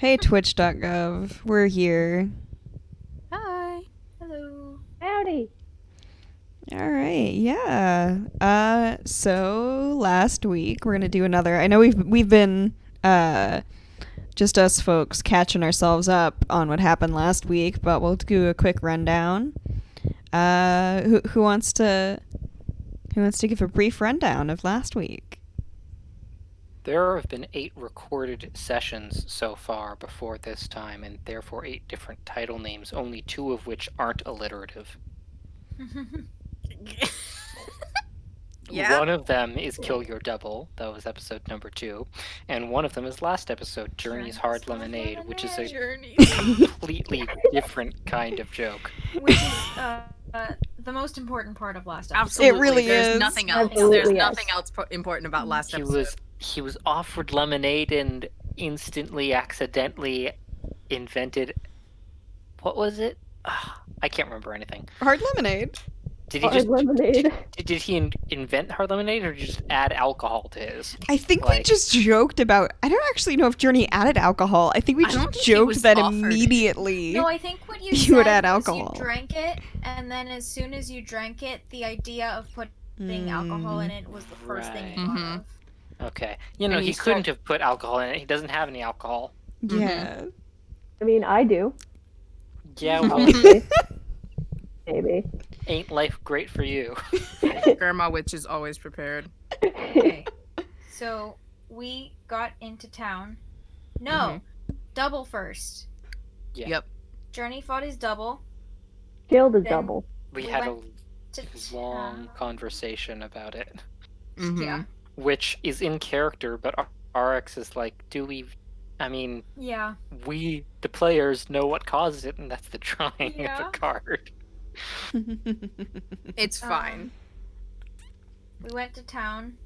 Hey, Twitch.gov. We're here. Hi. Hello. Howdy. All right, yeah. So last week we're gonna do another. I know we've been just us folks catching ourselves up on what happened last week, but we'll do a quick rundown. Who wants to give a brief rundown of last week? There have been 8 recorded sessions so far before this time, and therefore 8 different title names, only 2 of which aren't alliterative. Yeah. One of them is Kill Your Double, that was episode number 2, and one of them is last episode, Journey's Hard Lemonade, which is a completely different kind of joke. Which is the most important part of last episode. Absolutely. It really There's is. nothing else. Absolutely, There's yes. nothing else important about last episode. He was offered lemonade and instantly, accidentally invented... What was it? I can't remember anything. Hard lemonade. Did he Hard just lemonade. did he invent hard lemonade, or did he just add alcohol to his? I think we just joked about. I don't actually know if Journey added alcohol. I think we I don't just think he was joked that offered. immediately. No, I think what you You said would add was alcohol. you drank it, and then as soon as you drank it, the idea of putting alcohol in it was the first thing you Right. thought of. Okay, And he he couldn't have put alcohol in it. He doesn't have any alcohol. Yeah. I mean, I do. Yeah, well, Maybe. Maybe. ain't life great for you? Grandma Witch is always prepared. Okay, so we got into town. No, double first. Yeah. Yep. Journey fought his double. Killed a Then- double. We We had a went to long town. conversation about it, Yeah, which is in character, but RX is like, do we? I mean, yeah. we, the players, know what caused it, and that's the drawing Yeah. of the card. It's fine. We went to town.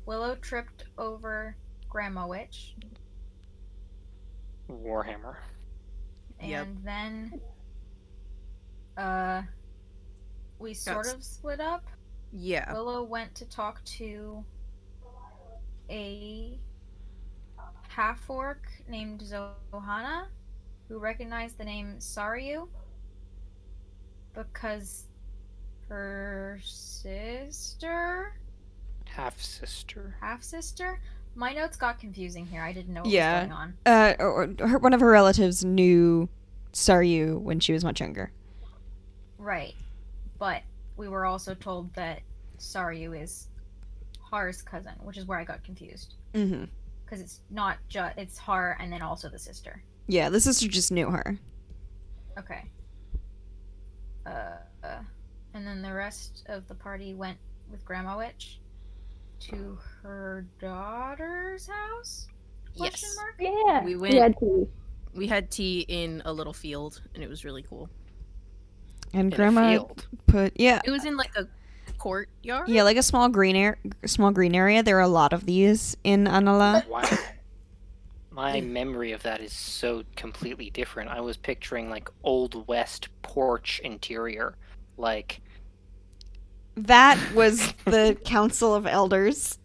Willow tripped over Grandma Witch, Warhammer. and Yep. then we sort That's- of split up. Yeah. Willow went to talk to a half-orc named Zohana, who recognized the name Saryu because her sister, Half-sister. half-sister. My notes got confusing here. I didn't know what Yeah. was going on. One of her relatives knew Saryu when she was much younger. Right, but we were also told that Saryu is Har's cousin, which is where I got confused. Mm-hmm. Because it's not just, it's Har and then also the sister. Yeah, the sister just knew her. Okay. And then the rest of the party went with Grandma Witch to her daughter's house? Question Yes. mark? Yeah. We went- had tea. We had tea in a little field, and it was really cool. And In a Grandma field. put It was in like a courtyard. yeah, like a small green area. There are a lot of these in Anala. Wow. My memory of that is so completely different. I was picturing like Old West porch interior. Like, That was the Council of Elders.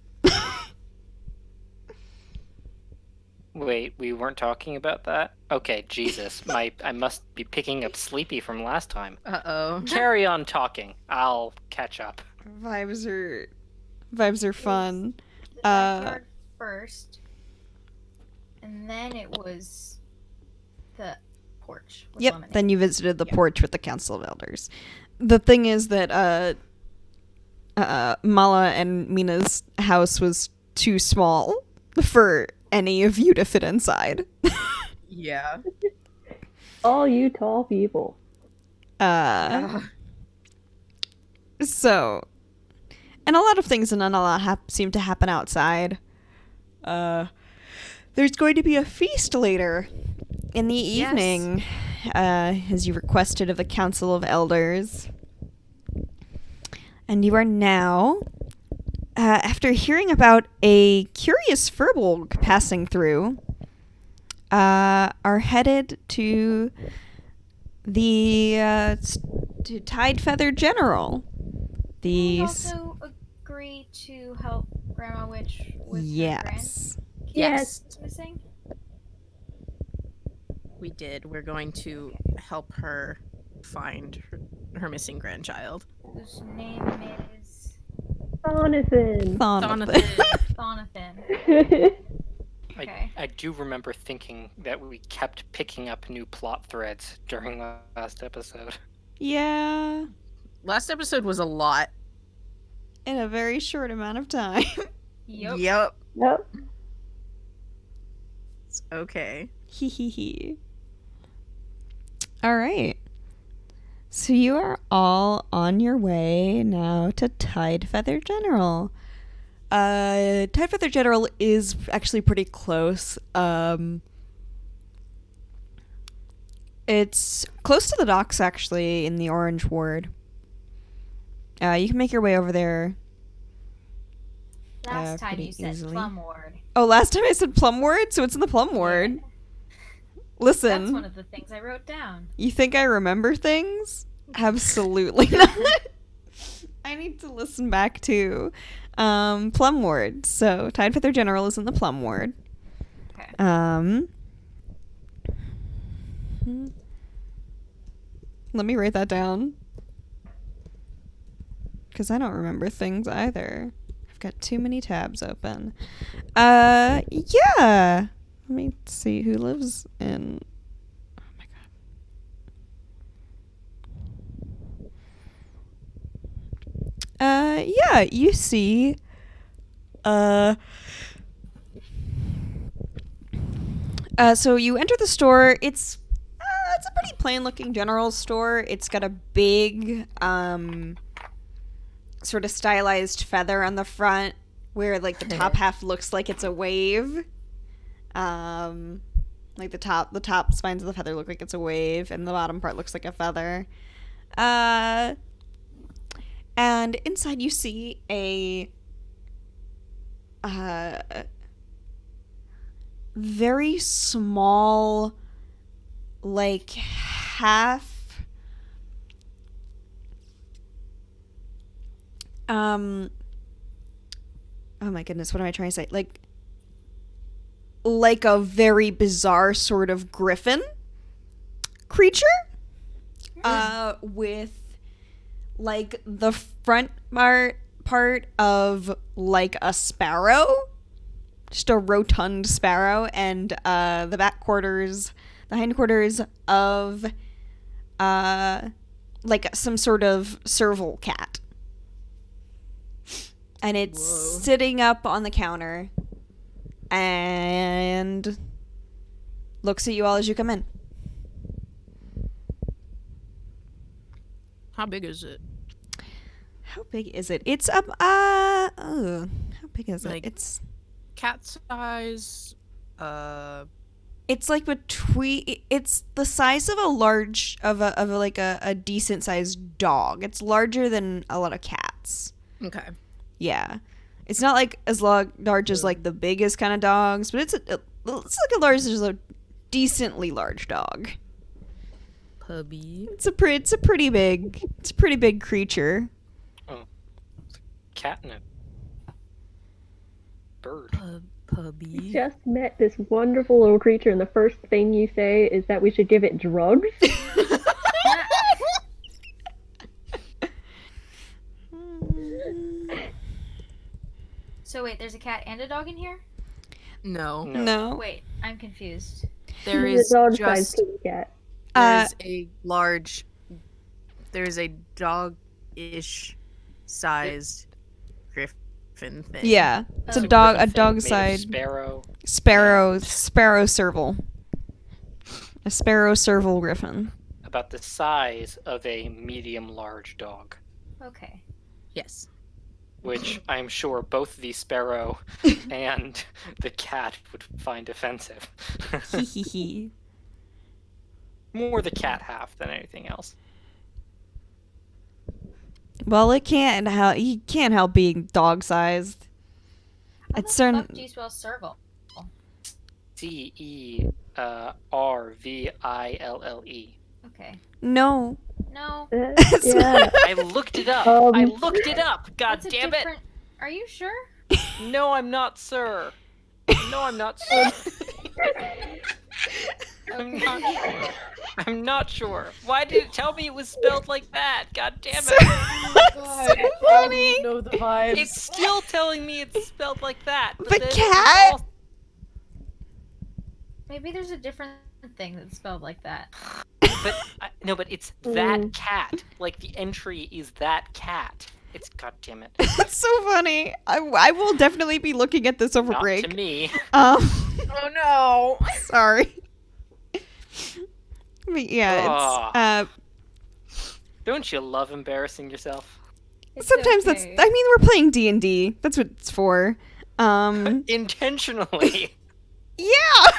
wait, we weren't talking about that? Okay, Jesus. I must be picking up Sleepy from last time. Uh-oh. Carry on talking. I'll catch up. Vibes are fun. The backyard first. And then it was the porch. With Yep. lemonade. Then you visited the Yeah. porch with the Council of Elders. The thing is that Mala and Mina's house was too small for any of you to fit inside. Yeah. All you tall people. So, and a lot of things in Anala seem to happen outside. There's going to be a feast later in the Yes. evening, as you requested of the Council of Elders. And you are now, after hearing about a curious Furbolg passing through, are headed to the to Tide Feather General. Did we The also agree to help Grandma Witch with her yes. grand Yes. missing? We did. We're going to help her find her missing grandchild. Whose name is Jonathan. Thonathan. Okay. I do remember thinking that we kept picking up new plot threads during last episode. Yeah. Last episode was a lot. In a very short amount of time. Yep. Yep. Yep. It's okay. Hee hee hee. All right. So you are all on your way now to Tidefeather General. Tidefeather General is actually pretty close. It's close to the docks, actually, in the Orange Ward. You can make your way over there. Last time pretty you said easily. Plum Ward. Oh, last time I said Plum Ward, so it's in the Plum Ward. Listen. That's one of the things I wrote down. You think I remember things? Absolutely not. I need to listen back to Plum Ward. So Tidefeather General is in the Plum Ward. Okay. Let me write that down. Because I don't remember things either. I've got too many tabs open. Yeah. Let me see who lives in... Oh my god. Yeah, you see... So you enter the store. It's a pretty plain-looking general store. It's got a big, sort of stylized feather on the front, where like the top half looks like it's a wave. Like the top spines of the feather look like it's a wave, and the bottom part looks like a feather. And inside you see a very small, like half oh my goodness, what am I trying to say? Like a very bizarre sort of griffin creature, with like the front part of like a sparrow, just a rotund sparrow, and the hindquarters of like some sort of serval cat. And it's sitting up on the counter and looks at you all as you come in. How big is it? How big is it? It's how big is it? Like- It's Cat size. it's like it's the size of a decent sized dog. It's larger than a lot of cats. Okay. Yeah. It's not like as large as like the biggest kind of dogs, but it's like just a decently large dog. Puppy. It's a pretty big creature. Oh, it's a cat and a bird. You Puppy. just met this wonderful little creature, and the first thing you say is that we should give it drugs? So wait, there's a cat and a dog in here? No. No. Wait, I'm confused. There It's is a dog-sized just kitty cat. there's a dog-ish sized griffin thing. Yeah. It's Oh. a dog Griffin made of side sparrow serval. A sparrow serval griffin. about the size of a medium-large dog, Okay. Yes. which I'm sure both the sparrow and the cat would find offensive. Hee hee hee. More the cat half than anything else. Well, he can't help being dog sized. How It's the certain. fuck do you spell serval? CERVILLE. Okay. No. No. Yeah. I looked it up. Um, I looked it up. God That's a damn different... Are you sure? it. No, I'm not, sir. No, I'm not, sir. I'm not sure. I'm not sure. Why did it tell me it was spelled like that? God damn So, it. so funny. know the vibes. It's still telling me it's spelled like that. But then cat? it's Maybe there's a different thing that's spelled like that. no, but it's that cat. Like the entry is that cat. It's god damn it. That's so funny. I will definitely be looking at this over Not break. to me. Oh no. Sorry. But yeah, Don't you love embarrassing yourself? It's sometimes that's. okay. I mean, we're playing D&D. That's what it's for. Intentionally. Yeah.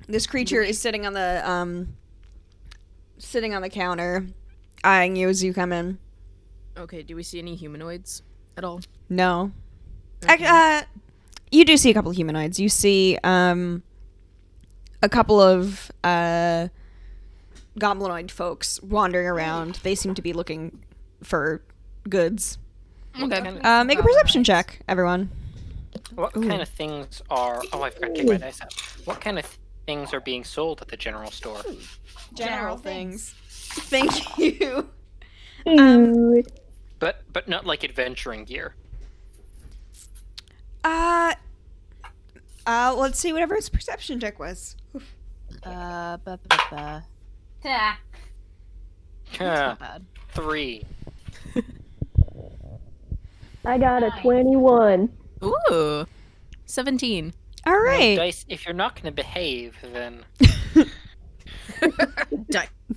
This creature is sitting on the counter, eyeing you as you come in. Okay, do we see any humanoids at all? No. Okay. You do see a couple of humanoids. You see a couple of goblinoid folks wandering around. They seem to be looking for goods. Okay. Make a perception check, everyone. What kind of things are... Oh, I forgot to take my dice out. What kind of things are being sold at the general store? General things. Thank you. Ooh. But not like adventuring gear. Let's see whatever his perception check was. Yeah. Huh, 3. I got a Nice. 21. Ooh. 17. All Well, right. dice, if you're not going to behave, then...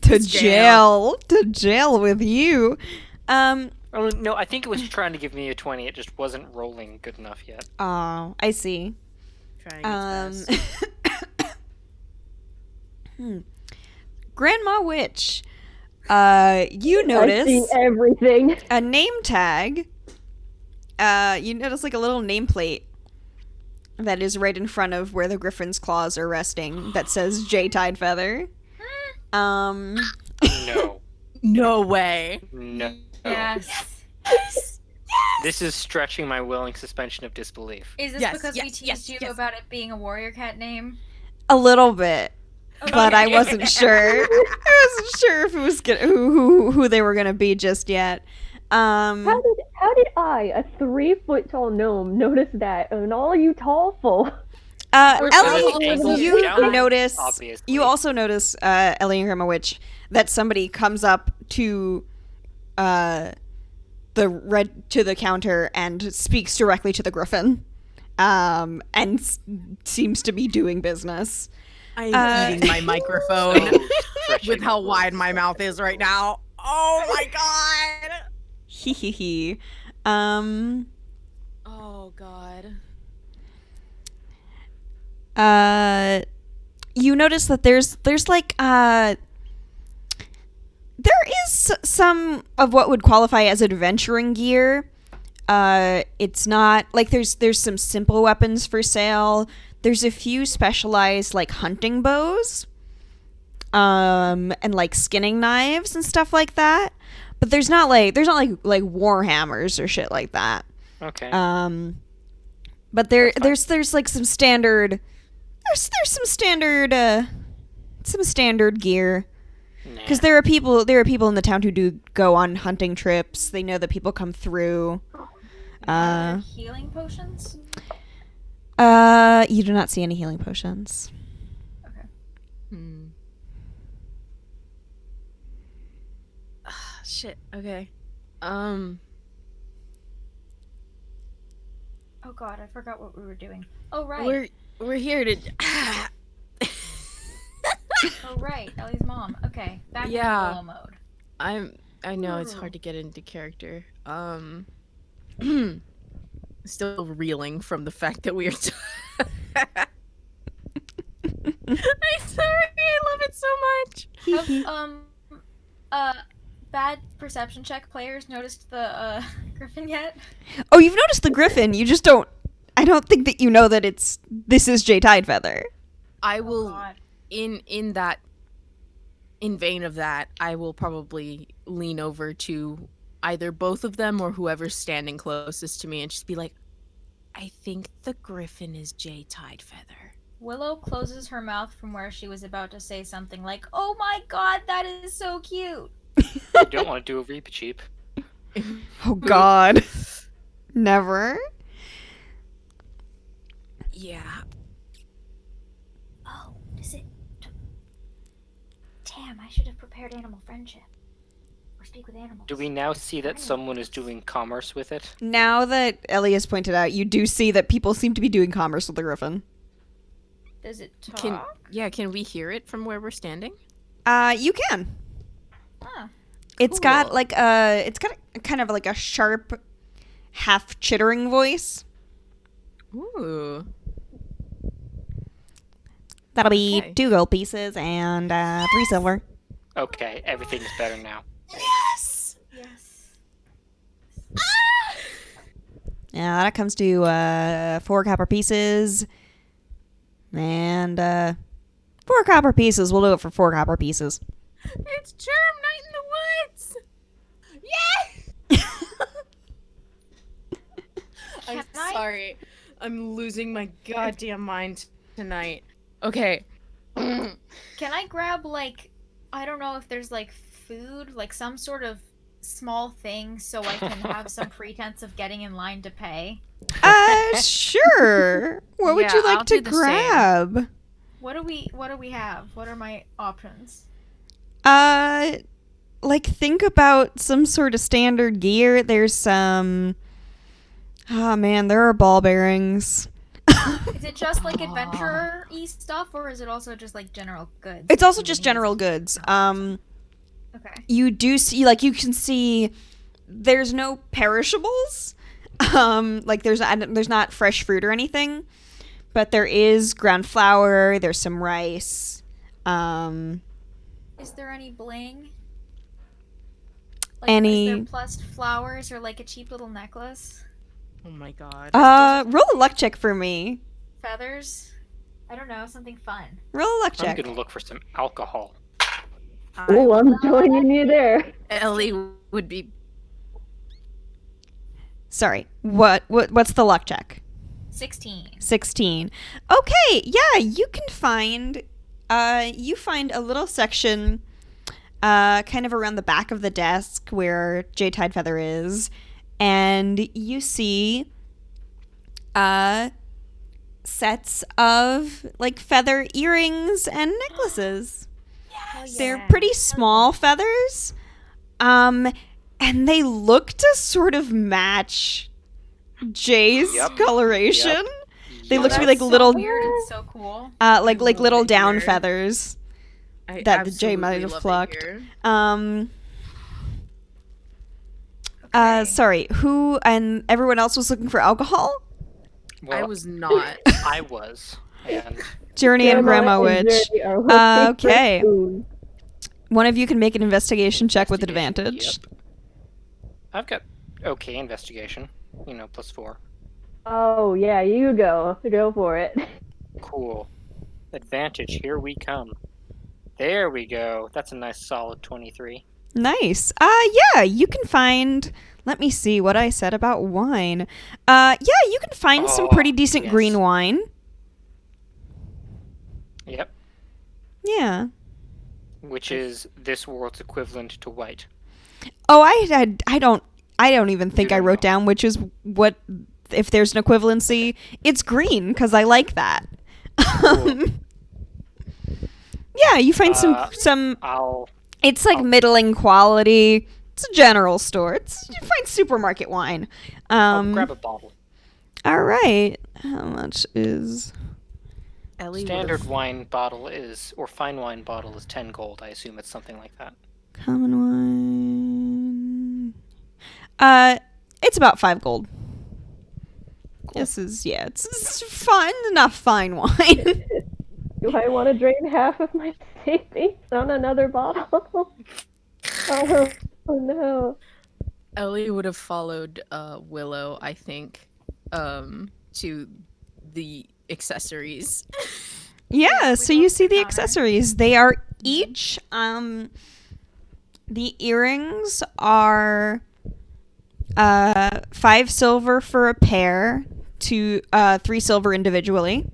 To jail. To jail with you. Oh, no, I think it was trying to give me a 20. It just wasn't rolling good enough yet. Oh, I see. Trying its best. Grandma Witch, you I've seen notice everything. a name tag. You notice like a little nameplate that is right in front of where the griffin's claws are resting that says J Tidefeather. No. No way. No. Yes. This is stretching my willing suspension of disbelief. Is this Yes, because we yes, teased yes, you yes. about it being a warrior cat name? A little bit, but I Okay. wasn't sure. I wasn't sure if it was who they were gonna be just yet. How did I, a 3-foot tall gnome, notice that? And all you tall folk. Ellie, angles you down, notice. obviously. You also notice, Ellie and Grandma Witch, that somebody comes up to, the counter and speaks directly to the griffin, and seems to be doing business. I'm eating my microphone Stretching with how my wide my mouth is right now. Oh my god. Hee hee hee. Oh god. You notice that there's like there is some of what would qualify as adventuring gear. It's not like there's some simple weapons for sale. There's a few specialized like hunting bows, and like skinning knives and stuff like that. But there's not like war hammers or shit like that. Okay. But there's like some standard. There's some standard gear. Because there are people in the town who do go on hunting trips. They know that people come through. Are there healing potions? You do not see any healing potions. Shit. Okay. Oh god, I forgot what we were doing. Oh right. We're here to Oh right, Ellie's mom. Okay, back Yeah. in solo mode. I know it's hard to get into character. Still reeling from the fact that we are I'm sorry, I love it so much. Have, bad perception check players noticed the griffin yet? Oh, you've noticed the griffin. You just don't. I don't think that you know that this is Jay Tidefeather. I Oh will god. in vein of that, I will probably lean over to either both of them or whoever's standing closest to me and just be like, I think the griffin is J Tidefeather. Willow closes her mouth from where she was about to say something like, "Oh my god, that is so cute." You don't want to do a Reepicheep. Oh God. Never. Yeah. Oh, is it? Damn, I should have prepared animal friendship. Or speak with animals. Do we now see that someone is doing commerce with it? Now that Ellie has pointed out, you do see that people seem to be doing commerce with the griffin. Does it talk? Can we hear it from where we're standing? You can. Huh. It's got Cool. like a kind of like a sharp, half chittering voice. Ooh. That'll be Okay. 2 gold pieces and 3 silver. Okay, everything's better now. Yes! Yes. Yeah, that comes to 4 copper pieces. And 4 copper pieces. We'll do it for 4 copper pieces. It's Germ Night in the Woods! Yay! I'm Can I- sorry. I'm losing my goddamn mind tonight. Okay. Can I grab, like, I don't know if there's, like, food, like some sort of small thing so I can have some pretense of getting in line to pay? Sure. What would Yeah, you like I'll to do the same. grab? What do we have? What are my options? Like think about some sort of standard gear. There's some. Oh man, there are ball bearings. Is it just like adventurer-y stuff, or is it also just like general goods? It's also Like just souvenirs? general goods. Okay. You do see, like, you can see, there's no perishables. Like there's not fresh fruit or anything, but there is ground flour. There's some rice. Is there any bling? Like, Any- Is there plussed flowers or like a cheap little necklace? Oh my god. Roll a luck check for me. Feathers? I don't know, something fun. Roll a luck I'm check. gonna look for some alcohol. Oh, I'm joining you there. Ellie would be. Sorry. What's the luck check? 16. 16. Okay, yeah, you can find you find a little section kind of around the back of the desk where J Tidefeather is, and you see sets of like feather earrings and necklaces. They're pretty small feathers. And they look to sort of match Jay's Yep. coloration. Yep. They look to be That's like so little weird and so cool. like love little it down here. feathers I that the Jay might absolutely have love it plucked. here. Okay. Sorry, who and everyone else was looking for alcohol? I Well, was not. I was. And Journey and Grandma Witch. Jerry are looking for Okay. food. One of you can make an investigation check with investigation, advantage. yep. I've got okay investigation. +4. Oh yeah, you go. Go for it. Cool. Advantage, here we come. There we go. That's a nice solid 23. Nice. Yeah, you can find. Let me see what I said about wine. Yeah, you can find some Oh, pretty decent yes. green wine. Yep. Yeah. Which is this world's equivalent to white. Oh, I don't even think I don't wrote know. down which is what, if there's an equivalency. It's green because I like that. Cool. Yeah, you find Uh, some. I'll It's like middling quality. It's a general store. You find supermarket wine. I'll grab a bottle. All right. How much is? Ellie Standard would've- wine bottle is, or fine wine bottle is 10 gold. I assume it's something like that. Common wine. It's about 5 gold. This is it's fun enough fine wine. Do I want to drain half of my savings on another bottle? Oh no. Ellie would have followed Willow, I think, to the accessories. Yeah, we so go you to see the the counter. accessories. They are each the earrings are 5 silver for a pair, 3 silver individually.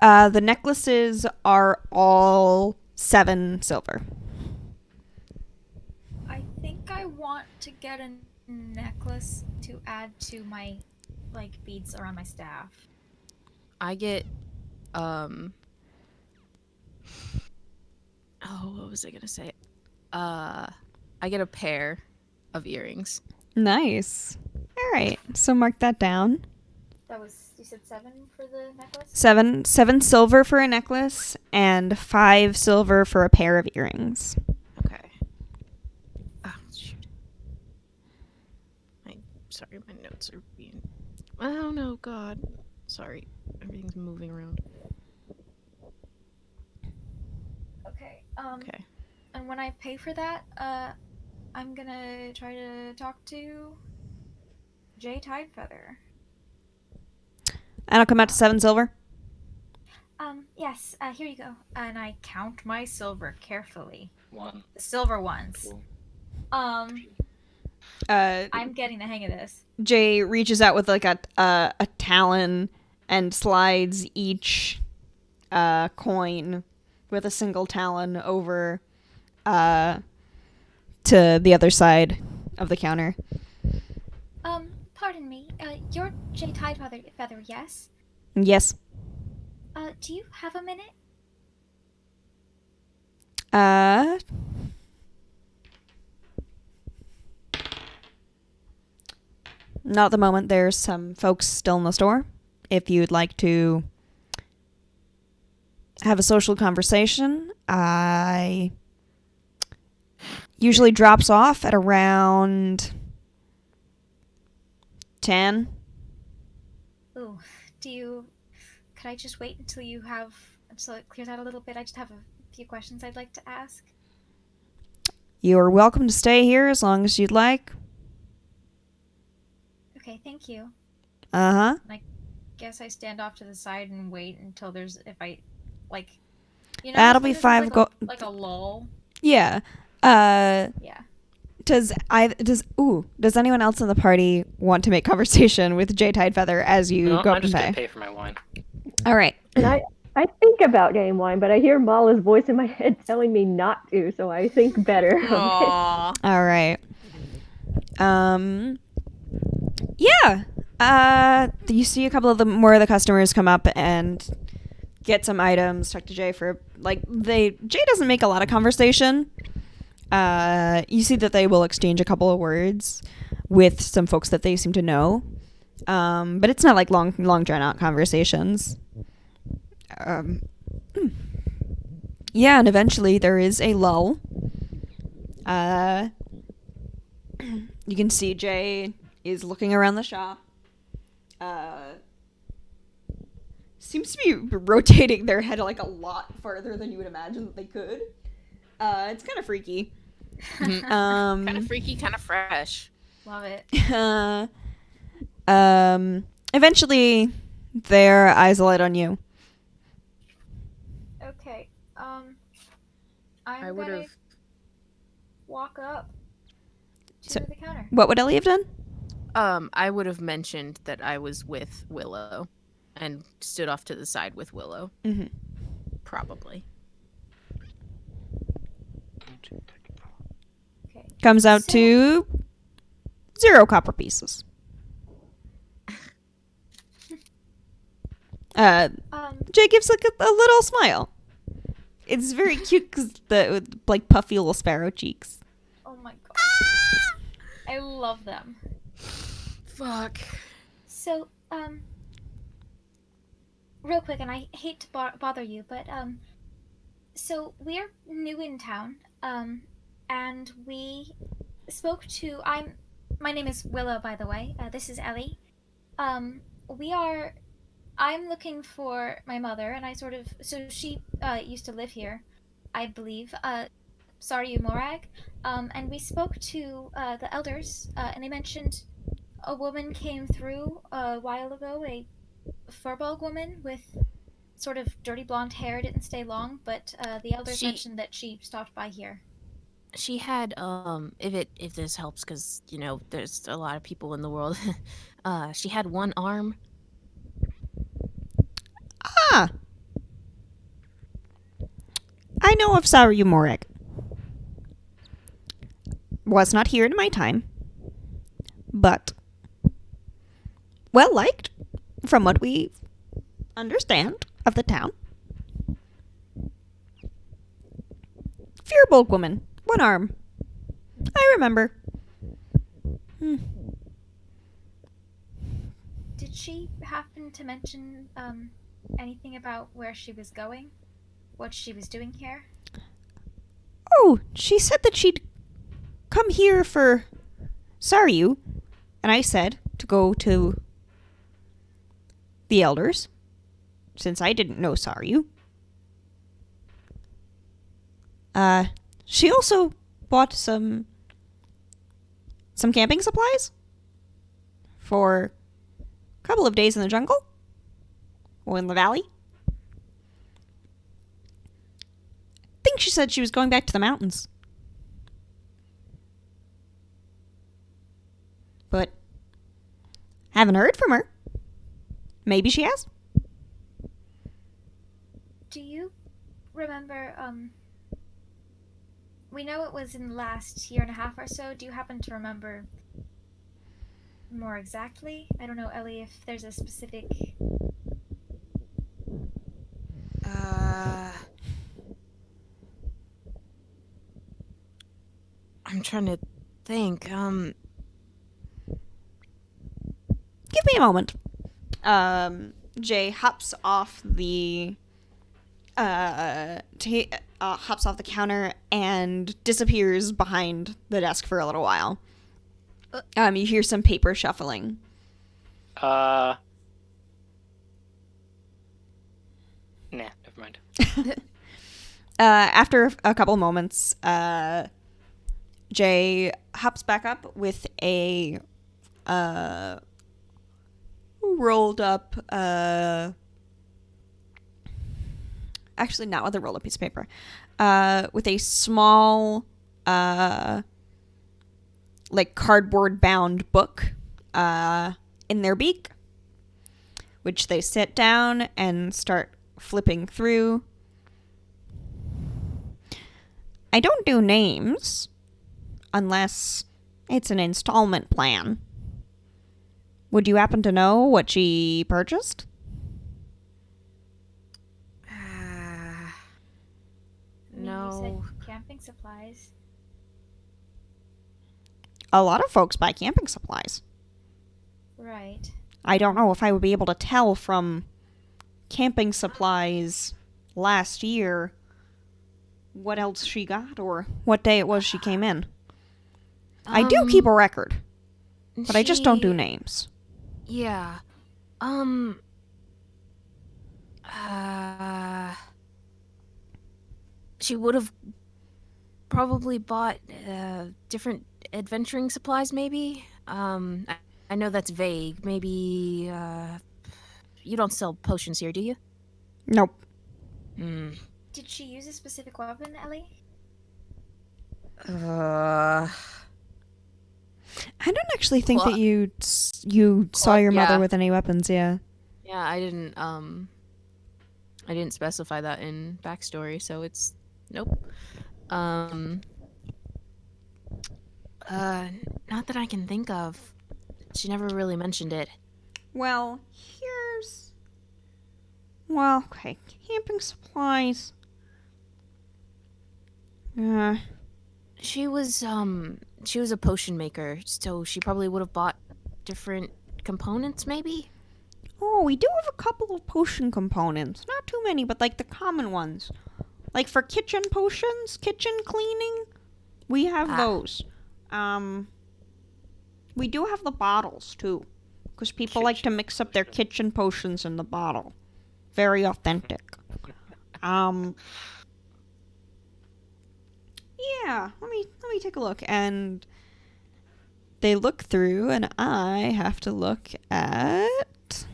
The necklaces are all 7 silver. I think I want to get a necklace to add to my beads around my staff. I get what was I gonna say? I get a pair of earrings. Nice. All right, so mark that down. That was, you said 7 for the necklace? 7 silver for a necklace and 5 silver for a pair of earrings. Okay. Oh shoot. Sorry, my notes are being. Oh no, God. Sorry, everything's moving around. Okay. Okay. And when I pay for that, I'm gonna try to talk to Jay Tidefeather. And I'll come out to 7 silver. Yes, here you go. And I count my silver carefully. 1. The silver ones. 2. I'm getting the hang of this. Jay reaches out with like a talon and slides each coin with a single talon over to the other side of the counter. Pardon me. You're Jay Tidefeather, yes? Yes. Do you have a minute? Not at the moment. There's some folks still in the store. If you'd like to have a social conversation, I usually drops off at around 10. Ooh, could I just wait until it clears out a little bit? I just have a few questions I'd like to ask. You're welcome to stay here as long as you'd like. Okay, thank you. Uh-huh. I guess I stand off to the side and wait until That'll be 5 gold. Like a lull. Yeah. Yeah. Does anyone else in the party want to make conversation with Jay Tidefeather as you No, go I'm up just and gonna pay? pay for my wine. All right. And I think about getting wine, but I hear Mala's voice in my head telling me not to, so I think better of it. Aww. All right. Yeah. You see a couple of more of the customers come up and get some items. Talk to Jay for Jay doesn't make a lot of conversation. You see that they will exchange a couple of words with some folks that they seem to know. But it's not like long drawn out conversations. Yeah, and eventually there is a lull. You can see Jay is looking around the shop. Seems to be rotating their head like a lot farther than you would imagine that they could. It's kind of freaky. Kind of freaky, kind of fresh. Love it. Eventually, their eyes light on you. Okay. I I'm would gonna have. walk up to So- the counter. What would Ellie have done? I would have mentioned that I was with Willow, and stood off to the side with Willow. Mm-hmm. Probably. Okay. Comes out So- to 0 copper pieces. Jay gives like a little smile. It's very cute because the like puffy little sparrow cheeks. Oh my god. I love them. Fuck. So, real quick, and I hate to bother you, but, so we're new in town, and we spoke to, my name is Willow, by the way, this is Ellie. I'm looking for my mother, and so she, used to live here, I believe, Saryu Morag, and we spoke to, the elders, and they mentioned a woman came through a while ago, a furball woman with sort of dirty blonde hair, didn't stay long, but the elders She- mentioned that she stopped by here. She had if this helps, because there's a lot of people in the world. She had one arm. Ah, I know of Saru Morek. Was not here in my time, but well liked from what we understand of the town. Fearbold woman, one arm. I remember. Did she happen to mention anything about where she was going? What she was doing here? Oh, she said that she'd come here for Saryu, and I said to go to the elders, since I didn't know Saryu. She also bought some camping supplies for a couple of days in the jungle or in the valley. I think she said she was going back to the mountains. But haven't heard from her. Maybe she has. Do you remember, we know it was in the last year and a half or so. Do you happen to remember more exactly? I don't know, Ellie, if there's a specific... I'm trying to think. Give me a moment. Jay hops off the hops off the counter and disappears behind the desk for a little while. You hear some paper shuffling. Nah, never mind. After a couple moments, Jay hops back up with a rolled up, actually not with a rolled up piece of paper, with a small, like cardboard bound book, in their beak, which they sit down and start flipping through. I don't do names unless it's an installment plan. Would you happen to know what she purchased? No. You said camping supplies. A lot of folks buy camping supplies. Right. I don't know if I would be able to tell from camping supplies last year what else she got or what day it was she came in. I do keep a record, but I just don't do names. Yeah. She would have probably bought different adventuring supplies, maybe. I know that's vague. Maybe you don't sell potions here, do you? Nope. Did she use a specific weapon, Ellie? I don't actually think Cla- that you saw your mother yeah. with any weapons. Yeah. Yeah, I didn't specify that in backstory, so it's nope. Not that I can think of. She never really mentioned it. Well, okay, camping supplies. She was a potion maker, so she probably would have bought different components, maybe? Oh, we do have a couple of potion components. Not too many, but like the common ones. Like for kitchen potions, kitchen cleaning, we have those. We do have the bottles too, because people like to mix up their kitchen potions in the bottle. Very authentic. Yeah, let me take a look. And they look through, and I have to look at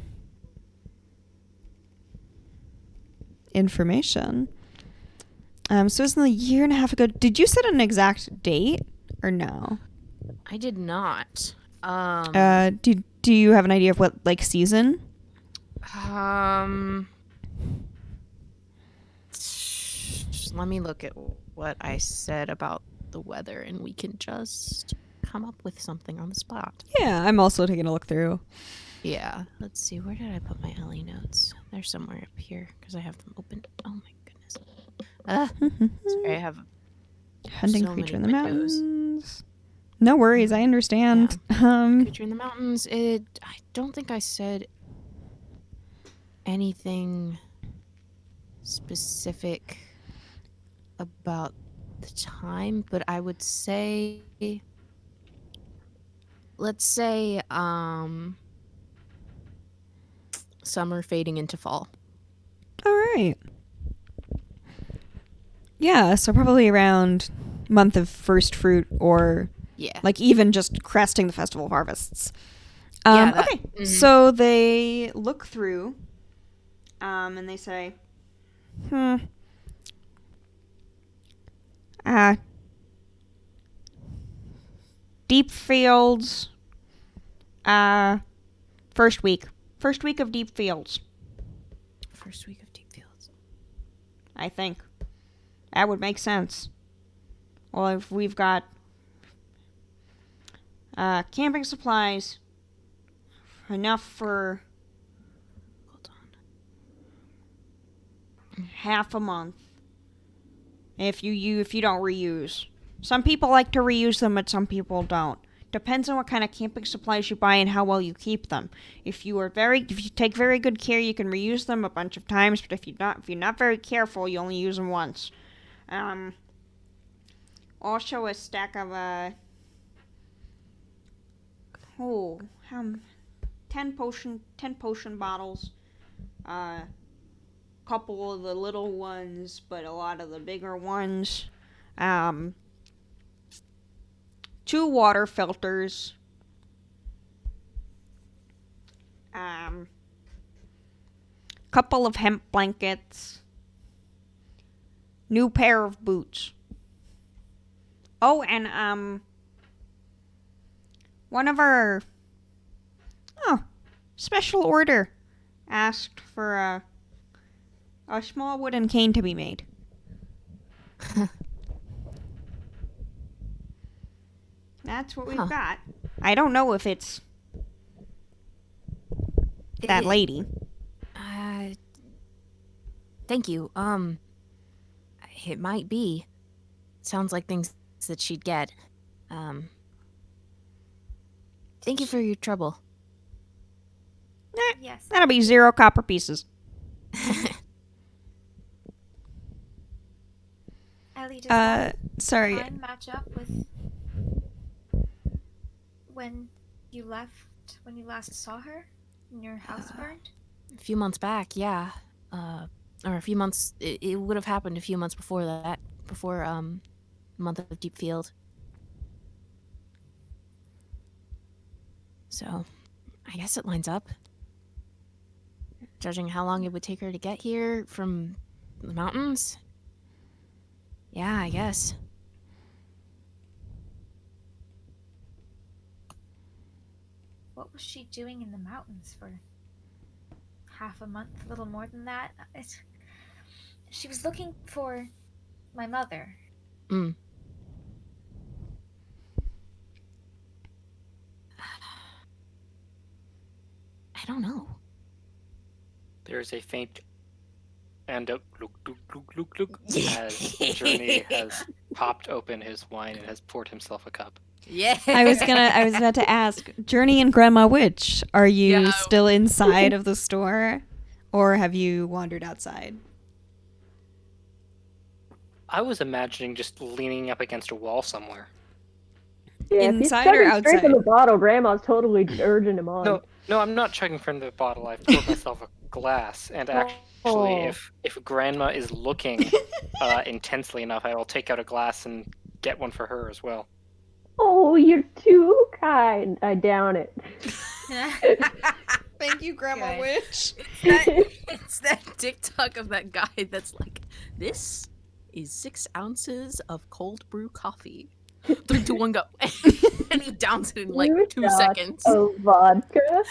information. So it was a year and a half ago. Did you set an exact date or no? I did not. Do you have an idea of what like season? Let me look at what I said about the weather, and we can just come up with something on the spot. Yeah, I'm also taking a look through. Yeah. Let's see. Where did I put my LE notes? They're somewhere up here because I have them open. Oh my goodness. Sorry, I have Hunting so creature in many the windows. mountains. No worries, I understand. Creature in the mountains. I don't think I said anything specific about the time, but I would say, let's say, summer fading into fall. All right. Yeah, so probably around month of first fruit or Yeah. like even just cresting the festival of harvests. Yeah, Okay, so they look through and they say, deep fields, first week of deep fields, First week of deep fields. I think. That would make sense. Well, if we've got camping supplies, enough for Hold on. half a month. If you don't reuse. Some people like to reuse them, but some people don't. Depends on what kind of camping supplies you buy and how well you keep them. If you take very good care, you can reuse them a bunch of times. But if you're not very careful, you only use them once. Also a stack of 10 potion bottles. Couple of the little ones, but a lot of the bigger ones. 2 water filters. Couple of hemp blankets. New pair of boots. Oh, and one of our special order asked for a small wooden cane to be made. That's what we've got. I don't know if it's that lady. Thank you. It might be. Sounds like things that she'd get. Thank you for your trouble. Yes. That'll be 0 copper pieces. Ellie, does that Sorry. time match up with when you last saw her and your house burned? A few months back, yeah. Or a few months. It would have happened a few months before that. Before month of deep field. So, I guess it lines up. Judging how long it would take her to get here from the mountains. Yeah, I guess. What was she doing in the mountains for half a month, a little more than that? She was looking for my mother. I don't know. There's a faint and a look as Journey has popped open his wine and has poured himself a cup. Yeah. I was about to ask, Journey and Grandma Witch, are you still inside of the store or have you wandered outside? I was imagining just leaning up against a wall somewhere. Yeah, Inside if he's or chugging straight from outside? the bottle, Grandma's totally urging him on. No, I'm not chugging from the bottle. I've poured myself a glass, and actually, if Grandma is looking intensely enough, I will take out a glass and get one for her as well. Oh, you're too kind. I down it. Thank you, Grandma Okay. Witch. It's that TikTok of that guy that's like, this is 6 ounces of cold brew coffee. 3, 2, 1, go. And he downs it in like 2 shots seconds. of vodka.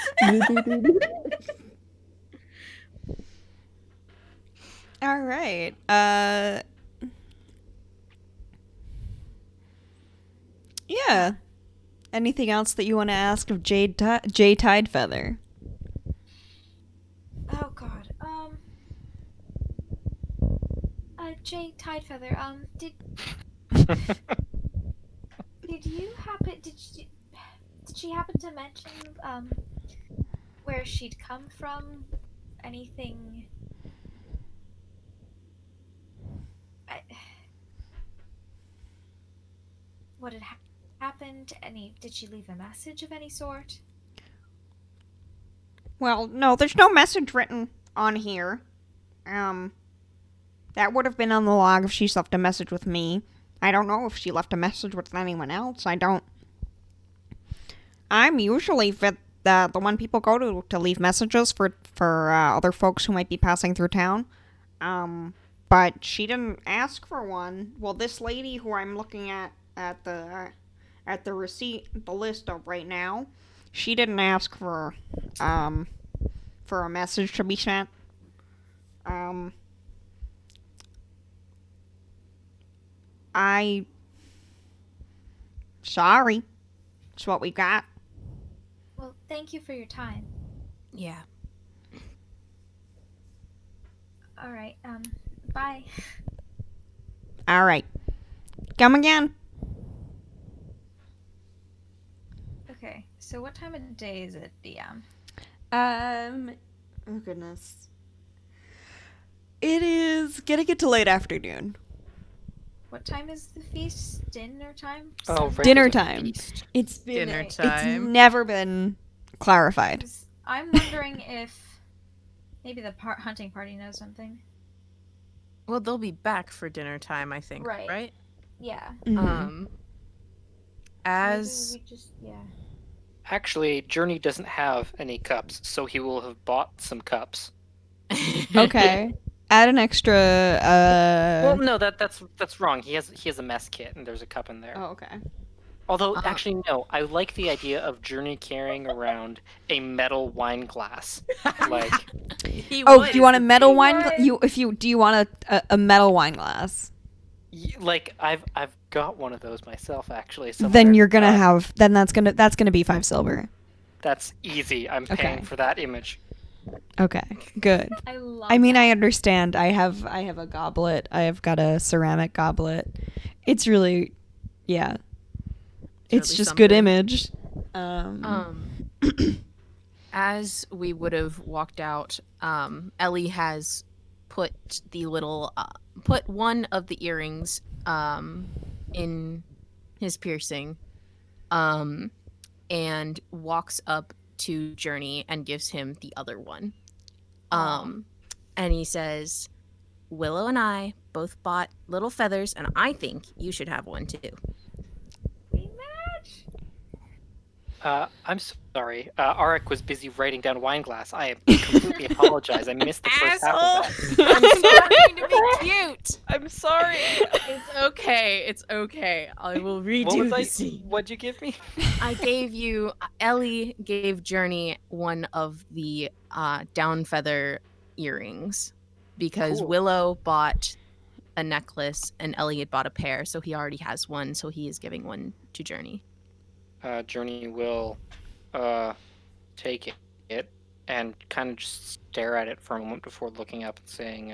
All right. Yeah. Anything else that you want to ask of Jay Tidefeather? Oh God. Jay Tidefeather. Did you happen? Did she happen to mention where she'd come from? Anything? I, what had happened? Did she leave a message of any sort? Well, no, there's no message written on here. That would have been on the log if she's left a message with me. I don't know if she left a message with anyone else. I'm usually the one people go to leave messages for other folks who might be passing through town. But she didn't ask for one. Well, this lady who I'm looking at the receipt, the list of right now, she didn't ask for a message to be sent. Sorry. It's what we got. Well, thank you for your time. Yeah. All right. Bye. All right. Come again. Okay. So what time of day is it, DM? Oh goodness. It is getting into late afternoon. What time is the feast? Dinner time? Oh, right, Dinner there's a time. feast. It's been Dinner It's time. never been clarified. 'Cause I'm wondering if maybe the hunting party knows something. Well, they'll be back for dinner time, I think. Right. Right? Yeah. Mhm. As Maybe we just Actually, Journey doesn't have any cups, so he will have bought some cups. Okay. Add an extra. Well, no, that's wrong. He has a mess kit, and there's a cup in there. Oh, okay. Although, actually, no. I like the idea of Journey carrying around a metal wine glass. Like, he Oh, would. do you want a metal wine? would. Do you want a metal wine glass? like I've got one of those myself, actually. Then somewhere. you're gonna have. Then that's gonna be 5 silver. That's easy. I'm paying Okay. for that image. Okay. Good. I love I mean, that. I understand. I have a goblet. I have got a ceramic goblet. It's really, yeah. It's Certainly just good something. image. As we would have walked out, Ellie has put the little put one of the earrings in his piercing, and walks up to Journey and gives him the other one. And he says, "Willow and I both bought little feathers, and I think you should have one too." We match. I'm sorry. Arik was busy writing down wine glass. I completely apologize. I missed the first half of that. I'm trying to be cute. I'm sorry. It's okay. It's okay. I will redo What was the I? scene. What'd you give me? I gave you. Ellie gave Journey one of the down feather earrings because Cool. Willow bought a necklace and Ellie had bought a pair, so he already has one. So he is giving one to Journey. Journey will take it and kind of just stare at it for a moment before looking up and saying,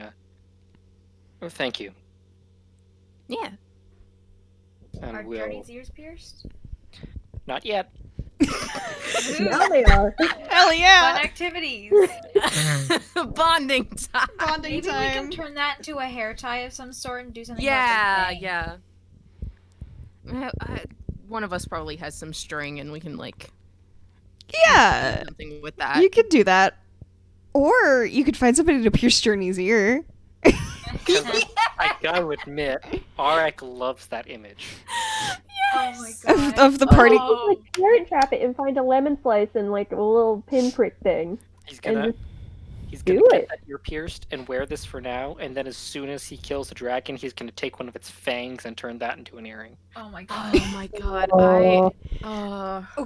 oh, thank you. Yeah. And Are we'll... Journey's ears pierced? Not yet. Now they are. Hell Fun yeah! activities. Bonding time. Bonding Maybe we can time. turn that into a hair tie of some sort and do something. Yeah, about the thing. yeah. One of us probably has some string, and we can like Yeah, do something with that. you could do that, or you could find somebody to pierce Journey's ear. I gotta admit, Arik loves that image. Oh my of, god. of the party. Oh. Like carrot trap it and find a lemon slice and like a little pinprick thing. He's And gonna just He's gonna Do get it. that ear pierced and wear this for now, and then as soon as he kills the dragon, he's gonna take one of its fangs and turn that into an earring. Oh my god. Oh my god.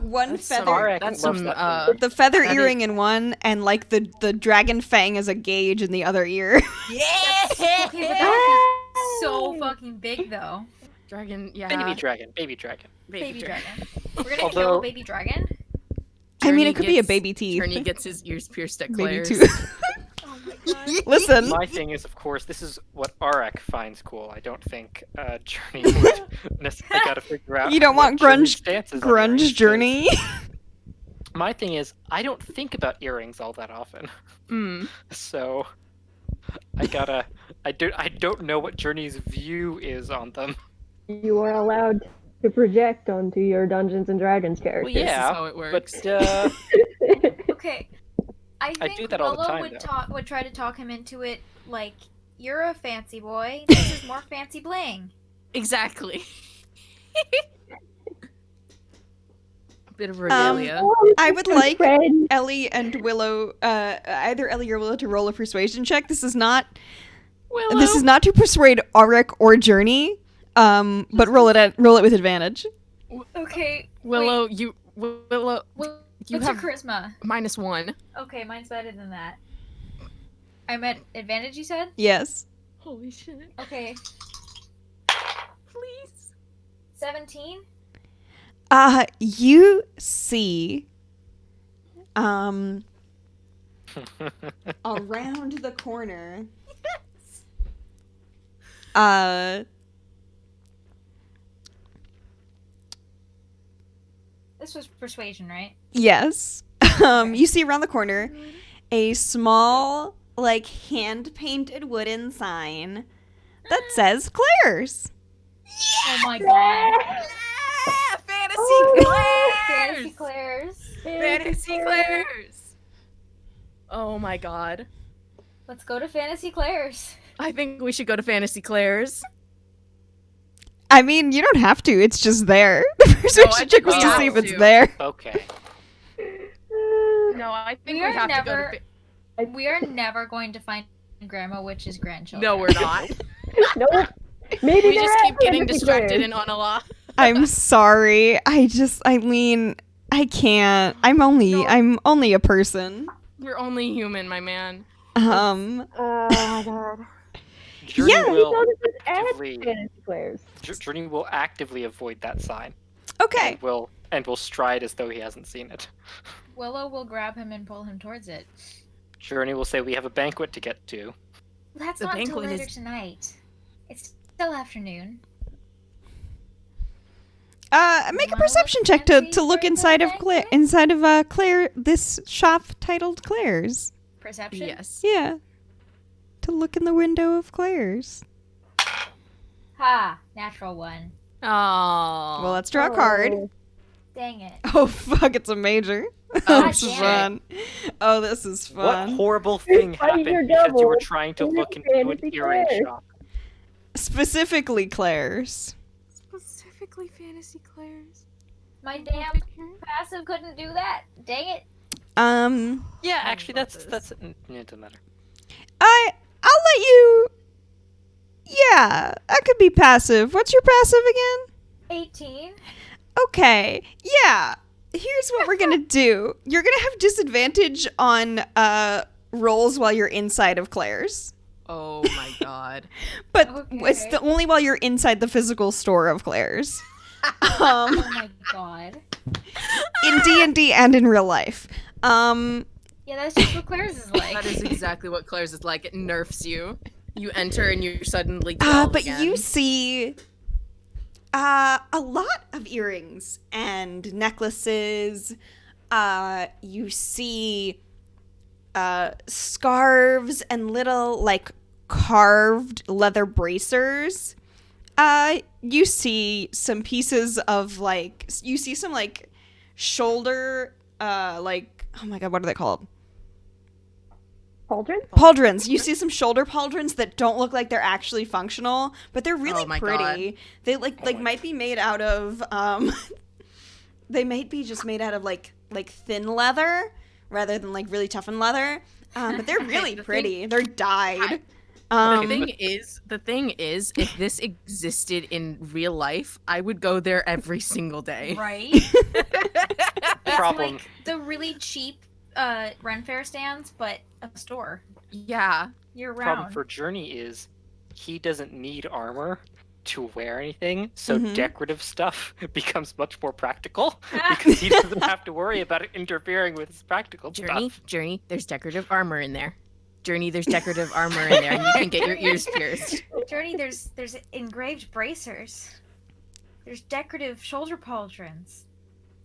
One That's feather. some, Arek that's loves some that image. The feather That is- earring in one, and like the dragon fang as a gauge in the other ear. Okay, but that would be so fucking big, though. Dragon, Baby yeah. dragon, baby dragon. Baby dragon. We're gonna kill Although- a baby dragon? I mean, Journey it could be a gets- baby teeth. Journey gets his ears pierced at Baby Claire's. tooth. Oh my god. Listen, My thing is, of course, this is what Arek finds cool. I don't think Journey would necessarily gotta figure out. You don't what want Journey's grunge- stance is on earrings, grunge 'cause journey. My thing is, I don't think about earrings all that often, Mm. so I don't know what Journey's view is on them. You are allowed to project onto your Dungeons and Dragons Well, characters. yeah, how it but works. Okay. I think do that all the Willow time, would though. would try to talk him into it like, you're a fancy boy. This is more fancy bling. Exactly. A bit of regalia. I would like Friend. Ellie and Willow, either Ellie or Willow, to roll a persuasion check. This is not to persuade Auric or Journey, but roll it with advantage. Okay. Willow, wait, you Willow, What's you your have charisma? -1. Okay, mine's better than that. I'm at advantage, you said? Yes. Holy shit! Okay. Please. 17? You see, around the corner, This was persuasion, right? yes, you see around the corner a small, like, hand-painted wooden sign that says Claire's. Oh my god. Yeah! Fantasy Oh, Fantasy Claire's! Claire's. Fantasy Claire's! Oh my god. Let's go to Fantasy Claire's. I think we should go to Fantasy Claire's. I mean, you don't have to. It's just there. The persuasion think check was we to have see if it's to. there. Okay. No, I think We we, are have never- to go to. We are never going to find Grandma Witch's grandchildren. No, we're not. Nope. Maybe We they're just at keep getting Fantasy distracted Claire's. in Onala. I'm sorry. Eileen, I can't. I'm only a person. We're only human, my man. Oh my god. Journey Yeah. will So this is at actively, Fantasy Claire's. Journey will actively avoid that sign. Okay. And will stride as though he hasn't seen it. Willow will grab him and pull him towards it. Journey will say, "We have a banquet to get to." That's The not until banquet later is- tonight. It's still afternoon. Make a Wanna perception look check fancy to look for the inside of banquet? Claire, this shop titled Claire's. Perception? Yes. Yeah. To look in the window of Claire's. Ha! Natural one. Oh. Well, let's draw a card. Oh. Dang it. Oh fuck! It's a major. Oh, Oh, this is shit. fun. Oh, this is What fun. horrible thing Fight your happened because you were double trying to in look the into an Fantasy earring Claire's. shop? Specifically Claire's. Specifically Fantasy Claire's. My damn passive couldn't do that. Dang it. Yeah, actually, love that's this. it doesn't matter. I'll let you. Yeah, that could be passive. What's your passive again? 18. Okay. Yeah. Here's what we're gonna do. You're gonna have disadvantage on rolls while you're inside of Claire's. Oh my god. But Okay. it's only while you're inside the physical store of Claire's. Oh my god. In D&D and in real life. Yeah, that's just what Claire's is like. That is exactly what Claire's is like. It nerfs you. You enter and you're suddenly 12 But again. you see a lot of earrings and necklaces. You see scarves and little, like, carved leather bracers. You see some pieces of, like, you see some, like, shoulder, like, oh my god, what are they called? Pauldron? Pauldrons. You see some shoulder pauldrons that don't look like they're actually functional, but they're really Oh my pretty. They like might be made out of they might be just made out of like thin leather rather than like really toughened leather. But they're really The thing- pretty. They're dyed. The thing is, if this existed in real life, I would go there every single day. Right? Problem. It's like the really cheap Ren Fair stands, but a store Yeah. year Problem round. for Journey is he doesn't need armor to wear anything, so Mhm. decorative stuff becomes much more practical because he doesn't have to worry about it interfering with his practical stuff. Journey, there's decorative armor in there. Journey, there's decorative armor in there, and you can get your ears pierced. Journey, there's engraved bracers. There's decorative shoulder pauldrons.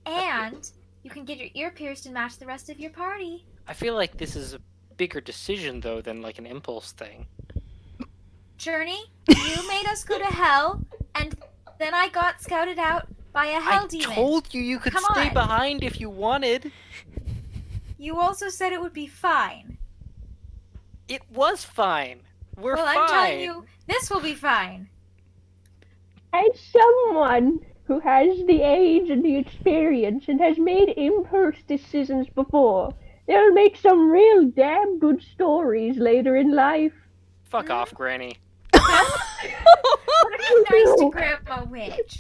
And you can get your ear pierced and match the rest of your party. I feel like this is a bigger decision though than like an impulse thing. Journey, you made us go to hell, and then I got scouted out by a hell I demon. told you could Come stay on. behind if you wanted. You also said it would be fine. It was fine. We're Well, fine. I'm telling you, this will be fine. As someone who has the age and the experience and has made impulse decisions before, they'll make some real damn good stories later in life. Fuck off, Granny. What if you nice to Grandma Witch?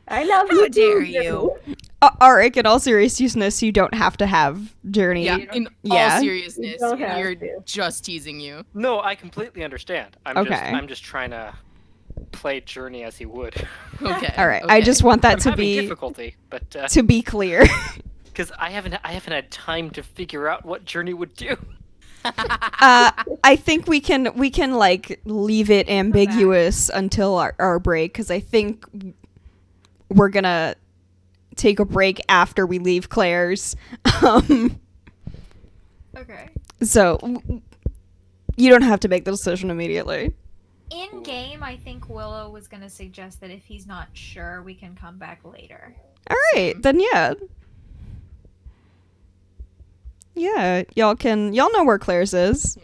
I love How you dare too, you? Arik, in all seriousness, you don't have to have Journey. Yeah, in Yeah. all seriousness, don't have you're to. just teasing you. No, I completely understand. Okay. I'm just trying to play Journey as he would. Okay. All right. I okay. just want that I'm to having be difficulty, but to be clear. because I haven't had time to figure out what Journey would do. I think we can like leave it ambiguous until our break, because I think we're gonna take a break after we leave Claire's. Okay. So you don't have to make the decision immediately. In game, I think Willow was gonna suggest that if he's not sure, we can come back later. All right, then yeah. Yeah, y'all know where Claire's is.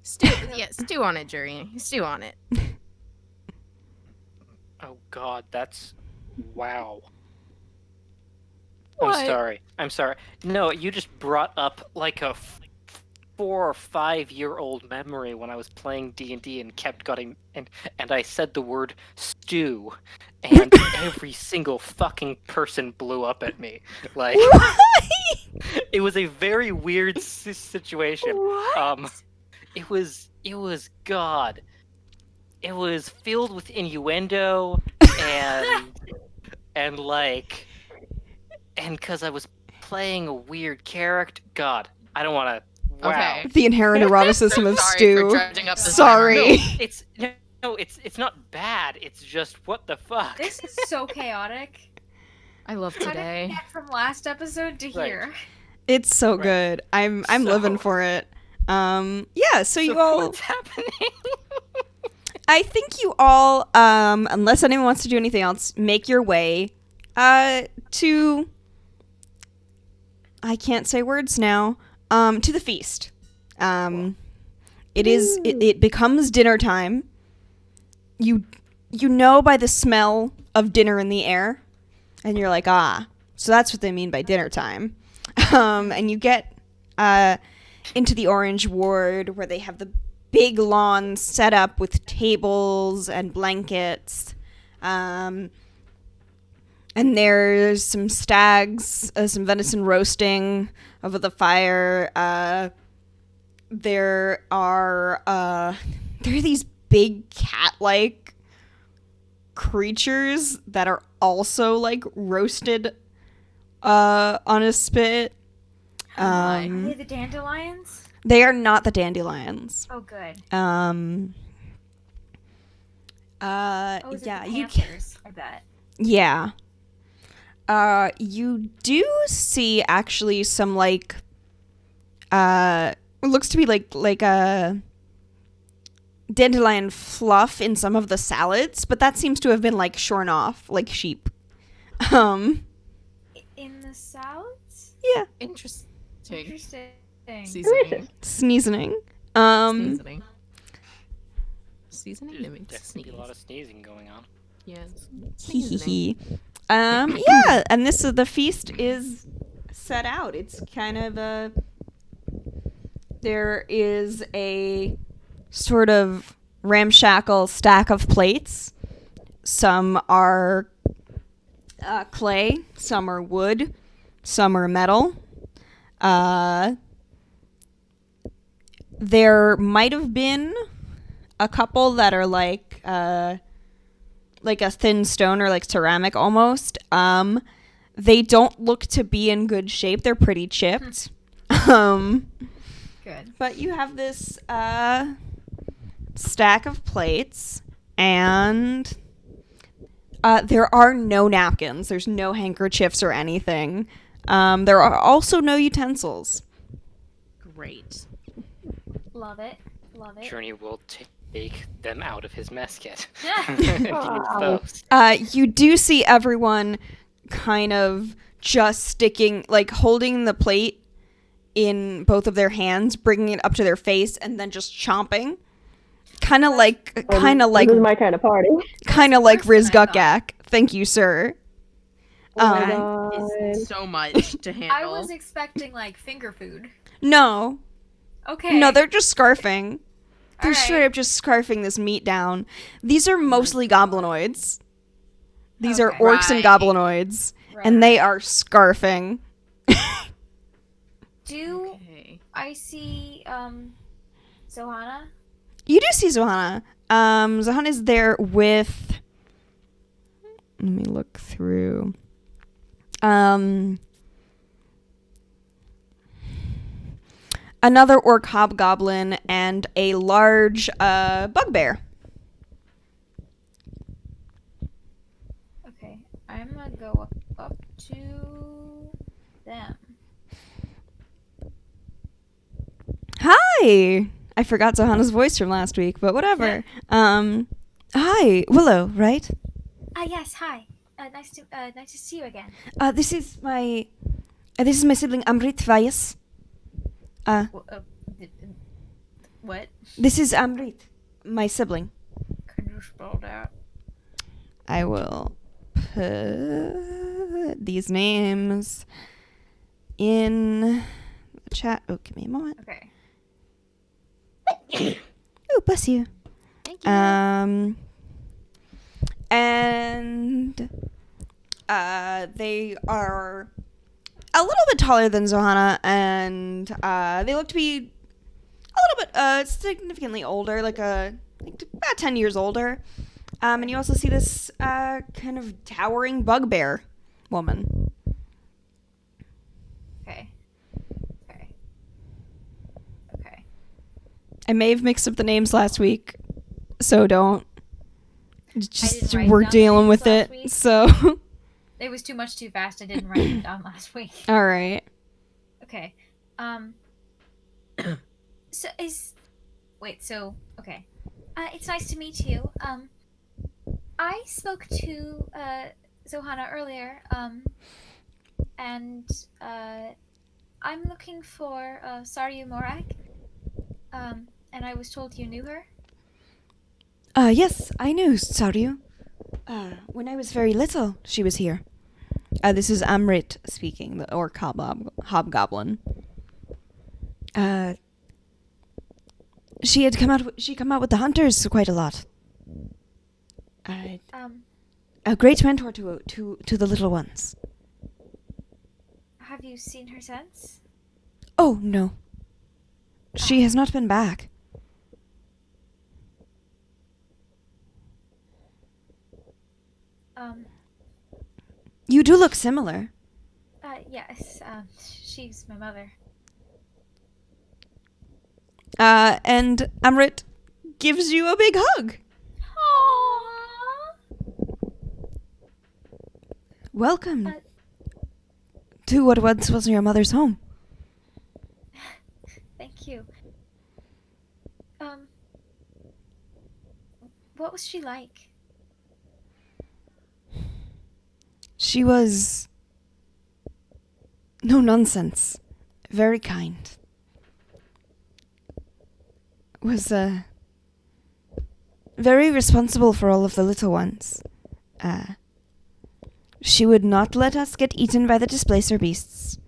Stew on it, Journey. Stew on it. Oh God, that's wow. What? I'm sorry. No, you just brought up like a 4 or 5 year old memory when I was playing D&D and kept getting and I said the word stew, and every single fucking person blew up at me. Like it was a very weird situation. What? It was God. It was filled with innuendo and like and because I was playing a weird character. God, I don't want to. Wow. Okay. The inherent eroticism of Sorry stew. for dredging up the Sorry. It's not bad. It's just what the fuck. This is so chaotic. I love How did we today. get from last episode to Right. here? It's so Right. good. I'm So- living for it. Yeah, so you So all what's happening? I think you all unless anyone wants to do anything else, make your way to I can't say words now. To the feast. It becomes dinner time. You know by the smell of dinner in the air, and you're like, so that's what they mean by dinner time. And you get into the orange ward where they have the big lawn set up with tables and blankets. And there's some stags, some venison roasting over the fire. There are these big cat-like creatures that are also like roasted on a spit. Are they the dandelions? They are not the dandelions. Oh, good. Oh, is it yeah, the you panthers? I bet. Yeah. You do see actually some like it looks to be like a dandelion fluff in some of the salads, but that seems to have been like shorn off like sheep. In the salads? Yeah, Interesting. Interesting. Seasoning. sneezing. Seasoning. Seasoning? That makes There could be a lot of sneezing going on. Yes. Hee hee hee. Yeah, and the feast is set out. It's kind of a... There is a sort of ramshackle stack of plates. Some are clay, some are wood, some are metal. There might have been a couple that are like a thin stone or like ceramic almost. They don't look to be in good shape. They're pretty chipped. Good. But you have this stack of plates, and there are no napkins. There's no handkerchiefs or anything. There are also no utensils. Great. Love it. Love it. Journey will take them out of his mess kit. Yeah. If he needs those. You do see everyone kind of just sticking, like holding the plate in both of their hands, bringing it up to their face, and then just chomping. Kind of like This is my kind of party. Riz worse than I thought. Gukak. Thank you, sir. Oh my That god. is so much to handle. I was expecting like finger food. No, Okay. no, they're just scarfing. They're Alright. straight up just scarfing this meat down. These are mostly goblinoids. These are Okay. orcs and Right. goblinoids, Right. and they are scarfing. Do Okay. I see Zohana? You do see Zohana. Zohana is there with... Let me look through. Another orc hobgoblin and a large bugbear. Okay. I'm gonna go up to them. Hi! I forgot Zohana's voice from last week, but whatever. Hi, Willow, right? Yes, hi. Nice to see you again. This is my sibling Amrit Vyas. What? This is Amrit, my sibling. Could you spell that? I will put these names in the chat. Oh, give me a moment. Okay. Oh, bless you. Thank you. And they are a little bit taller than Zohana, and they look to be a little bit significantly older, like about 10 years older. And you also see this kind of towering bugbear woman. Okay. Okay. Okay. I may have mixed up the names last week, so don't. Just write we're down the dealing names with last it, week. so. It was too much too fast. I didn't write it down last week. All right. Okay. Okay. It's nice to meet you. I spoke to Zohana earlier. And I'm looking for Saryu Morak. And I was told you knew her. Yes, I knew Saryu. When I was very little, she was here. This is Amrit speaking, the orc hobgoblin. She come out with the hunters quite a lot. A great mentor to the little ones. Have you seen her since? Oh, no. She has not been back. You do look similar. Yes. She's my mother. And Amrit gives you a big hug. Aww. Welcome to what once was your mother's home. Thank you. What was she like? She was no nonsense, very kind. Was very responsible for all of the little ones. She would not let us get eaten by the displacer beasts.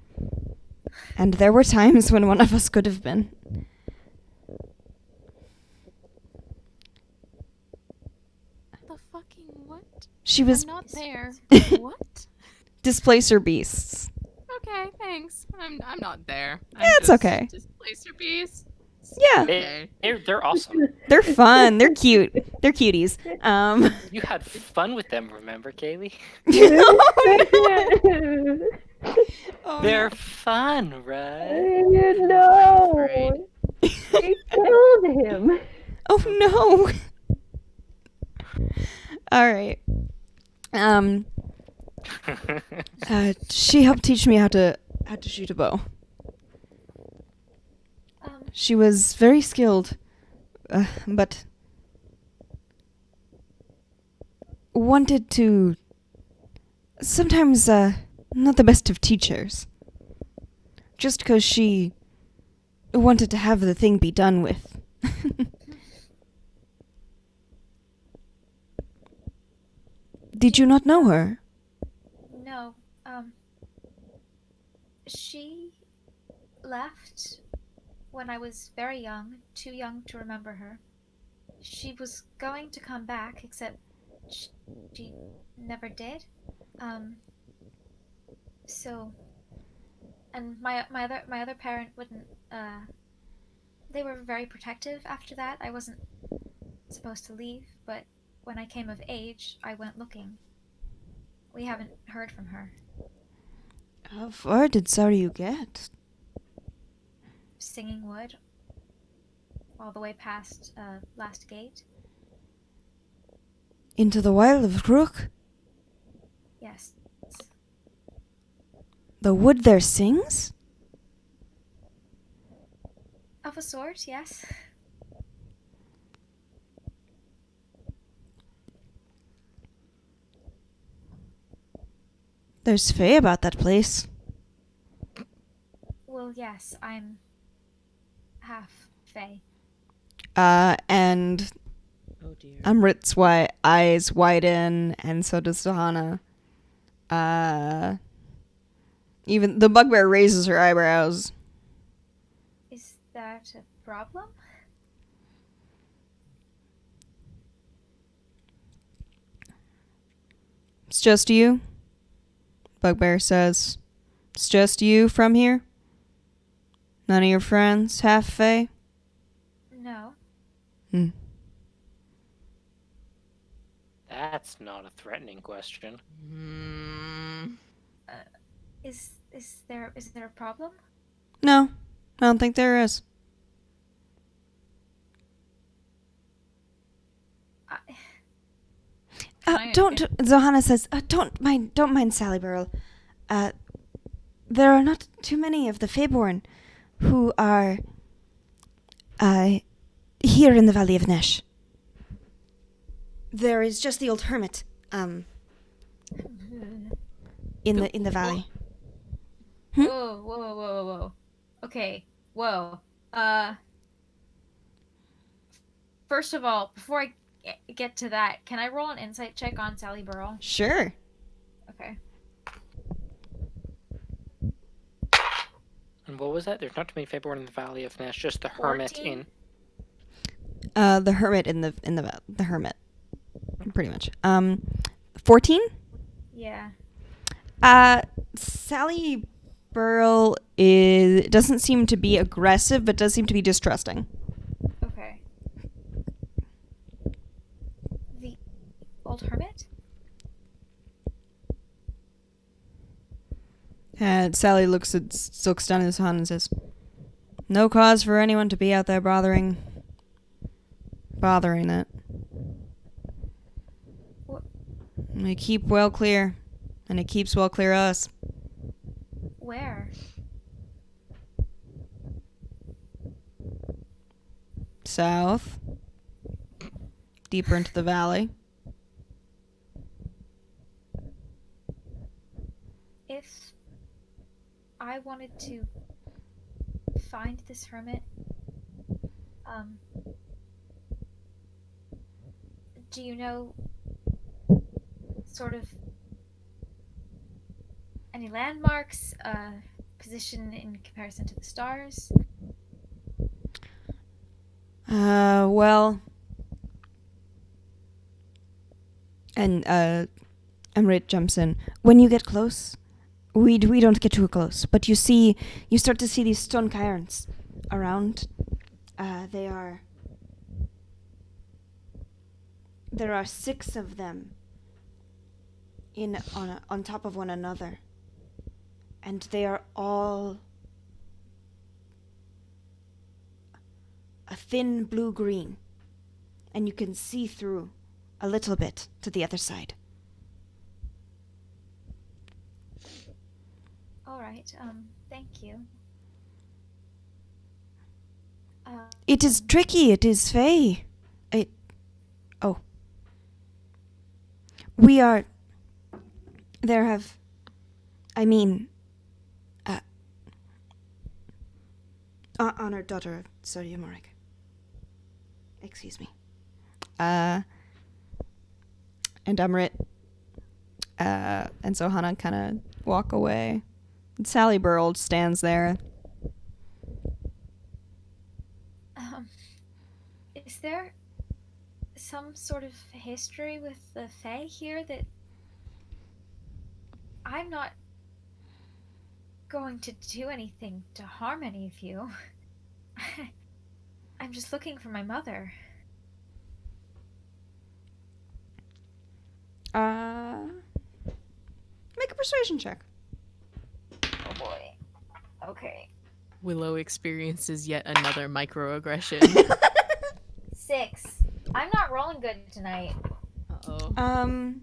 And there were times when one of us could have been. The fucking what? She was I'm not there. What? displacer beasts. Okay, thanks. I'm not there. Yeah, it's okay. Displacer beast. Yeah. Okay. They're awesome. They're fun. They're cute. They're cuties. You had fun with them, remember, Kaylee? Oh, They're fun, right? No. Great. They killed him. Oh no. All right. She helped teach me how to shoot a bow. She was very skilled, but wanted to. Sometimes, not the best of teachers. Just 'cause she wanted to have the thing be done with. Did you not know her? No. She left when I was very young, too young to remember her. She was going to come back, except she never did. So, and my other parent wouldn't. They were very protective after that. I wasn't supposed to leave, but when I came of age, I went looking. We haven't heard from her. How far did Saryu get? Singing Wood, all the way past Last Gate. Into the Wild of Rook? Yes. The wood there sings? Of a sort, yes. There's Fae about that place. Well, yes, I'm half Fae. And Oh dear. Amrit's eyes widen, and so does Sahana. Even the bugbear raises her eyebrows. Is that a problem? It's just you? Bugbear says. It's just you from here? None of your friends half Fae? No. Hmm. That's not a threatening question. Is there a problem? No, I don't think there is. Don't. Zohana says, don't mind Sally Burrell. There are not too many of the Faeborn who are here in the Valley of Nesh. There is just the old hermit in the valley. Whoa. Okay, whoa. First of all, before I get to that, can I roll an insight check on Sally Burrell? Sure. Okay. And what was that? There's not too many Faeborn in the Valley of Nash, just the hermit 14? The hermit in the hermit, pretty much. 14. Yeah. Sally Burrell doesn't seem to be aggressive, but does seem to be distrusting. Okay. The old hermit? And Sally looks down at his hand and says, "No cause for anyone to be out there bothering it. What? We keep well clear, and it keeps well clear of us." Where? South, deeper into the valley. If I wanted to find this hermit, do you know sort of any landmarks, position in comparison to the stars? Well. And, Emrit jumps in. When you get close, we don't get too close, but you start to see these stone cairns around. There are 6 of them on top of one another, and they are all a thin blue-green, and you can see through a little bit to the other side. All right. Thank you. It is tricky. It is Fae. We are. There have. I mean. Honored daughter of Surya Morag. Excuse me. And Amrit. And so Hannah kind of walk away. And Sally Burrold stands there. Is there some sort of history with the Fae here that I'm not going to do anything to harm any of you? I'm just looking for my mother. Make a persuasion check. Oh boy. Okay. Willow experiences yet another microaggression. 6. I'm not rolling good tonight. Uh-oh.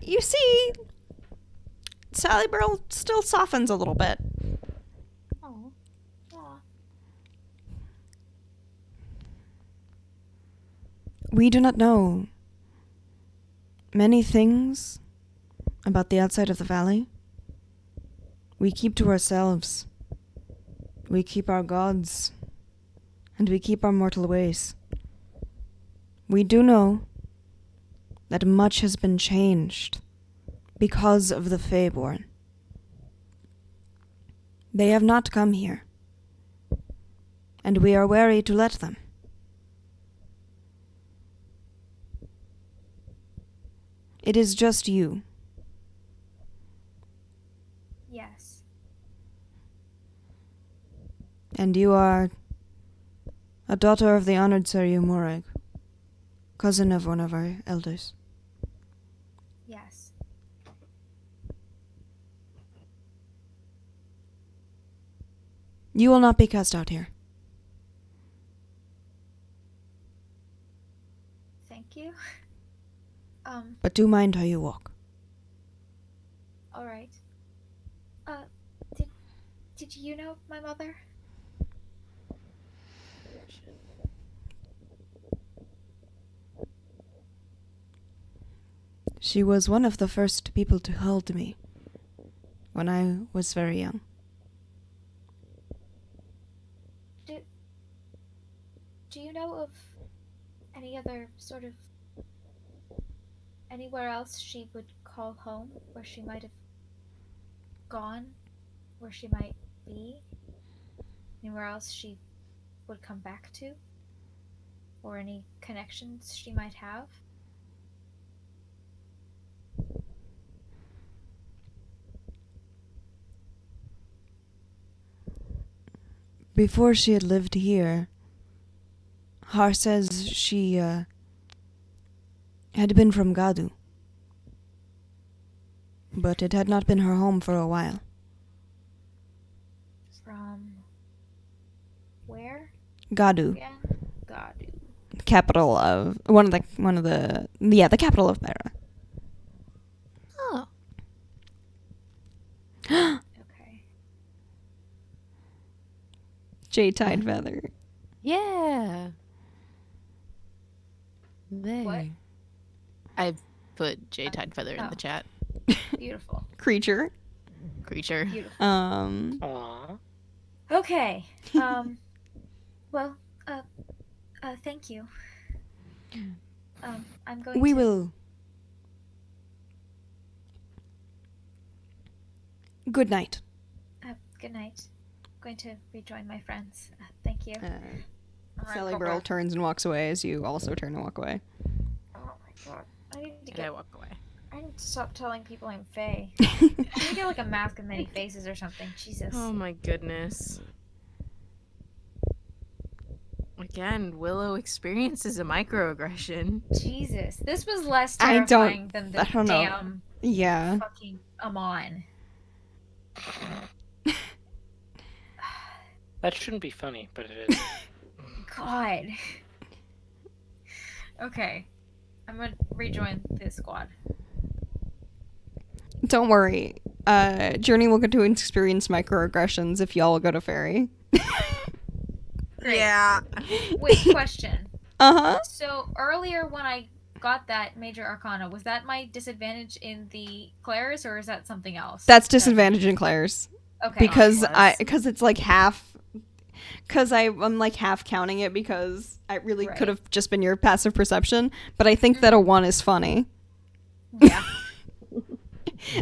You see, Sally Burl still softens a little bit. Oh. Aw. We do not know many things about the outside of the valley. We keep to ourselves. We keep our gods. And we keep our mortal ways. We do know that much has been changed because of the Faeborn. They have not come here, and we are wary to let them. It is just you. Yes. And you are a daughter of the honored Surya Morag, cousin of one of our elders. Yes. You will not be cast out here. Thank you. But do mind how you walk. All right. Did you know my mother? She was one of the first people to hold me when I was very young. Do you know of any other sort of anywhere else she would call home, where she might have gone, where she might be? Anywhere else she would come back to? Or any connections she might have? Before she had lived here, Har says she had been from Gadu. But it had not been her home for a while. From where? Gadu, Again? Gadu. capital of the capital of Bera. Oh. Okay. Jade Feather. Yeah. There. What? I put J-Tide Feather in Oh. the chat. Beautiful. Creature. Creature. Beautiful. Aww. Okay. Well, thank you. I'm going We to... will Good night. Good night. I'm going to rejoin my friends. Thank you. Sally Burl turns and walks away as you also turn and walk away. Oh my god. I need to And I walk away. I need to stop telling people I'm Faye. I need to get like a mask of many faces or something. Jesus. Oh my goodness. Again, Willow experiences a microaggression. Jesus. This was less I don't- terrifying than the I don't know. damn Yeah. fucking Amon. That shouldn't be funny, but it is. God. Okay. I'm gonna rejoin the squad. Don't worry. Journey will get to experience microaggressions if y'all go to Fairy. Great. Yeah. Wait, question. Uh-huh. So earlier when I got that major arcana, was that my disadvantage in the Claire's or is that something else? That's disadvantage in Claire's. Okay. Because Plus. because it's like half. Because I'm like half counting it because I really Right. could have just been your passive perception, but I think that a 1 is funny. Yeah.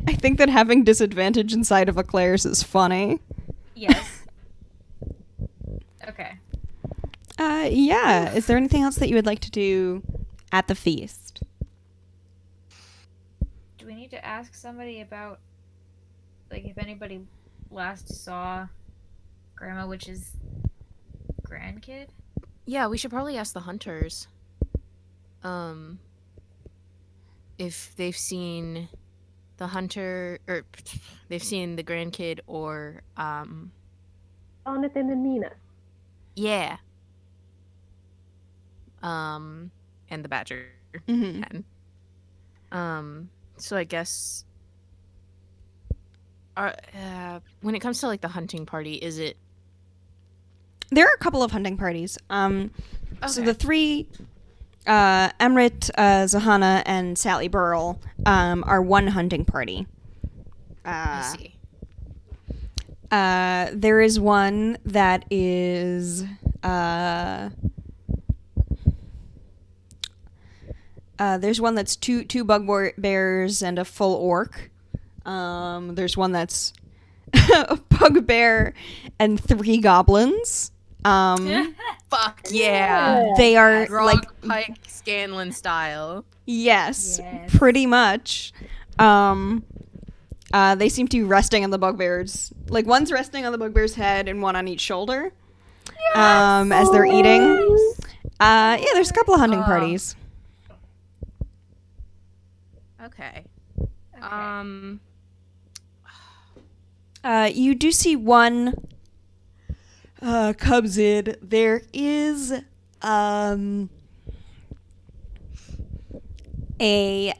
I think that having disadvantage inside of a Claire's is funny. Yes. Okay. Yeah. Is there anything else that you would like to do at the feast? Do we need to ask somebody about, like, if anybody last saw Grandma Witch's grandkid? Yeah, we should probably ask the hunters. If they've seen the hunter, or they've seen the grandkid, or, Jonathan and Nina. yeah. And the badger. Mm-hmm. So I guess, when it comes to, like, the hunting party, is it... There are a couple of hunting parties. So Okay. the 3, Emrit, Zahana, and Sally Burl, are one hunting party. I see. There is one that is, there's one that's two bugbears and a full orc. There's one that's a bugbear and 3 goblins. Fuck yeah! They are Grog like, Pike Scanlan style. yes, Yes. pretty much. They seem to be resting on the bugbears. Like, one's resting on the bugbear's head and one on each shoulder. As they're eating. Yeah, there's a couple of hunting parties. Okay. Okay. You do see one comes in. There is a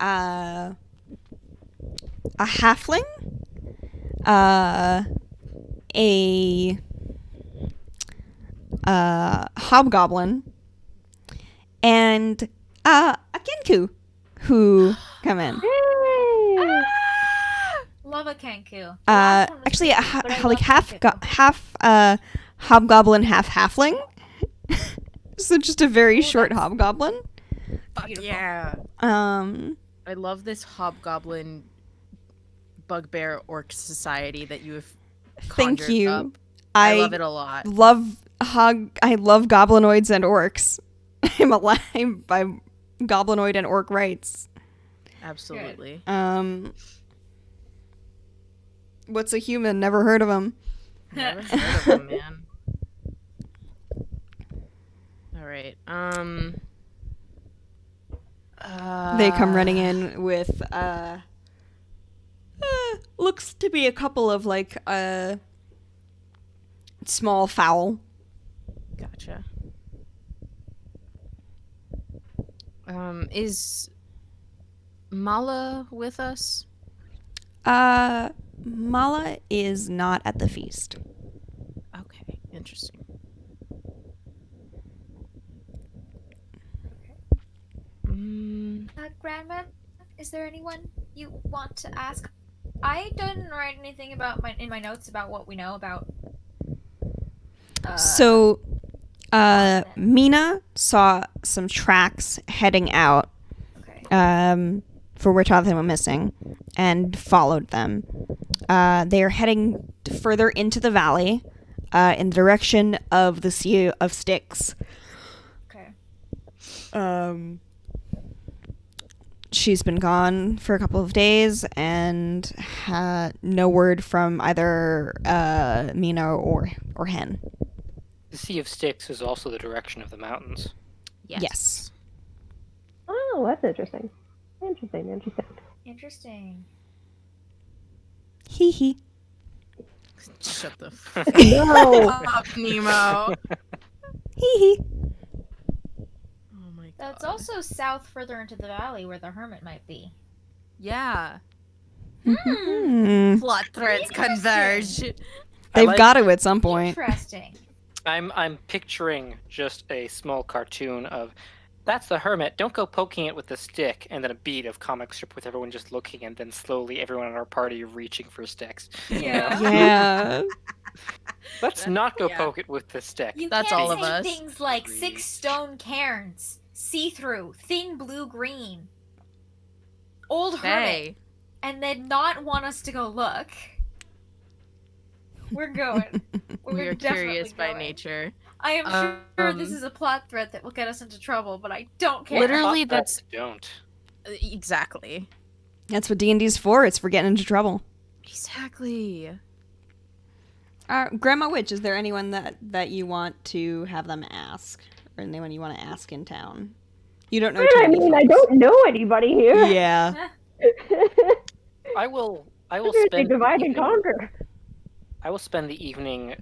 halfling, a hobgoblin, and a Kenku who come in. Yay! Love a Kenku. Last one was Actually, creepy, but I like love Kenku. half hobgoblin, half halfling. So just a very short that's- hobgoblin. Fuck Beautiful. yeah! I love this hobgoblin bugbear orc society that you have Thank conjured you. up. I love it a lot. I love goblinoids and orcs. I'm alive by goblinoid and orc rights. Absolutely. What's a human? Never heard of him. Never heard of them, man. All right. They come running in with looks to be a couple of like small fowl. Gotcha. Is Mala with us? Mala is not at the feast. Okay, interesting. Grandma, is there anyone you want to ask? I didn't write anything about in my notes about what we know about. So, Mina saw some tracks heading out Okay. for where Chthon went missing and followed them. They are heading further into the valley in the direction of the Sea of Styx. Okay. She's been gone for a couple of days and no word from either Mina or Hen. The Sea of Styx is also the direction of the mountains. Yes. Oh, that's interesting. Interesting. Interesting. Hee hee. Shut the f- No. up, Nemo. Hee hee. Oh my god. That's also south further into the valley where the hermit might be. Yeah. Hmm. Plot threads Interesting. converge. They've like- got to at some point. Interesting. I'm picturing just a small cartoon of that's the hermit. Don't go poking it with the stick, and then a beat of comic strip with everyone just looking, and then slowly everyone in our party reaching for sticks. You know? Yeah. Let's not go yeah. poke it with the stick. You That's can't all of say us. things like Reach. 6 stone cairns, see-through, thin blue-green, old hermit, Hey. and then not want us to go look. We're going. We are definitely curious by going. nature. I am sure this Um, is a plot thread that will get us into trouble, but I don't care. Literally, Plot that's- threads don't. Exactly. That's what D&D's for. It's for getting into trouble. Exactly. Grandma Witch, is there anyone that you want to have them ask? Or anyone you want to ask in town? You don't know too I many mean, I folks. don't know anybody here. Yeah. I will There's a spend the divide and evening- conquer. I will spend the evening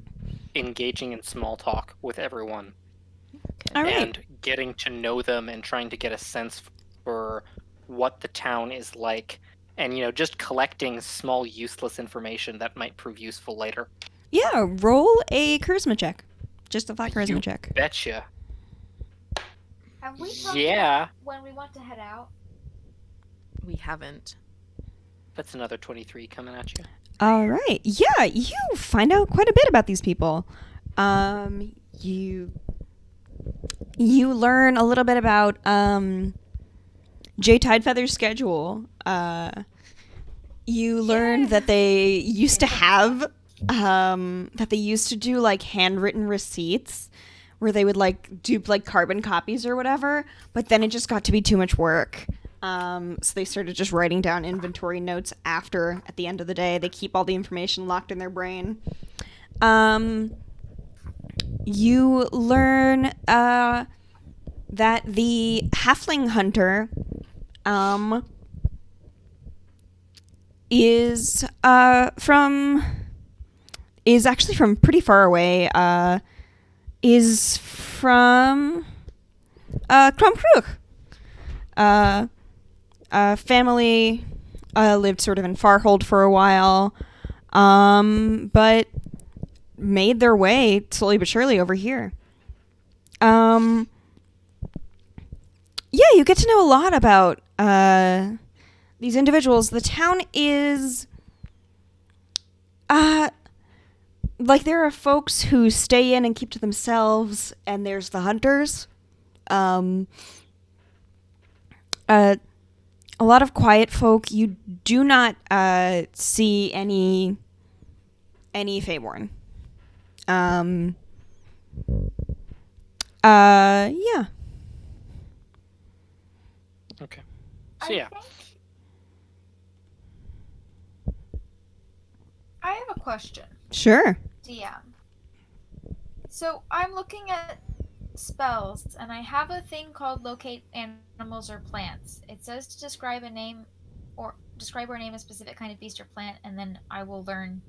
engaging in small talk with everyone All right. and getting to know them and trying to get a sense for what the town is like, and just collecting small useless information that might prove useful later. Yeah, roll a charisma check. Just a flat charisma You check. Betcha. Have we talked Yeah. about when we want to head out? We haven't. That's another 23 coming at you. All right. Yeah, you find out quite a bit about these people. You learn a little bit about Jay Tidefeather's schedule. You learn that they used to have do like handwritten receipts where they would like do like carbon copies or whatever, but then it just got to be too much work. So they started just writing down inventory notes at the end of the day. They keep all the information locked in their brain. You learn that the halfling hunter is actually from pretty far away. Is from Krumkrug. Family lived sort of in Farhold for a while, but made their way slowly but surely over here. Yeah, you get to know a lot about these individuals. The town is like there are folks who stay in and keep to themselves, and there's the hunters. A lot of quiet folk. You do not see any Feyborn. Yeah. Okay. So yeah. I have a question, Sure. DM. So I'm looking at spells, and I have a thing called locate animals or plants. It says to describe or name a specific kind of beast or plant, and then I will learn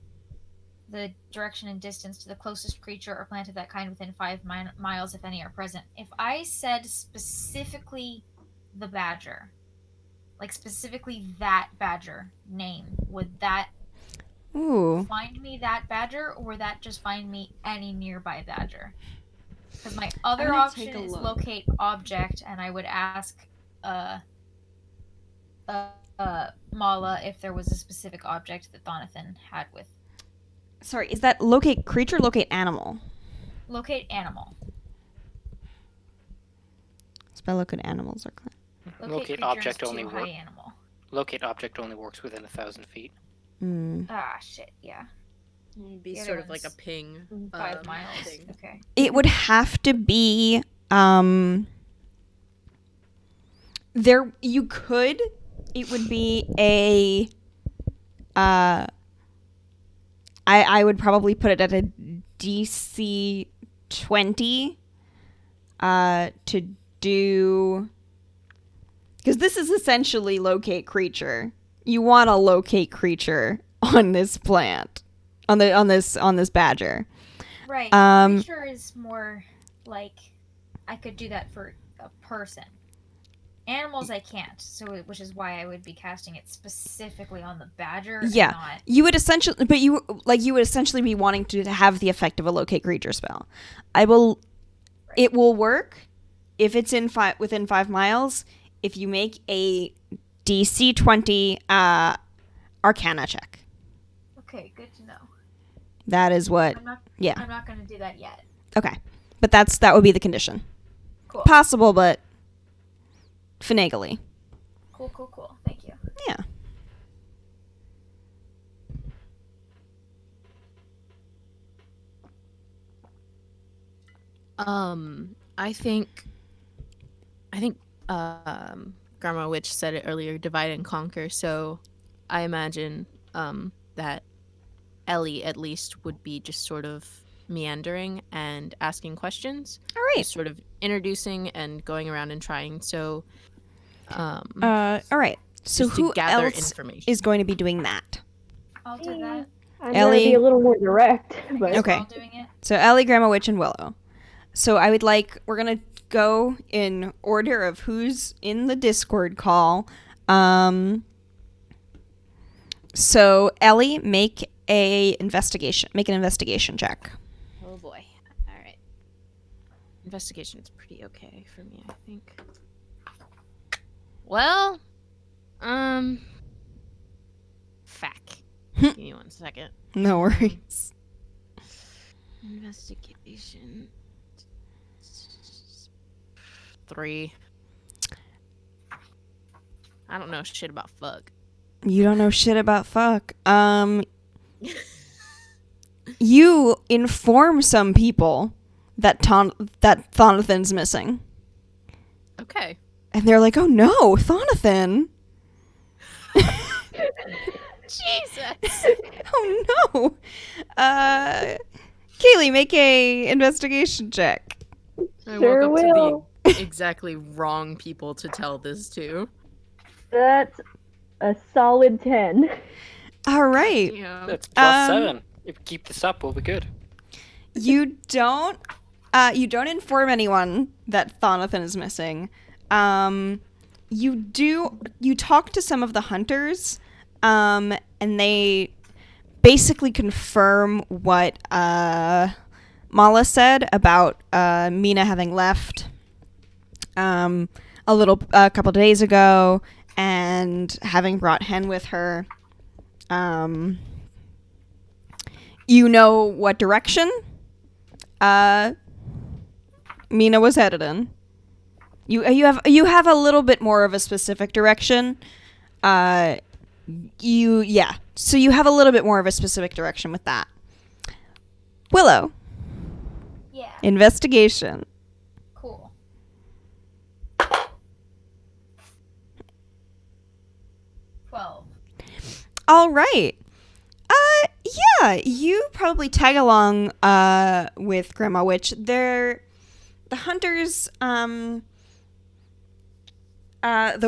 the direction and distance to the closest creature or plant of that kind within 5 miles, if any are present. If I said specifically the badger, like specifically that badger name, would that Ooh. find me that badger, or would that just find me any nearby badger? Because my other gonna option take a is look. locate object, and I would ask Mala if there was a specific object that Thonathan had with Sorry, is that locate creature, locate animal? locate animal. Spell locate animals are Locate creature object is only too high work. animal. Locate object only works within 1,000 feet. Ah, shit. Yeah. It'd be The other sort of like a one's ping. 5 miles. Thing. Okay. It would have to be it would be a I would probably put it at a DC 20 to do, because this is essentially locate creature. You want to locate creature on this plant, on this badger. Right. Um, Creature is more like I could do that for a person. Animals I can't, which is why I would be casting it specifically on the badger. Yeah, And not... you would essentially be wanting to have the effect of a locate creature spell. It will work if it's within 5 miles. If you make a DC 20 Arcana check, Okay, good to know. that is what. I'm not going to do that yet. Okay, but that would be the condition. Cool. Possible, but finagly. Cool. Thank you. Yeah. I think Grandma Witch said it earlier, divide and conquer, so I imagine that Ellie at least would be just sort of meandering and asking questions. All right. Just sort of introducing and going around and trying. So All right. So just to who gather else information. is going to be doing that? I'll do that. I'm Ellie? gonna be a little more direct, but Okay. We're all doing it. So Ellie, Grandma Witch, and Willow. So we're gonna go in order of who's in the Discord call. So Ellie, make an investigation check. Oh boy. All right. Investigation is pretty okay for me, I think. Well, Fack. Give me 1 second. No worries. Investigation. 3. I don't know shit about fuck. You don't know shit about fuck. You inform some people that Thonathan's missing. Okay. And they're like, oh no, Thonathan. Jesus. Oh no. Kaylee, make a investigation check. I Sure woke up will. to the exactly wrong people to tell this to. That's a solid 10. All right. Damn. That's plus Um, 7. If we keep this up, we'll be good. You don't inform anyone that Thonathan is missing. You talk to some of the hunters, and they basically confirm what Mala said about Mina having left a couple days ago and having brought Hen with her. You know what direction Mina was headed in. You have a little bit more of a specific direction. So you have a little bit more of a specific direction with that. Willow, Yeah. investigation. Cool. Well. All right. Yeah, you probably tag along with Grandma Witch. The hunters, the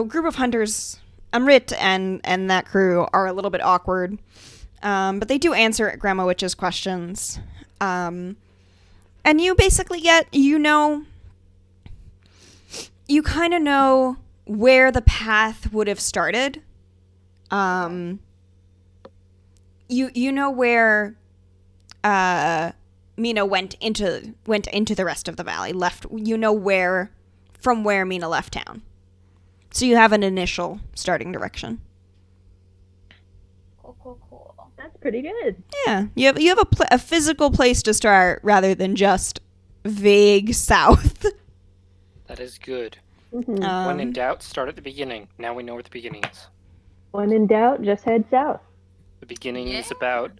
group of hunters, Amrit and that crew are a little bit awkward, but they do answer Grandma Witch's questions. And you basically you kind of know where the path would have started. You know where Mina went into the rest of the valley. You know from where Mina left town. So you have an initial starting direction. Cool. That's pretty good. Yeah, you have a physical place to start rather than just vague south. That is good. Mhm. When in doubt, start at the beginning. Now we know where the beginning is. When in doubt, just head south. The beginning is about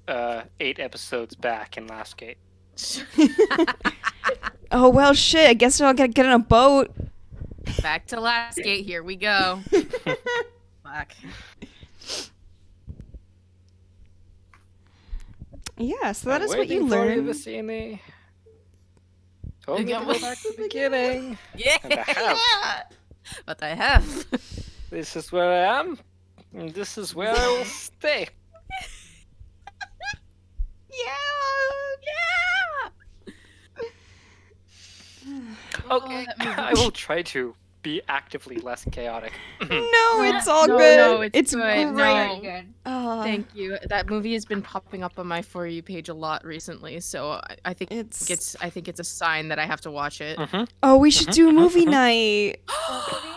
8 episodes back in Last Gate. Oh, well, shit. I guess I'll get in a boat. Back to Last Gate. Here we go. Fuck. Yeah, so that I'm is what you waiting for learn. to see me. Told me to go back to the beginning. Yeah. And I have. But I have. This is where I am, and this is where I will stay. Okay, I will try to be actively less chaotic. No, it's all No, good. no, it's good. great. No. Very good. Thank you. That movie has been popping up on my For You page a lot recently, so I think It's it's a sign that I have to watch it. Oh, we should do a movie night. What movie?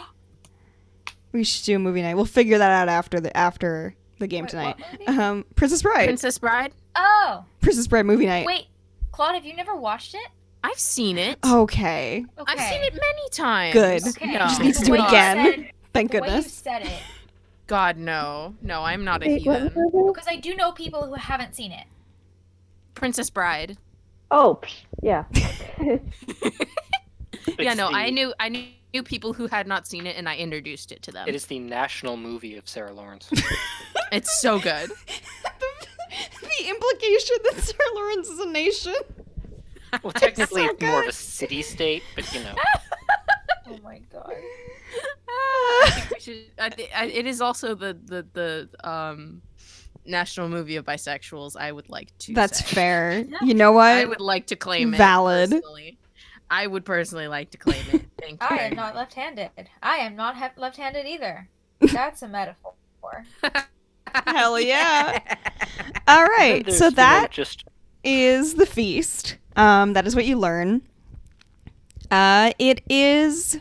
We should do a movie night. We'll figure that out after the game Wait, tonight. what movie? Princess Bride. Princess Bride? Oh, Princess Bride movie night. wait, Claude, have you never watched it? I've seen it. Okay. Okay. I've seen it many times. Good. Okay. No. Just needs to The do way it you again. said- Thank the way you goodness. said it, God, no. No, I'm not a Wait, what heathen. was it? because I do know people who haven't seen it. Princess Bride. Oh, yeah. Yeah, It's no, the- I knew people who had not seen it, and I introduced it to them. It is the national movie of Sarah Lawrence. It's so good. The implication that Sarah Lawrence is a nation. Well, technically, so it's more of good. a city-state, but you know. Oh my god. I think we should. It is also the national movie of bisexuals. I would like to. That's say. fair. You know what? I would like to claim it. Valid. Personally. I would personally like to claim it. Thank you. I am not left-handed. I am not left-handed either. That's a metaphor. Hell yeah. All right. There's, So you know, that just is the feast. That is what you learn. It is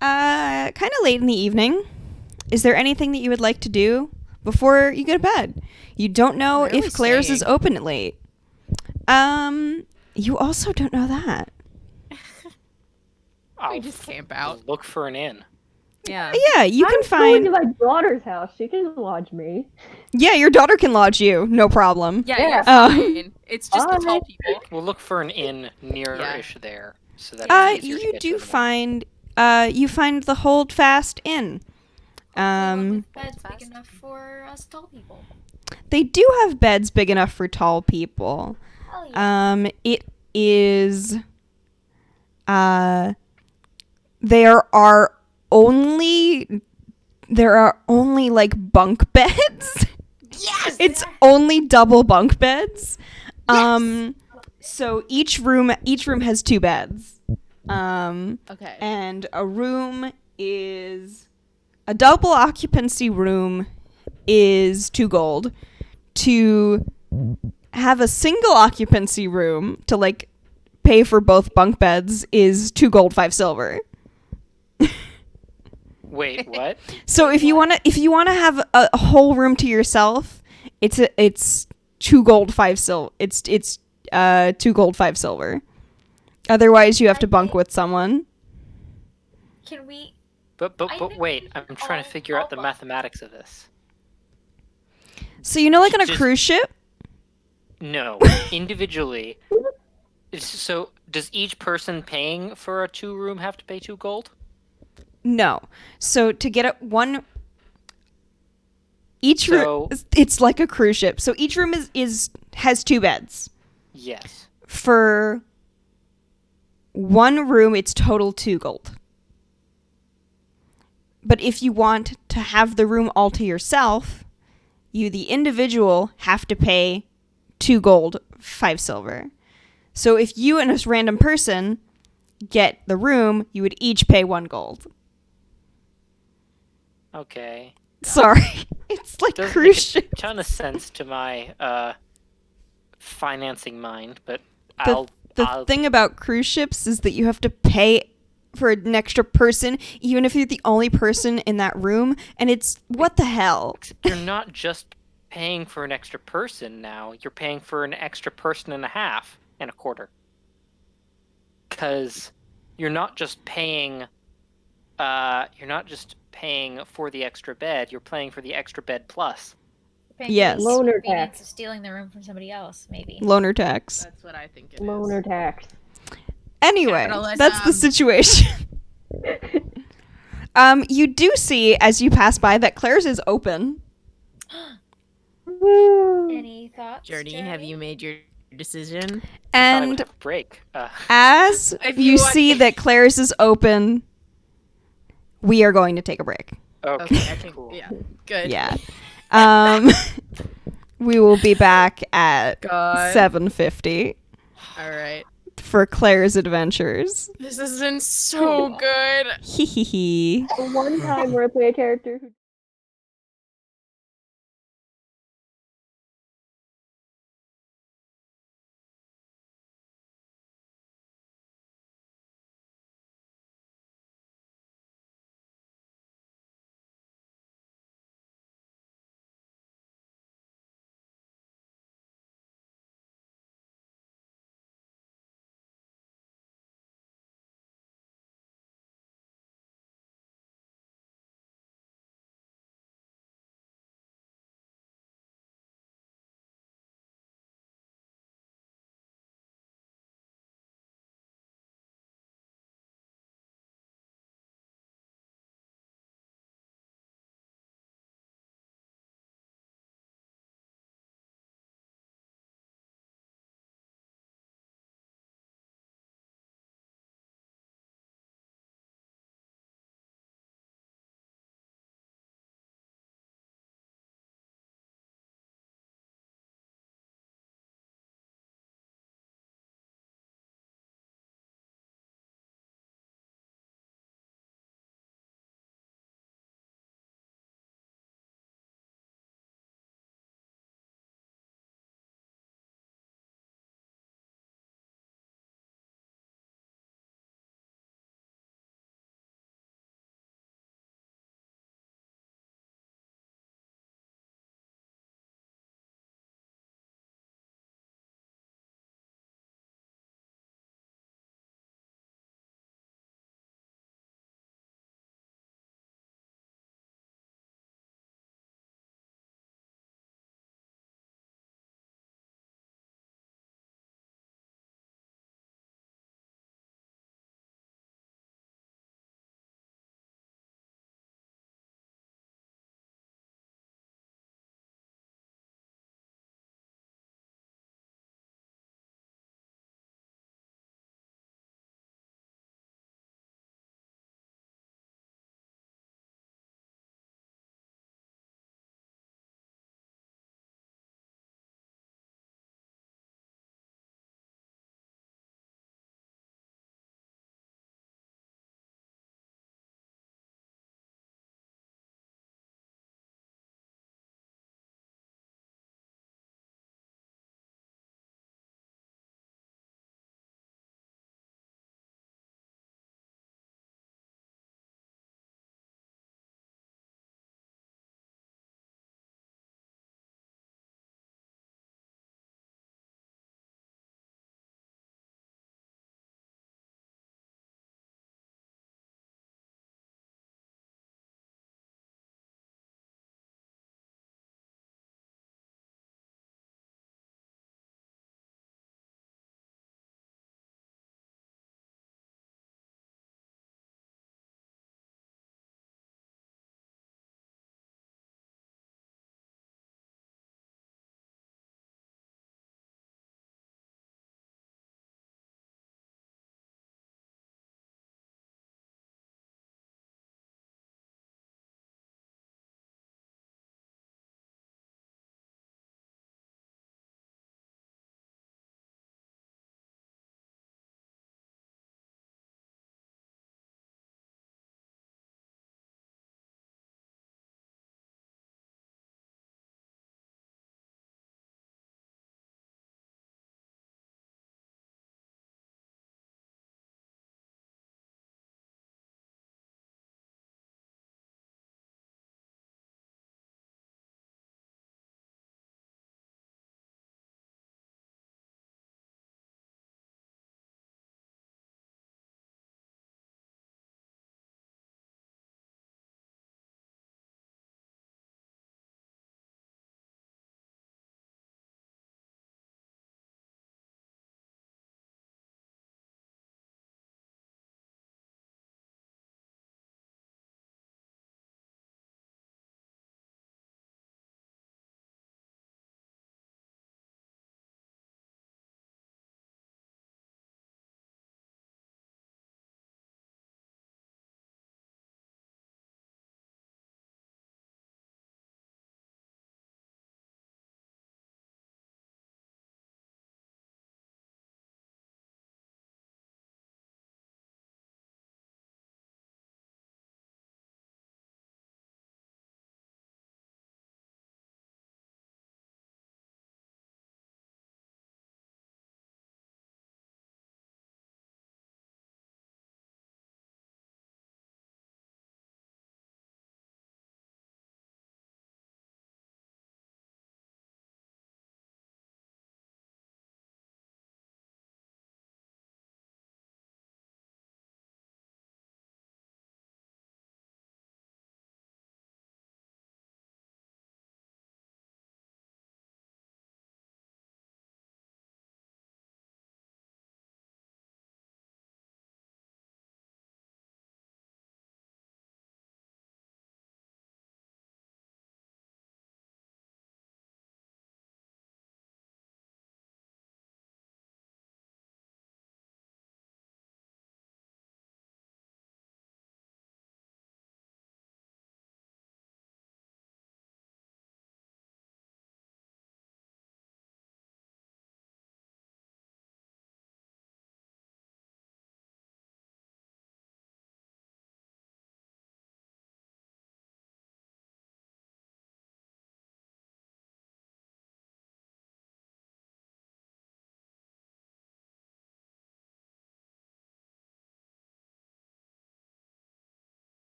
kind of late in the evening. Is there anything that you would like to do before you go to bed? You don't know Where are we if Claire's is staying? open at late. You also don't know that. I'll just camp out. look for an inn. Yeah. Yeah, you can I'm going find. to my daughter's house. She can lodge me. Yeah, your daughter can lodge you. No problem. Yeah, Yeah. you're fine. It's just the tall Alright. people. We'll look for an inn near-ish there, so that it's easier to You get do to in the find. You find the Holdfast Inn. That's Fast. big enough for us tall people. They do have beds big enough for tall people. Hell yeah. It is. There are only like bunk beds. Yes. It's only double bunk beds. So each room has 2 beds. Okay. And a room is a double occupancy room is 2 gold. To have a single occupancy room to like pay for both bunk beds is 2 gold, 5 silver. Wait, what? So if you wanna have a whole room to yourself, it's 2 gold, 5 silver. It's 2 gold, 5 silver. Otherwise, you have to bunk with someone. Can we? But I think wait, we I'm should trying to all figure out the follow. mathematics of this. So you know, like on a Just- cruise ship. No, individually. So does each person paying for a 2-room have to pay 2 gold? No. So to get it one, each room, So- it's like a cruise ship. So each room has 2 beds. Yes. For one room, it's total 2 gold. But if you want to have the room all to yourself, you, the individual, have to pay 2 gold, 5 silver. So if you and a random person get the room, you would each pay 1 gold. Okay. Sorry. It's like Doesn't cruise make ship. a ton of sense to my financing mind, but The I'll thing about cruise ships is that you have to pay for an extra person, even if you're the only person in that room, and it's what the hell? Except you're not just paying for an extra person now. You're paying for an extra person and a half and a quarter. Because you're not just paying for the extra bed, you're paying for the extra bed plus. Paying for Yes. the Loner inconvenience tax. of stealing the room from somebody else, maybe. Loner tax. That's what I think it is. Loner tax. Anyway, Capitalism. that's the situation. You do see as you pass by that Claire's is open. Woo. Any thoughts, Journey, have you made your decision? I thought I would And have a break. as If you you want- see that Claire's is open, we are going to take a break. Okay, Okay, I think. cool. Yeah, good. Yeah. Um, we will be back at God. 7:50 All right. for Claire's adventures. This has been so good. Hee hee hee. A one-time where I play a character who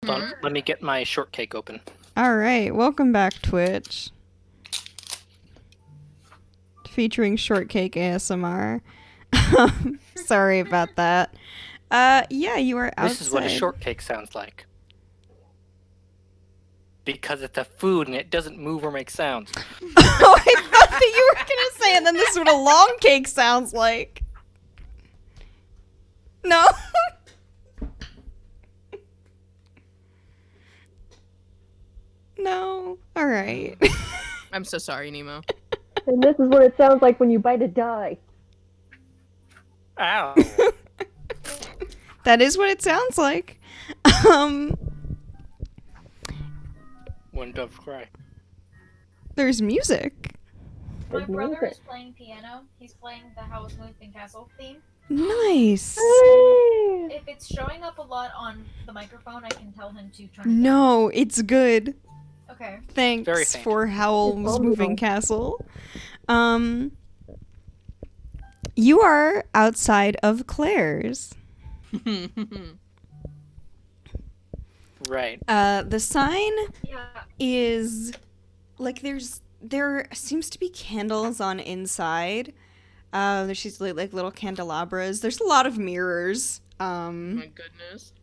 Hold on, let me get my shortcake open. All right, welcome back, Twitch. Featuring Shortcake ASMR. Sorry about that. Yeah, you are outside. This is what a shortcake sounds like. Because it's a food and it doesn't move or make sounds. Oh, I thought that you were gonna say, and then this is what a long cake sounds like. No. No. All right. I'm so sorry, Nemo. And this is what it sounds like when you bite a die. Ow. That is what it sounds like. When doves cry. There's music. My There's brother music. is playing piano. He's playing the Howl's Moving Castle theme. Nice. Hey! If it's showing up a lot on the microphone, I can tell him to turn it No, it's good. down. Okay. Thanks Very faint. for Howl's It's Moving wonderful. Castle. You are outside of Claire's. Right. The sign Yeah. is like there seems to be candles on inside. There's these like little candelabras. There's a lot of mirrors. My goodness.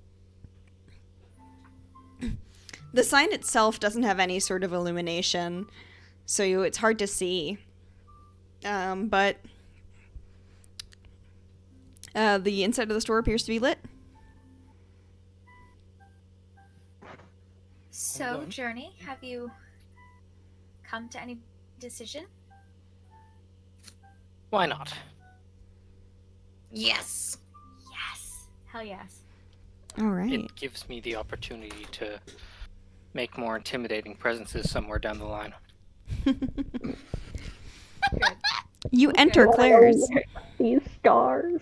The sign itself doesn't have any sort of illumination, so it's hard to see. But the inside of the store appears to be lit. So, Journey, have you come to any decision? Why not? Yes. Yes. Hell yes. All right. It gives me the opportunity to make more intimidating presences somewhere down the line. You enter Claire's. These stars.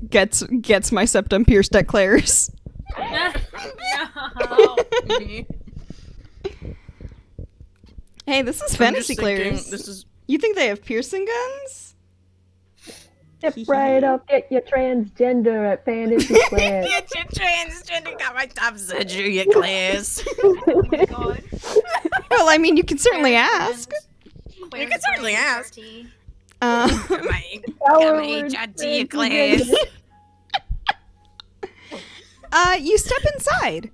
Gets my septum pierced at Claire's. No. Hey, this is I'm Fantasy just thinking, Claire's. This is You think they have piercing guns? Step right up, get your transgender at Fantasy Class. Get your transgender got my top surgery at class. Oh my god. Well, I mean, you can certainly ask. You can certainly ask. Um, my Our HRT at transgender. class. you step inside.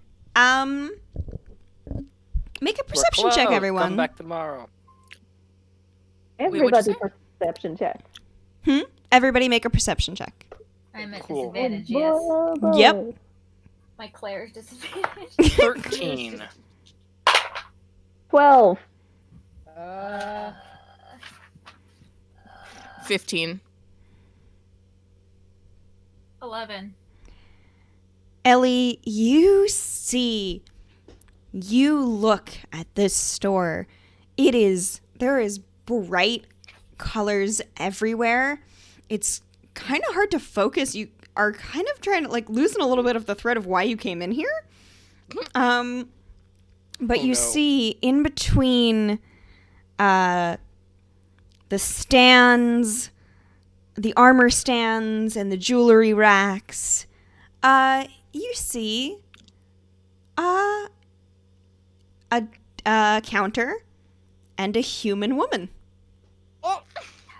Make a perception We're check, closed. everyone. Come back tomorrow. what'd Everybody you say? perception check. Everybody make a perception check. I'm at Cool. disadvantage, yes. Boy. Yep. My Claire's disadvantage. 13. 12. 15. 11. Ellie, you look at this store. There is bright colors everywhere. It's kind of hard to focus. You are kind of trying to losing a little bit of the thread of why you came in here. But Oh, you no. see in between the stands, the armor stands, and the jewelry racks, you see a counter and a human woman.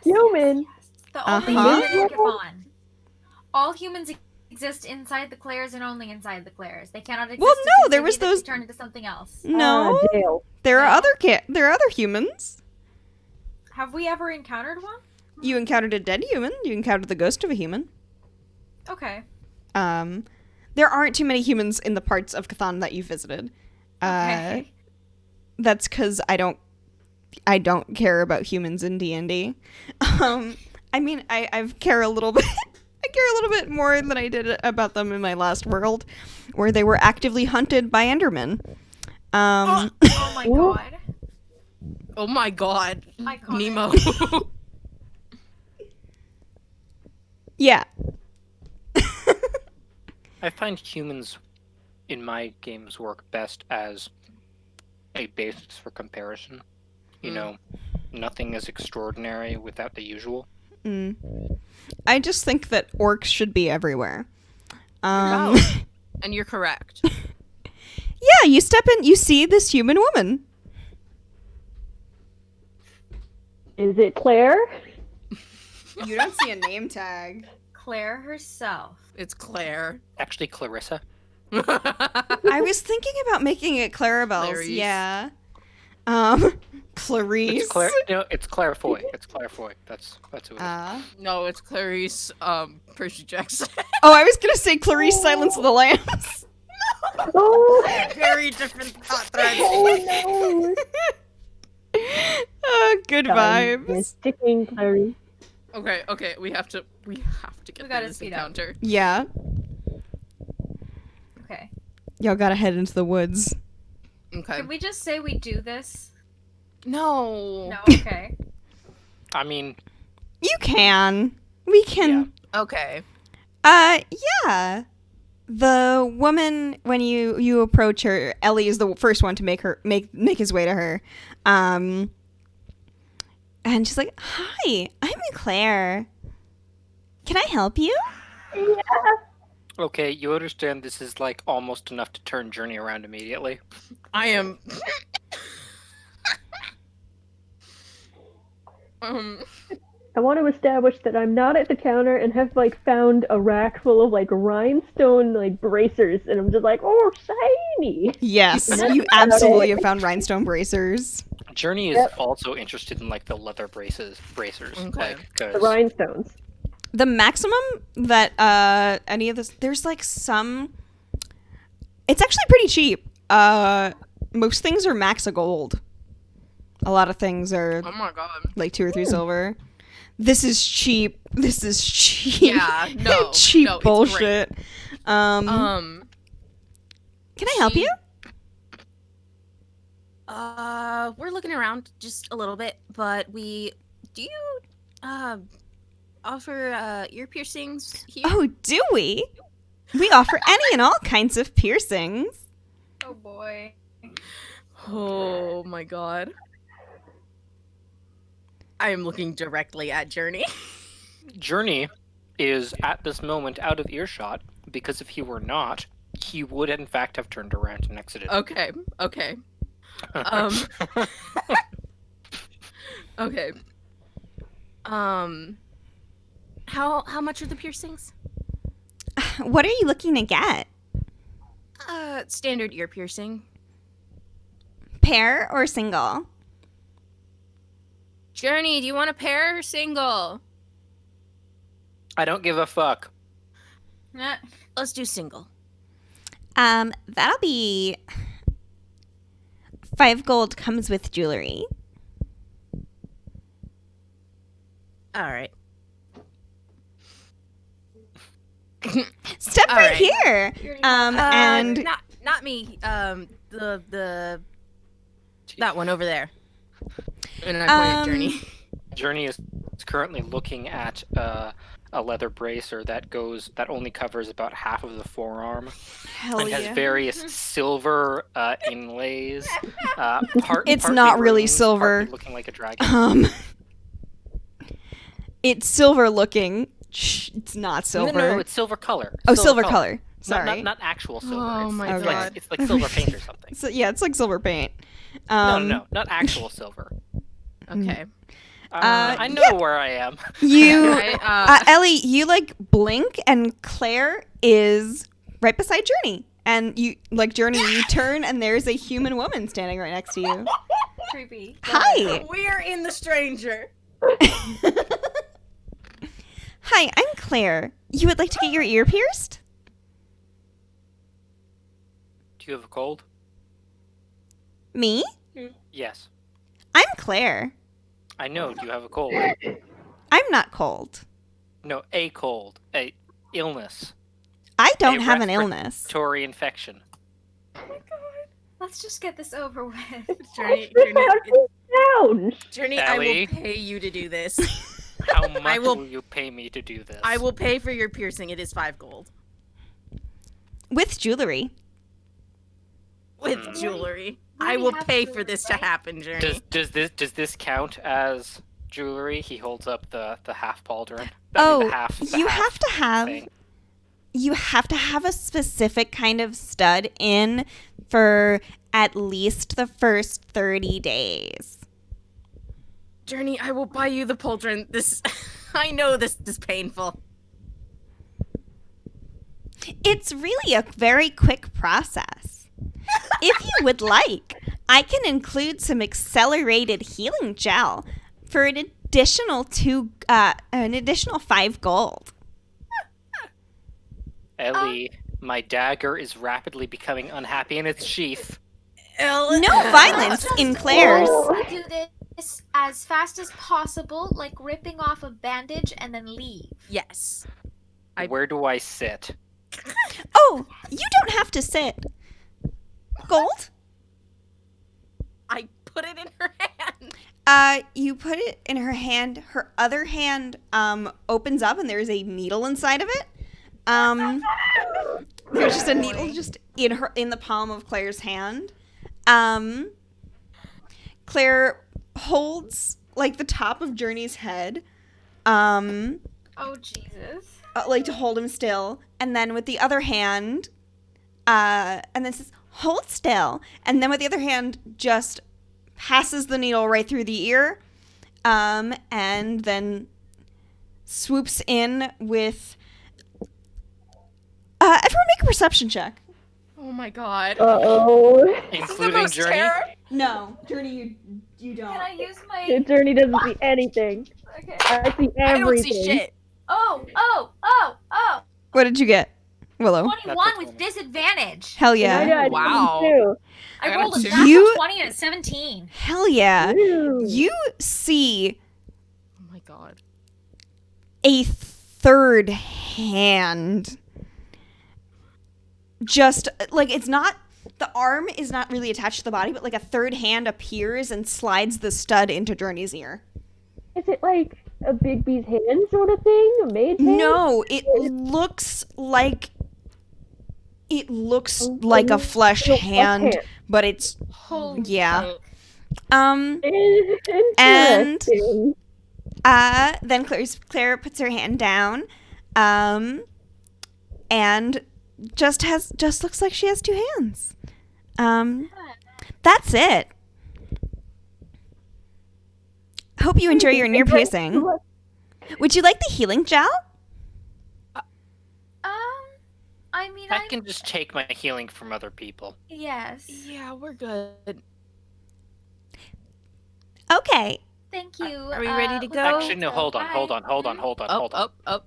Human. The only Uh-huh. human in Chthon. All humans exist inside the Clairs and only inside the Clairs. They cannot exist. Well, as no, there was entities that those- turn into something else. No, Jail. there are No. there are other humans. Have we ever encountered one? You encountered a dead human. You encountered the ghost of a human. Okay. There aren't too many humans in the parts of Chthon that you visited. Okay. That's because I don't care about humans in D&D. I mean, I care a little bit. I care a little bit more than I did about them in my last world, where they were actively hunted by Endermen. Oh my god. Oh my god. Iconic. Nemo. Yeah. I find humans in my games work best as a basis for comparison. You know, nothing is extraordinary without the usual. I just think that orcs should be everywhere. And you're correct. Yeah, you step in, you see this human woman. Is it Claire? You don't see a name tag. Claire herself. It's Claire. Actually, Clarissa. I was thinking about making it Clarabelle's. Clarice. Yeah. Clarice. It's Claire. No, it's Claire Foy. It's Claire Foy. That's who it is. No, it's Clarice Percy Jackson. Oh, I was gonna say Clarice Silence of the Lambs. Oh, Very different thought thread. oh Good no. vibes. Sticking Clary. Okay, we have to get We through gotta this speed up. encounter. Yeah. Okay. Y'all gotta head into the woods. Okay. Can we just say we do this? No. No. Okay. I mean, You can. We can. Okay. Yeah. The woman, when you approach her, Ellie is the first one to make his way to her. And she's like, "Hi, I'm Claire. Can I help you?" Yeah. okay, you understand this is like almost enough to turn Journey around immediately. I am. I want to establish that I'm not at the counter and have like found a rack full of like rhinestone like bracers, and I'm just like, oh, shiny. Yes, you absolutely have found rhinestone bracers. Journey is also interested in like the leather bracers. Okay. Like, The 'cause- rhinestones. The maximum that any of this, there's like some. It's actually pretty cheap. Most things are max a gold. A lot of things are Oh my god. like 2 or 3 silver. This is cheap. This is cheap. Yeah, no, cheap no, it's bullshit. Can I help she- you? We're looking around just a little bit, but do you offer ear piercings here? Oh, do we? We offer any and all kinds of piercings. Oh boy. Oh my god. I am looking directly at Journey. Journey is at this moment out of earshot because if he were not, he would in fact have turned around and exited. Okay. Okay. Okay. How much are the piercings? What are you looking to get? Standard ear piercing. Pair or single? Journey, do you want a pair or single? I don't give a fuck. Eh, Let's do single. That'll be 5 gold comes with jewelry. All right. Step All right right. here. And not me. The that one over there. And I point at Journey. Journey is currently looking at a leather bracer that only covers about half of the forearm hell and has various silver inlays. It's partly not really runes, silver. partly looking like a dragon. It's silver looking. Shh, it's not silver. No, it's silver color. Oh, silver color. Sorry. Not actual silver. Oh it's, my it's God. Like, it's like silver paint or something. So, yeah, it's like silver paint. No, not actual silver. Okay. I know where I am. You, Right, Ellie, you like blink, and Claire is right beside Journey. And you, like Journey, you turn, and there's a human woman standing right next to you. creepy. Hi. We're in the stranger. Hi, I'm Claire. You would like to get your ear pierced? Do you have a cold? Me? Yes. I'm Claire. I know. Do you have a cold? I'm not cold. No, a cold. A illness. I don't A have an illness. Respiratory infection. Let's just get this over with. Journey, Spit out these sounds. Journey, I Ellie? will pay you to do this. How much will- will you pay me to do this? I will pay for your piercing. It is 5 gold. With jewelry. With Hmm. jewelry. We I will have pay jewelry, for this to right? happen, Journey. Does this count as jewelry? He holds up the half pauldron. Oh, the half you have to have thing. you have to have a specific kind of stud in for at least the first 30 days. Journey, I will buy you the pauldron. This, I know this is painful. It's really a very quick process. If you would like, I can include some accelerated healing gel for an additional 5 gold. Ellie, my dagger is rapidly becoming unhappy in its sheath. No violence in Claire's. Oh. Do this as fast as possible, like ripping off a bandage and then leave. Yes. Where do I sit? Oh, you don't have to sit. Gold? I put it in her hand. You put it in her hand. Her other hand opens up and there's a needle inside of it. There's just a needle just in the palm of Claire's hand. Claire holds like the top of Journey's head. Oh Jesus! Like to hold him still, and then with the other hand, and then says, "Hold still," and then with the other hand, just passes the needle right through the ear, and then swoops in with. Everyone make a perception check. Oh my god. Uh-oh. Including Journey? No, Journey, you don't. Can I use my? The journey doesn't see anything. Okay. I see everything. I don't see shit. Oh! What did you get, Willow? 21 with disadvantage. Hell I yeah. got Wow. 22. I got rolled a a two. natural You- 20 and a 17. Hell yeah. Ooh. You see Oh my god. a third hand. Just like it's not, the arm is not really attached to the body, but like a third hand appears and slides the stud into Journey's ear. Is it like a Bigby's hand sort of thing? A maid's hand? No, it looks like a flesh hand, but it's Holy yeah. fuck. Interesting. Then Claire puts her hand down, and just looks like she has 2 hands. That's it. Hope you enjoy your near piercing. Would you like the healing gel? I mean, I can just take my healing from other people. Yes. Yeah, we're good. Okay. Thank you. Are we ready to go? Actually, no, hold on. Up.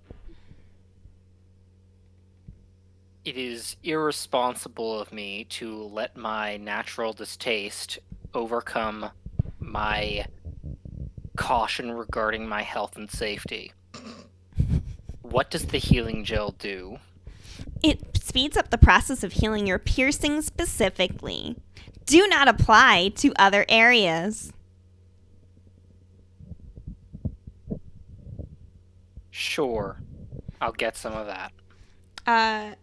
It is irresponsible of me to let my natural distaste overcome my caution regarding my health and safety. What does the healing gel do? It speeds up the process of healing your piercing specifically. Do not apply to other areas. Sure. I'll get some of that.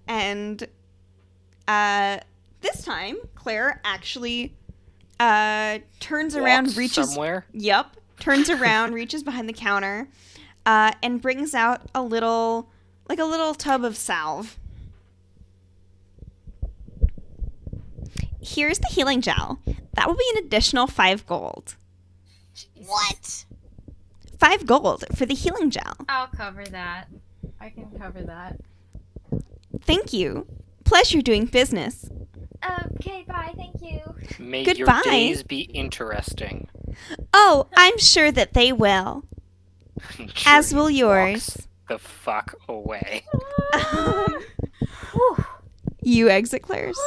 And this time, Claire actually turns around, Walks reaches somewhere. Yep, turns around, reaches behind the counter, and brings out a little tub of salve. Here's the healing gel. That will be an additional 5 gold. What? 5 gold for the healing gel. I'll cover that. I can cover that. Thank you. Pleasure doing business. Okay, bye. Thank you. May Goodbye. your days be interesting. Oh, I'm sure that they will. As will Journey yours. walks the fuck away. Whew. You exit Claire's.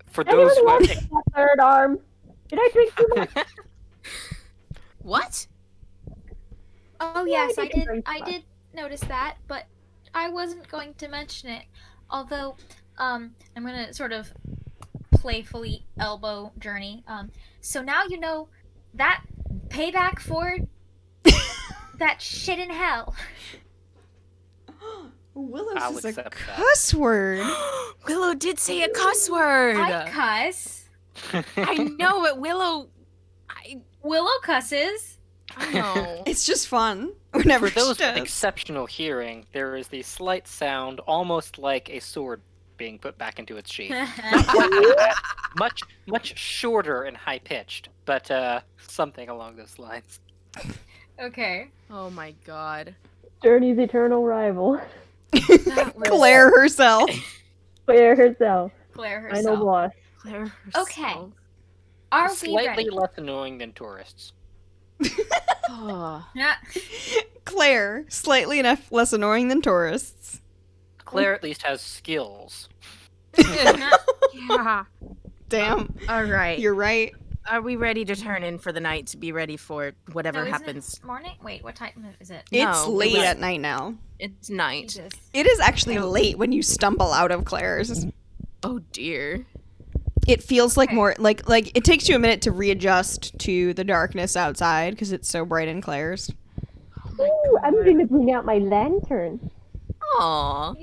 For I those really who want that third arm. Did I drink too much? What? Oh Yeah, yes, I I did did. drink I that. did notice that, but I wasn't going to mention it. Although, I'm gonna sort of playfully elbow Journey. So now you know that payback for that shit in hell. Willow's I'll is a accept that. cuss word. Willow did say a cuss word. I cuss. I know, but Willow. Willow cusses. I know. It's just fun whenever For those she with does. exceptional hearing, there is the slight sound, almost like a sword being put back into its sheath. Not quite like that. Much shorter and high pitched, but something along those lines. Okay. Oh my god. Journey's eternal rival. That was Claire herself. Claire herself. Claire Final herself. boss. Claire Okay. herself. Are we Slightly ready? less annoying than tourists. Oh. Yeah. Claire, slightly enough less annoying than tourists. Claire at least has skills. Yeah. Damn, All right. you're right. Are we ready to turn in for the night to be ready for whatever No, isn't happens? it morning? Wait, what time is it? No, It's it late was- at night now. It's night. Jesus. It is actually late when you stumble out of Claire's. Oh dear. It feels like Okay. more like it takes you a minute to readjust to the darkness outside because it's so bright in Claire's. Ooh, I'm going to bring out my lantern. Aw.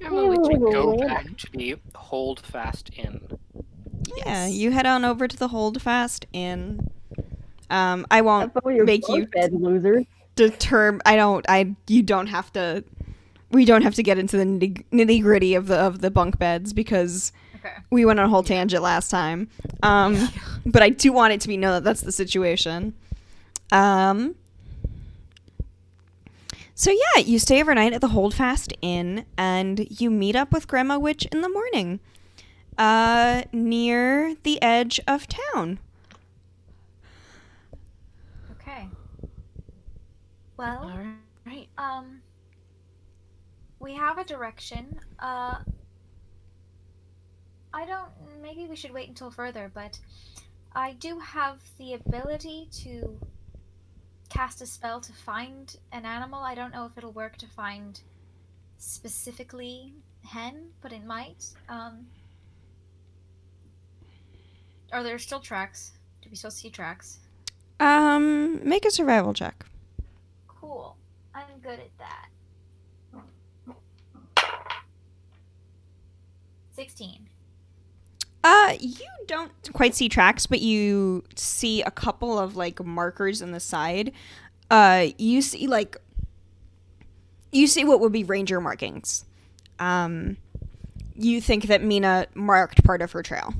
Go back to the Hold Fast Inn. Yeah, you head on over to the Holdfast Inn. I won't Have fun with your make you bunk bed, loser. determine. You don't have to. We don't have to get into the nitty gritty of the bunk beds because Okay. we went on a whole tangent last time. But I do want it to be known that that's the situation. So yeah, you stay overnight at the Holdfast Inn, and you meet up with Grandma Witch in the morning, near the edge of town. Okay. Well, All right. we have a direction. I don't. Maybe we should wait until further, but I do have the ability to cast a spell to find an animal. I don't know if it'll work to find specifically hen, but it might. Are there still tracks? Do we still see tracks? Make a survival check. Cool. I'm good at that. 16. You don't quite see tracks, but you see a couple of like markers in the side. You see what would be ranger markings. You think that Mina marked part of her trail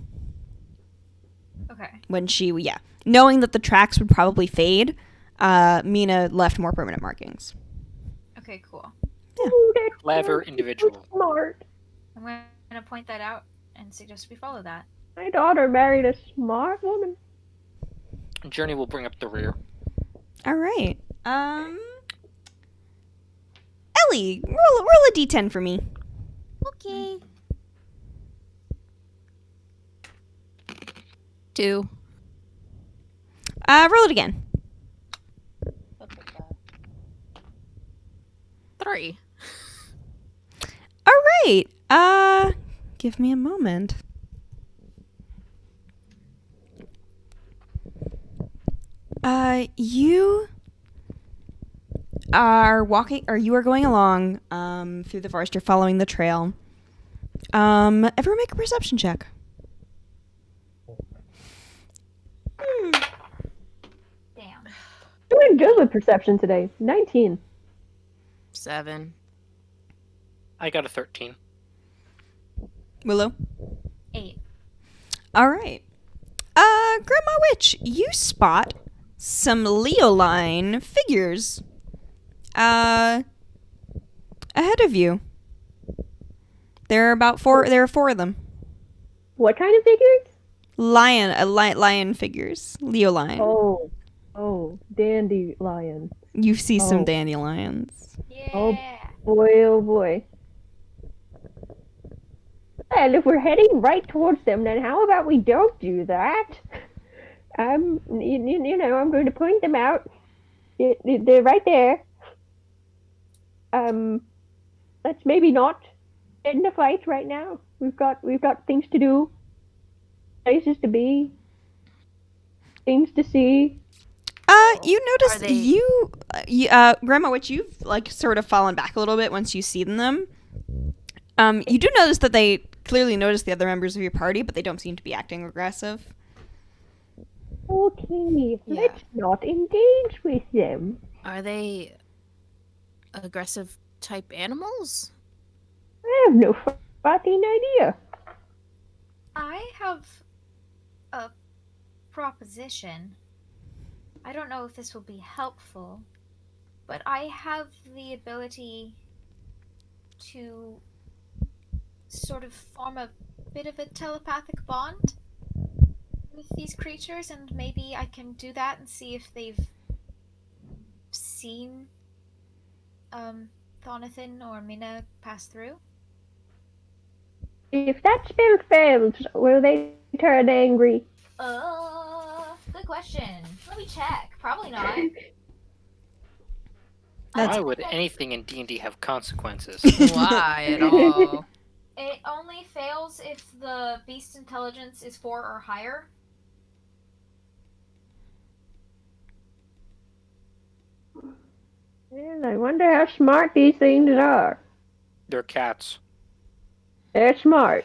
Okay. when knowing that the tracks would probably fade. Mina left more permanent markings. Okay, cool. Ooh, that's Clever so individual. smart. I'm going to point that out and suggest we follow that. My daughter married a smart woman. Journey will bring up the rear. All right. Ellie, roll a d10 for me. Okay. 2. Roll it again. 3. All right. Give me a moment. You are walking, or you are going along through the forest. You're following the trail. Everyone make a perception check. Damn. Doing good with perception today. 19. 7. I got a 13. Willow. 8. All right. Grandma Witch, you spot some Leoline figures ahead of you. There are 4 of them. What kind of figures? Lion figures. Leoline. Oh, dandelion. You see some Oh. dandelions. Yeah. Oh boy. Well, if we're heading right towards them, then how about we don't do that? I'm going to point them out. They're right there. Let's maybe not get in a fight right now. We've got things to do, places to be, things to see. You notice Are they- Grandma Witch, you've like sort of fallen back a little bit once you've seen them. You do notice that they clearly notice the other members of your party, but they don't seem to be acting aggressive. Okay, Yeah. let's not engage with them. Are they aggressive type animals? I have no fucking idea. I have a proposition. I don't know if this will be helpful, but I have the ability to sort of form a bit of a telepathic bond with these creatures, and maybe I can do that and see if they've seen Thonathan or Mina pass through. If that spell fails, will they turn angry? Good question. Let me check. Probably not. Why would anything in D&D have consequences? Why at all? It only fails if the beast intelligence is 4 or higher. And I wonder how smart these things are. They're cats. They're smart.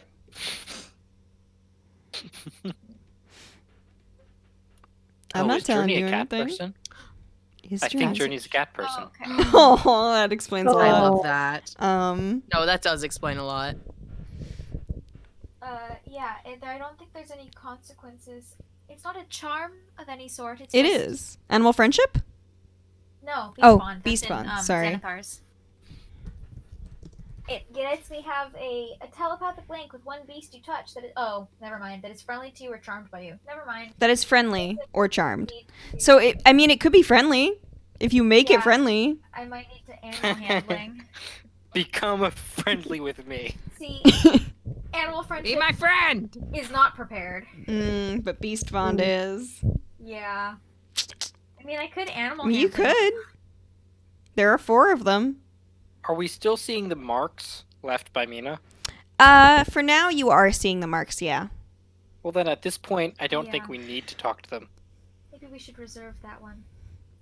I'm not is telling Journey you a cat anything. person? Is I think Journey- Journey's a cat person. Oh, okay. Oh, that explains a Oh. I lot. love that. No, that does explain a lot. Yeah, I don't think there's any consequences. It's not a charm of any sort. It's It just... is. Animal friendship? No, Beast Oh, Bond. That's Beast in, Bond, sorry. Xanathar's. It lets me have a telepathic link with one beast you touch that is... Oh, never mind. That is friendly to you or charmed by you. Never mind. That is friendly or charmed. So, it could be friendly if you make Yeah. it friendly. I might need to animal handling. Become friendly with me. See, animal Be friendship my friend! is not prepared. But Beast Bond is. Yeah. I mean, I could animal You handle. could. There are 4 of them. Are we still seeing the marks left by Mina? For now, you are seeing the marks, yeah. Well, then at this point, I don't think Yeah. we need to talk to them. Maybe we should reserve that one.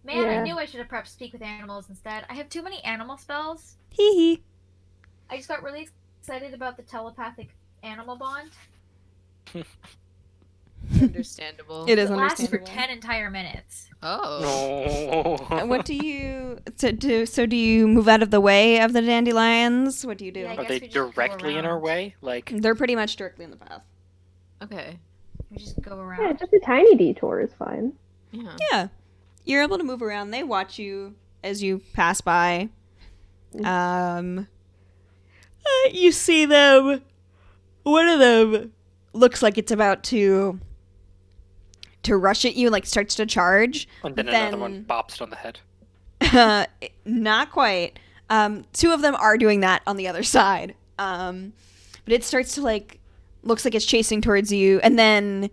Man, Yeah. I knew I should have perhaps speak with animals instead. I have too many animal spells. Hee hee. I just got really excited about the telepathic animal bond. Understandable. It is It lasts for understandable. 10 entire minutes. Oh. No. What do you so do you move out of the way of the dandelions? What do you do? Yeah, I Are guess they we just go directly in our around. way? Like, They're pretty much directly in the path. Okay. We just go Yeah, around. just a tiny detour is fine. Yeah. Yeah. You're able to move around. They watch you as you pass by. You see them. One of them looks like it's about to rush at you, like starts to charge. and then but another one bops it on the head. Not quite. 2 of them are doing that on the other side. But it starts to looks like it's chasing towards you, and then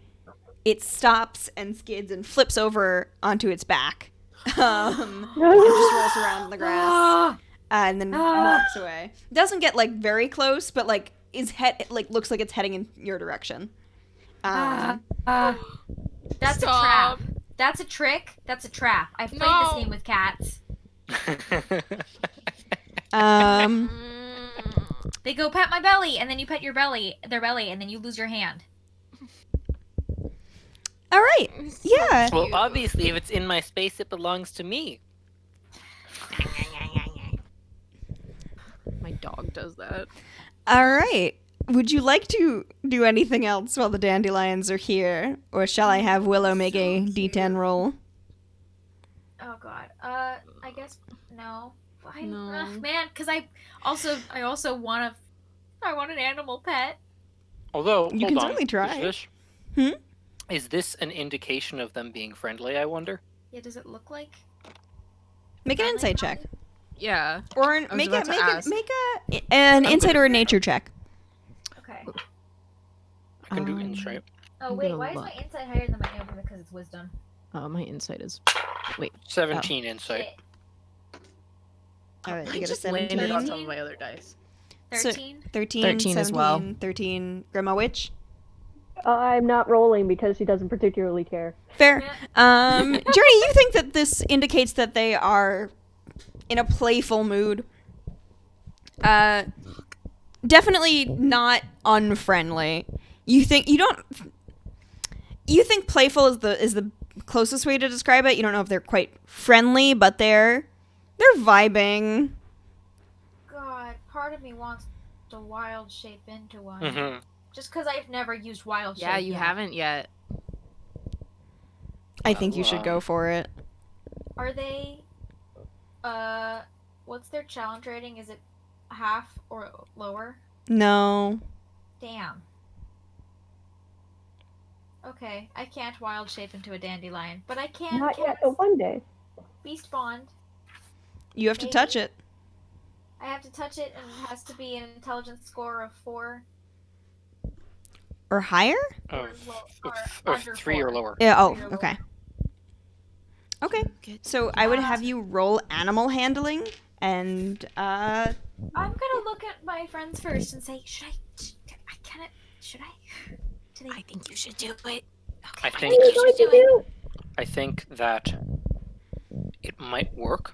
it stops and skids and flips over onto its back. And just rolls around in the grass, and then walks away. Doesn't get very close, but is looks like it's heading in your direction. That's a Stop. trap. That's a trick. That's a trap. I've played No. this game with cats. Um, They go pet my belly, and then you pet their belly, and then you lose your hand. all right. Yeah. Well, obviously, if it's in my space, it belongs to me. My dog does that. All right. Would you like to do anything else while the dandelions are here, or shall I have Willow make a D10 roll? Oh God. I guess no. Fine. No. Ugh, man, because I also want an animal pet. Although, You hold can on. certainly try. Is is this an indication of them being friendly, I wonder? Yeah. Does it look like? Make an friendly insight puppy? check, Yeah. or was make about it to make ask. it make an insight or a nature check. Okay. I can do Um, insight. Oh I'm wait, gonna why is look. my insight higher than my nature? Because it's wisdom. Oh, my insight is. 17 insight. Shit. All right, I you get a just landed on 17, top of my other dice. So- 13. 13, 13 as well. 17, 13. Grandma Witch. I'm not rolling because she doesn't particularly care. Fair. Yeah. Journey, you think that this indicates that they are in a playful mood. Definitely not unfriendly. You think playful is the closest way to describe it. You don't know if they're quite friendly, but they're vibing. God, part of me wants to wild shape into one. Mm-hmm. Just because I've never used wild shape. Yeah, you yet. haven't yet. I think you should go for it. Are they? What's their challenge rating? Is it half or lower? No. Damn. Okay, I can't wild shape into a dandelion, but I can Not yet, cast but one day. Beast Bond. You have to touch it. I have to touch it, and it has to be an intelligence score of 4 Or higher? or, or Of under 3 or 4. lower. Yeah, oh, 3 or lower. okay. Okay. So I would have you roll animal handling, and I'm gonna look at my friends first and say, should I do they I think you should do it. I What are think you going to do? I think that it might work.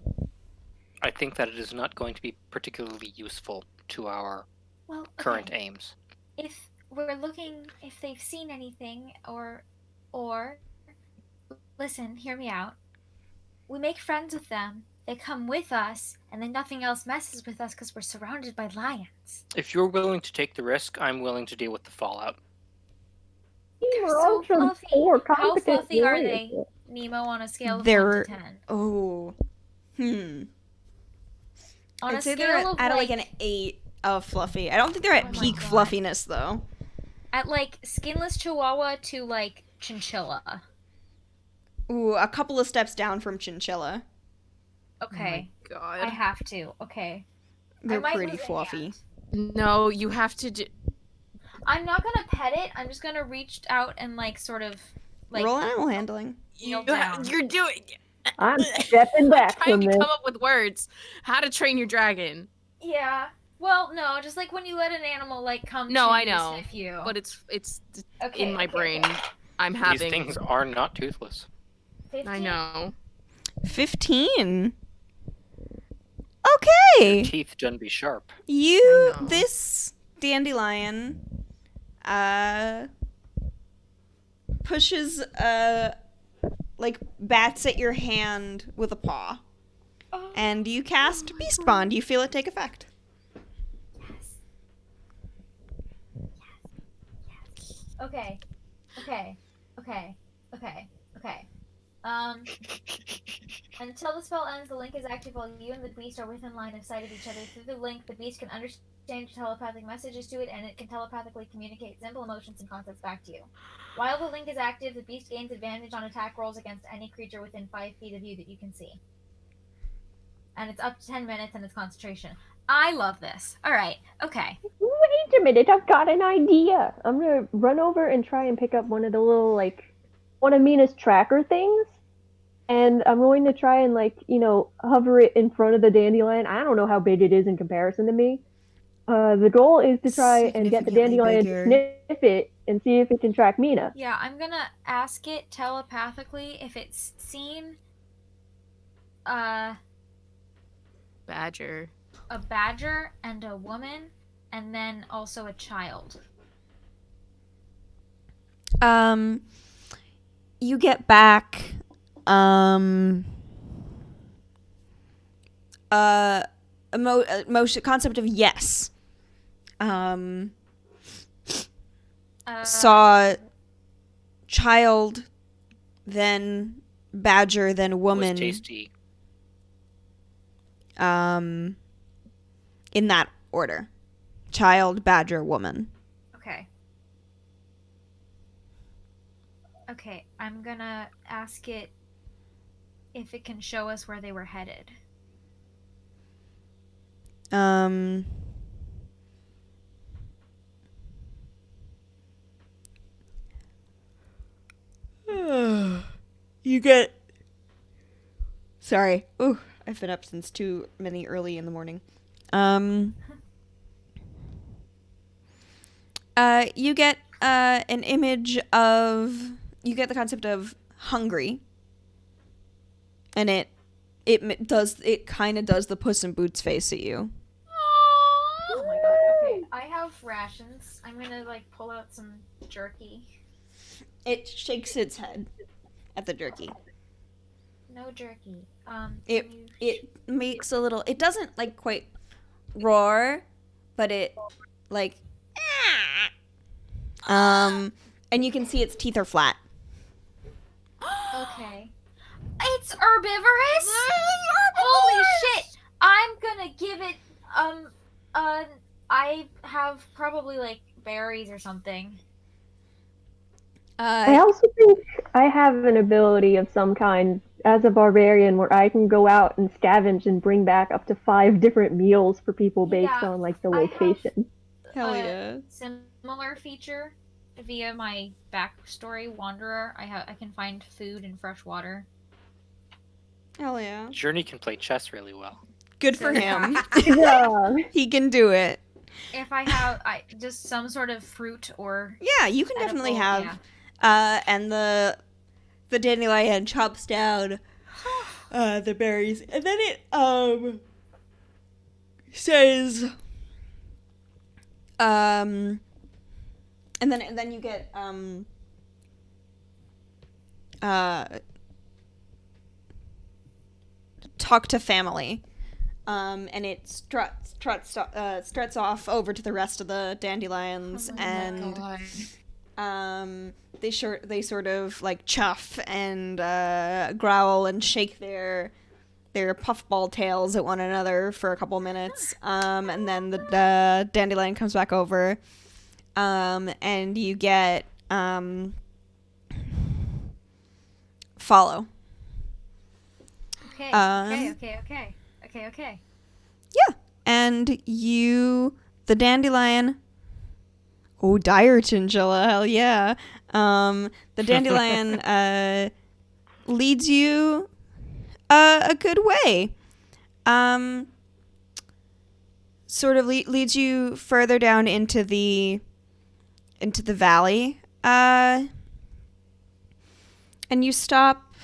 I think that it is not going to be particularly useful to our well, current okay. aims. If we're looking if they've seen anything or listen, hear me out. We make friends with them. They come with us, and then nothing else messes with us because we're surrounded by lions. If you're willing to take the risk, I'm willing to deal with the fallout. We're So all some fluffy. poor, How competent fluffy are warriors. they, Nemo, on a scale of they're 1 to 10? oh, On I'd a say scale they're of at like an 8 of fluffy. I don't think they're at Oh my peak God. fluffiness though. at like skinless chihuahua to like chinchilla. Ooh, a couple of steps down from chinchilla. Okay. Oh my I God. have to. Okay. They're I might pretty lose a fluffy. hand. No, you have to do. I'm not gonna pet it. I'm just gonna reach out and like sort of like Roll animal handling. kneel down. You're doing. I'm stepping back trying from to this. come up with words. How to train your dragon. Yeah. Well, no, just like when you let an animal like come No, to I you, know, sniff you. but it's okay, in my okay, brain. okay. I'm These having. things are not toothless. 15? I know. 15. Your Okay. teeth done be sharp. You I know. this dandelion pushes like bats at your hand with a paw. Oh, And you cast Beast Bond. You feel it take effect. yes. Okay. Okay. Okay. Okay. Okay. Until the spell ends, the link is active while you and the beast are within line of sight of each other. Through the link, the beast can understand your telepathic messages to it, and it can telepathically communicate simple emotions and concepts back to you. While the link is active, the beast gains advantage on attack rolls against any creature within 5 feet of you that you can see. And it's up to 10 minutes, and it's concentration. I love this. All right. Okay. Wait a minute, I've got an idea. I'm gonna run over and try and pick up one of the little, like, one of Mina's tracker things. And I'm going to try and, like, hover it in front of the dandelion. I don't know how big it is in comparison to me. The goal is to try and get the Significantly dandelion bigger. to sniff it and see if it can track Mina. Yeah, I'm gonna ask it telepathically if it's seen Badger. a badger and a woman, and then also a child. You get back concept of yes. Saw child, then badger, then woman. Was tasty. In that order. Child, badger, woman. Okay. Okay, I'm gonna ask it if it can show us where they were headed. You get. Sorry. Ooh, I've been up since too many early in the morning. You get an image of. You get the concept of hungry, and it kind of does the Puss in Boots face at you. Oh my god, okay. I have rations. I'm gonna like pull out some jerky. It shakes its head at the jerky. No jerky. It can you it makes a little. It doesn't like quite roar, but it like and you can see its teeth are flat. Okay. It's herbivorous? Holy shit! I'm gonna give it, I have probably, like, berries or something. I also think I have an ability of some kind as a barbarian where I can go out and scavenge and bring back up to 5 different meals for people based Yeah, on like the I have- location. Hell yeah. Similar feature via my backstory, Wanderer. I can find food and fresh water. Hell yeah. Journey can play chess really well. Good for him. Yeah. He can do it. If I have just some sort of fruit or Yeah, you can definitely edible, have. yeah. And the dandelion chops down the berries, and then it says and then you get talk to family. And it struts off over to the rest of the dandelions, Oh my and they sort of like chuff and growl and shake their puffball tails at one another for a couple minutes, and then the dandelion comes back over, and you get follow. Okay, Um, okay. Yeah, and the dandelion. Oh, dire chinchilla, hell yeah. The dandelion leads you a good way. Sort of leads you further down into the valley. And you stop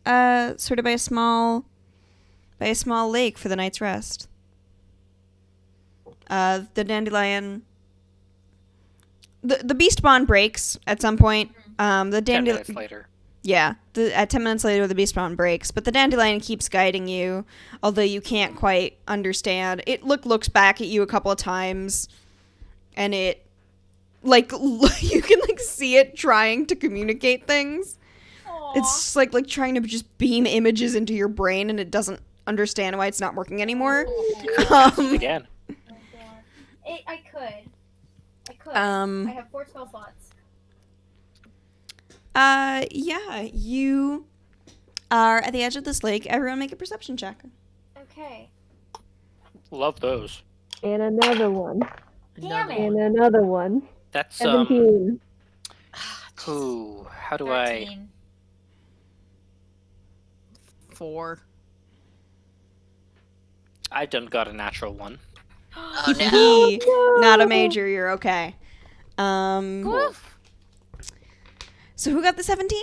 sort of by a small lake for the night's rest. The dandelion, the beast bond breaks at some point. The 10 dandelion, minutes later. yeah, at 10 minutes later, the beast bond breaks, but the dandelion keeps guiding you, although you can't quite understand. It looks back at you a couple of times, and it, like, you can, like, see it trying to communicate things. Aww. It's just like trying to just beam images into your brain, and it doesn't understand why it's not working anymore. Cast it again. Oh my god. I could. Um, I have 4 spell slots. Yeah, you are at the edge of this lake. Everyone make a perception check. Okay. Love those. And another one. Damn it. And another one. That's 17. Ooh, how do 13. 4. I done got a natural one. Oh no. Hee. No. Not a major, you're okay. Oof. So who got the 17?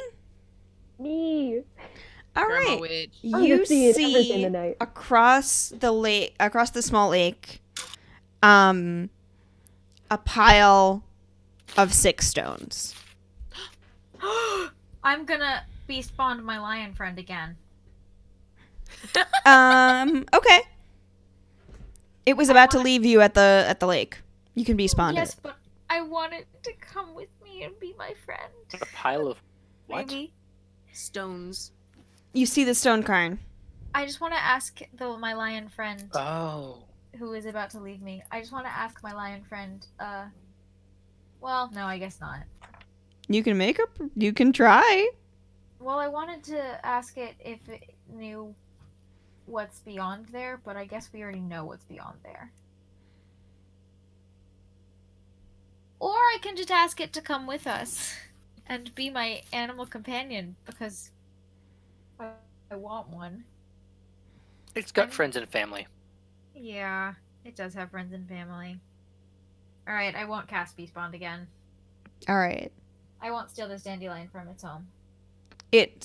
Me. All Grandma right. Witch. I'm You just seeing everything see tonight. across the small lake, a pile of 6 stones. I'm gonna beast bond my lion friend again. Okay. It was about to leave you at the lake. You can be spawned Yes, it. but I want it to come with me and be my friend. A pile of what? Maybe. Stones. You see the stone cairn. I just want to ask my lion friend Oh. who is about to leave me. I just want to ask my lion friend. Well, no, I guess not. You can try. Well, I wanted to ask it if it knew what's beyond there, but I guess we already know what's beyond there. Or I can just ask it to come with us and be my animal companion because I want one. It's got friends and family. Yeah, it does have friends and family. Alright, I won't cast Beast Bond again. All right. I won't steal this dandelion from its home. It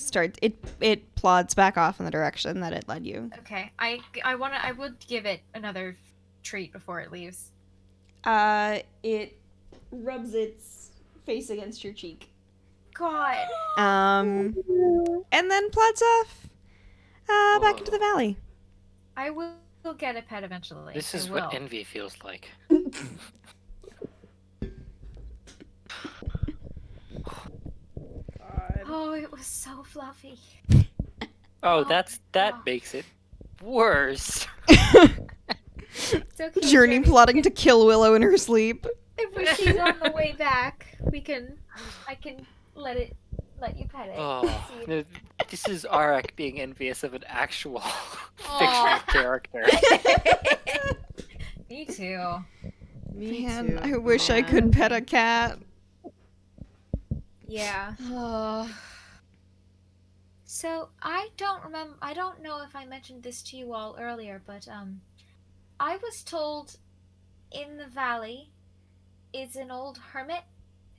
plods back off in the direction that it led you. Okay, I would give it another treat before it leaves. It rubs its face against your cheek. god. And then plods off back into the valley. I will get a pet eventually. This I is will. what envy feels like. Oh, it was so fluffy. Oh, Oh that my gosh. makes it worse. It's okay, Journey Journey. plotting to kill Willow in her sleep. If she's on the way back, I can let you pet it. Oh, See if- no, this is Arak being envious of an actual Aw. fictional character. Me too. Me Man, too. I wish I could pet a cat. Yeah. So I don't know if I mentioned this to you all earlier, but I was told in the valley is an old hermit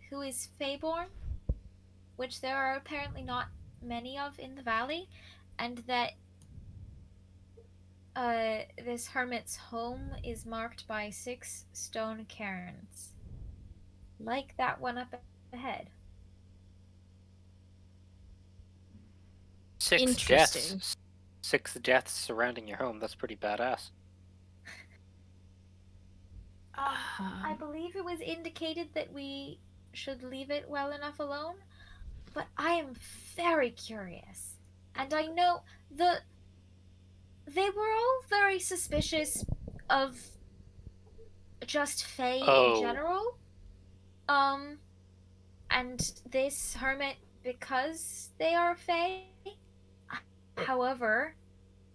who is Feyborn, which there are apparently not many of in the valley, and that this hermit's home is marked by 6 stone cairns, like that one up ahead. 6 Interesting. deaths. 6 deaths surrounding your home. That's pretty badass. I believe it was indicated that we should leave it well enough alone, but I am very curious. And I know they were all very suspicious of just Fae Oh. in general. And this hermit because they are Fae. However,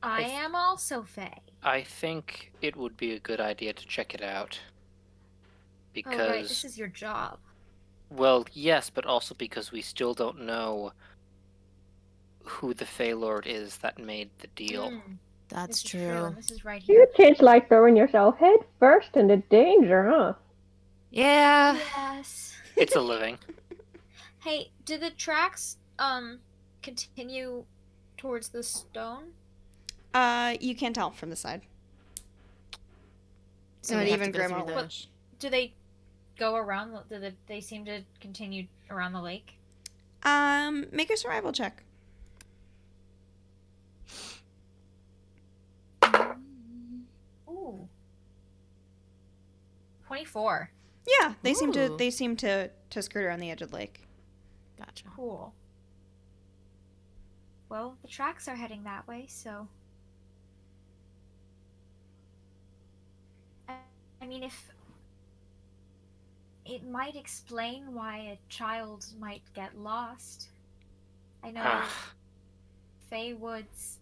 I am also Fae. I think it would be a good idea to check it out. Because, Oh right, this is your job. well, yes, but also because we still don't know who the Fey Lord is that made the deal. That's This is true. true. And this is right You here. kids like throwing yourself head first into danger, huh? Yeah. Yes. It's a living. Hey, do the tracks continue towards the stone? You can't tell from the side. So Not we have even to go Grandma through would. the- Do they go around? They seem to continue around the lake? Make a survival check. Ooh. 24. Yeah, they seem Ooh. to skirt around the edge of the lake. Gotcha. Cool. Well, the tracks are heading that way, so. I mean, if. It might explain why a child might get lost. I know Ah, Fey Woods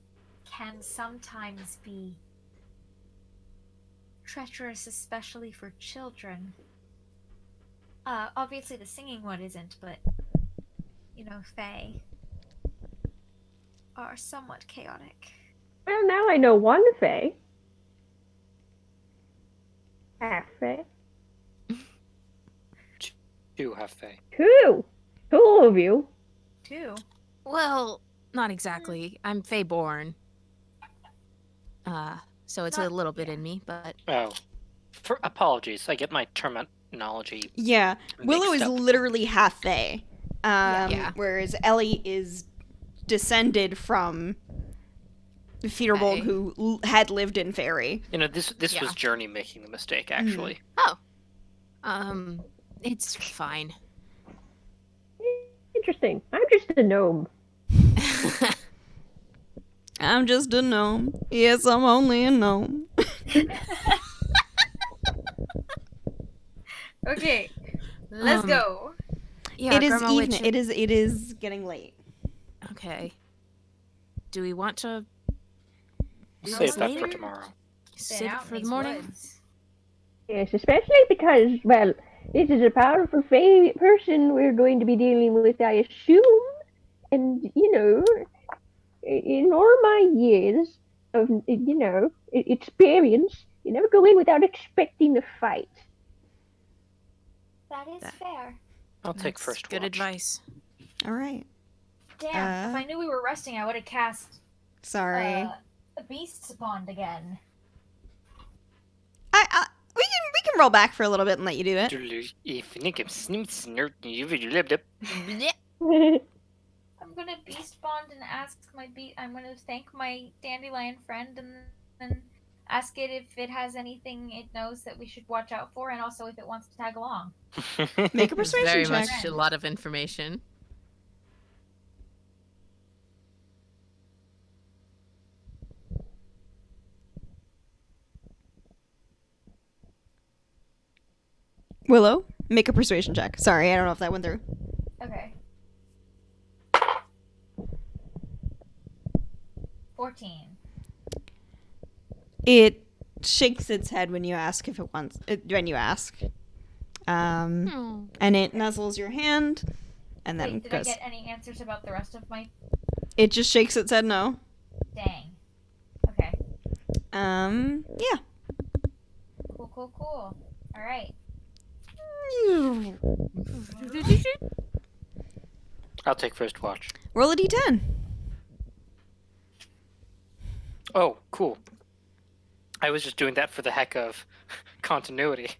can sometimes be treacherous, especially for children. Obviously the singing one isn't, but Fey are somewhat chaotic. Well, now I know one Fae. Half Fae. 2 have Fey. Two. Two of you. Too. Well, not exactly. I'm Feyborn. So it's a Not- little bit in me, but Oh. Apologies, I get my terminology Yeah, Willow is mixed up. literally half Fae. Yeah. Whereas Ellie is descended from Feederbold, Fae. who had lived in Fairy. You know, this Yeah. was Journey making the mistake, actually. it's fine. Interesting. I'm just a gnome. I'm just a gnome. Yes, I'm only a gnome. Okay, let's Um, go. Yeah, It is Grandma Witch- evening. It is getting late. Okay. Do we want to Save that for later? tomorrow. Been sit out for in the these morning? woods. Yes, especially because, well, this is a powerful Fae person we're going to be dealing with, I assume. And, in all my years of, experience, you never go in without expecting a fight. That is That- fair. I'll take That's first good watch. advice. All right. Damn, if Uh, I knew we were resting, I would have cast Sorry. a Beast's Bond again. We can roll back for a little bit and let you do it. Blech. I'm gonna beast bond and ask I'm gonna thank my dandelion friend and then ask it if it has anything it knows that we should watch out for, and also if it wants to tag along. Make a It's persuasion very check. much a lot of information. Willow, make a persuasion check. Sorry, I don't know if that went through. Okay. 14. It shakes its head when you ask if it wants. When you ask, and it nuzzles your hand, and then Wait, did goes. I get any answers about the rest of my... It just shakes its head no. Dang. Okay. Yeah. Cool. Alright. I'll take first watch. Roll a d10. Oh, cool. I was just doing that for the heck of continuity.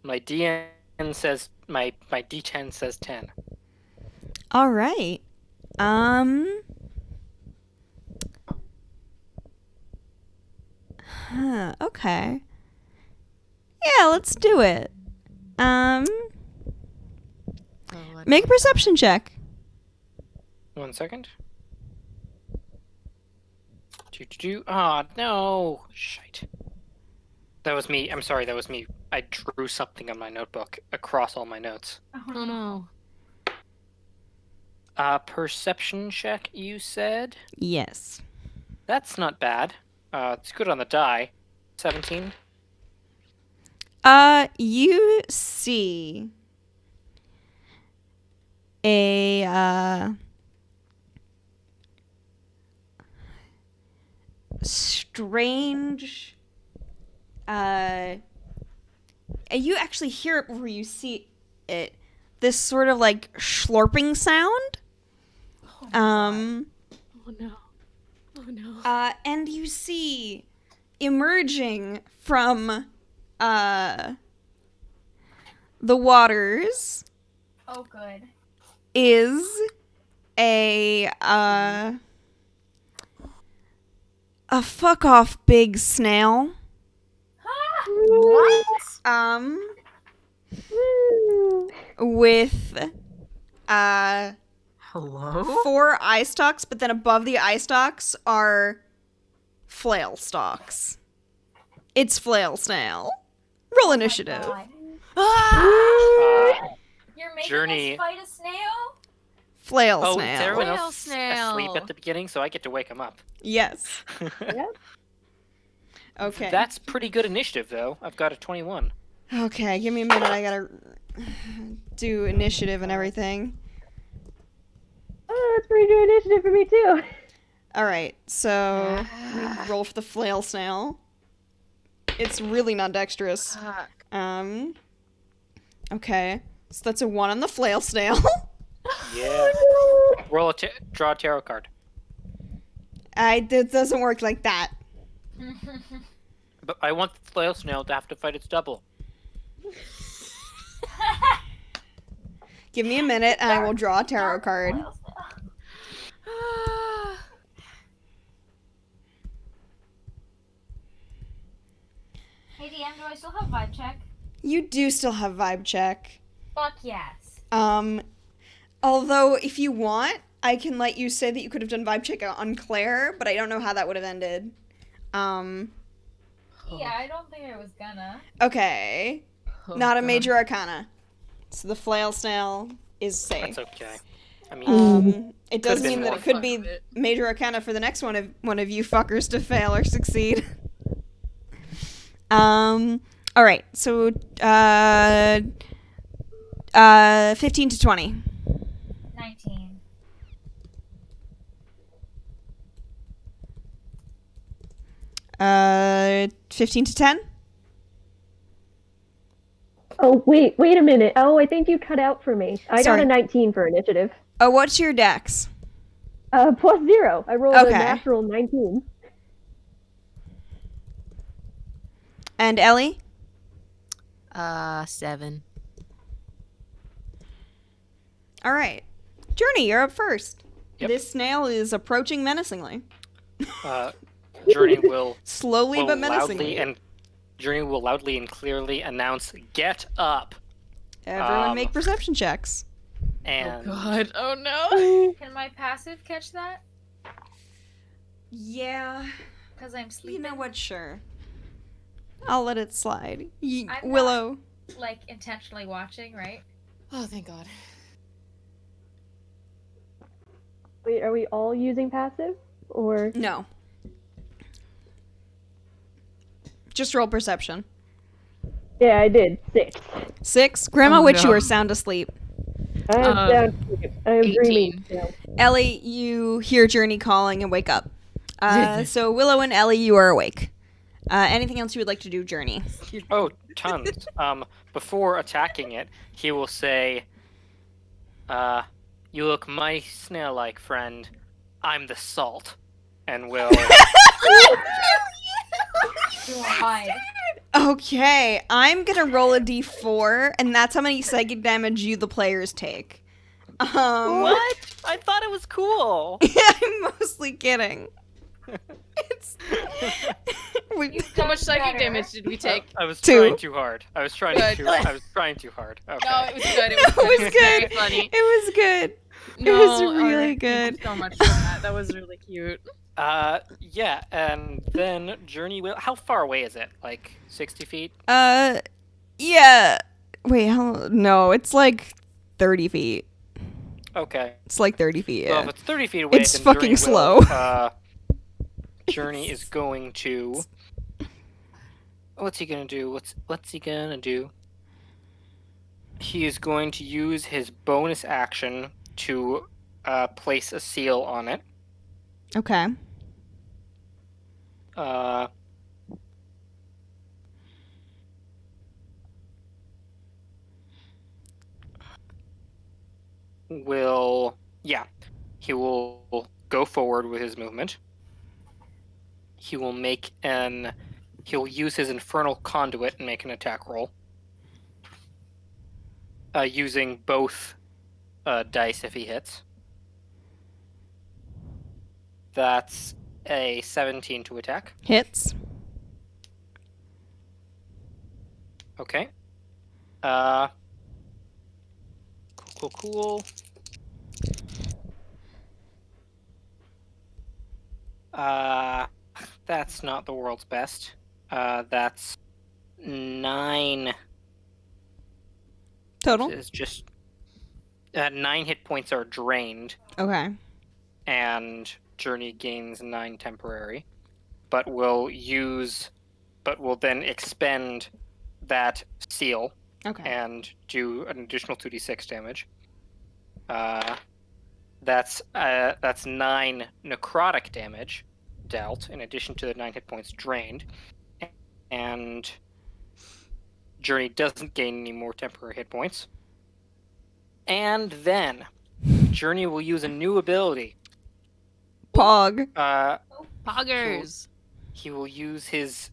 My DN says my D10 says 10. All right. Okay. Yeah, let's do it. Make a perception check. 1 second. Ah, no. Shite. That was me. I'm sorry, that was me. I drew something on my notebook across all my notes. Oh no. Perception check, you said? Yes. That's not bad. It's good on the die. 17. You see a strange you actually hear it before you see it. This sort of like slurping sound. Oh no. Oh no. And you see emerging from the waters Oh, good. is a fuck off big snail. What? With Hello? 4 eye stalks, but then above the eye stalks are flail stalks. It's flail snail. Roll initiative. God. Uh, You're making Journey. us fight a snail? Flail oh, is snail. everyone Whale else snail. asleep at the beginning, so I get to wake them up. Yes. Yep. Okay. That's pretty good initiative, though. I've got a 21. Okay, give me a minute. I gotta do initiative and everything. Oh, that's pretty good initiative for me too. All right, so we roll for the flail snail. It's really not dexterous. Okay, so that's a 1 on the flail snail. Yeah. Roll draw a tarot card. It doesn't work like that. But I want the flail snail to have to fight its double. Give me a minute, and I will draw a tarot card. Hey, DM, do I still have vibe check? You do still have vibe check. Fuck yes. Although if you want, I can let you say that you could have done vibe check on Claire, but I don't know how that would have ended. Yeah, I don't think I was gonna. Okay. Not a major arcana. So the flail snail is safe. That's okay. I mean, It does Could've been mean that more it could fun be with it. major arcana for the next one of you fuckers to fail or succeed. All right. So 15 to 20. 19. Uh, 15 to 10. Oh, wait a minute. Oh, I think you cut out for me. I Sorry. got a 19 for initiative. Oh, what's your dex? +0. I rolled Okay. a natural 19. And Ellie? 7. All right. Journey, you're up first. Yep. This snail is approaching menacingly. Journey will Slowly but menacingly. Journey will loudly and clearly announce, "Get up!" Everyone make perception checks. And Oh no. Can my passive catch that? Yeah. Because I'm You sleeping. know what? Sure. I'll let it slide. I'm Willow. Like, intentionally watching, right? Oh, thank God. Wait, are we all using passive? Or No. Just roll perception. yeah, I did 6. 6. Grandma Oh, Witch, you no. are sound asleep. I am down. I am 18. dreaming. Now. Ellie, you hear Journey calling and wake up. So Willow and Ellie, you are awake. Anything else you would like to do, Journey? oh, tons. Before attacking it, he will say, "You look mighty snail-like, friend. I'm the salt," and will God. Okay, I'm gonna roll a d4, and that's how many psychic damage you, the players, take. What? I thought it was cool. I'm mostly kidding. It's. How much psychic damage did we take? I was 2. trying too hard. I was trying Good. too hard. Okay. No, it was good. It was Very good. funny. It was good. No, It was really alright, good. Thank you so much for that. That was really cute. Yeah, and then Journey will. How far away is it? Like 60 feet? Yeah. Wait, how? No, it's like 30 feet. Okay. It's like 30 feet, Well, yeah. if it's 30 feet away, It's then fucking Journey will, slow. Journey is going to. What's he gonna do? What's he gonna do? He is going to use his bonus action to place a seal on it. Okay. He will go forward with his movement. He'll use his infernal conduit and make an attack roll. Using both dice if he hits. That's a 17 to attack. Hits. Okay. Cool. That's not the world's best. That's 9. Total? It's just 9 hit points are drained, Okay. and Journey gains 9 temporary, but will then expend that seal Okay. and do an additional 2d6 damage. That's 9 necrotic damage dealt, in addition to the 9 hit points drained, and Journey doesn't gain any more temporary hit points. And then Journey will use a new ability. Pog. Poggers. He will use his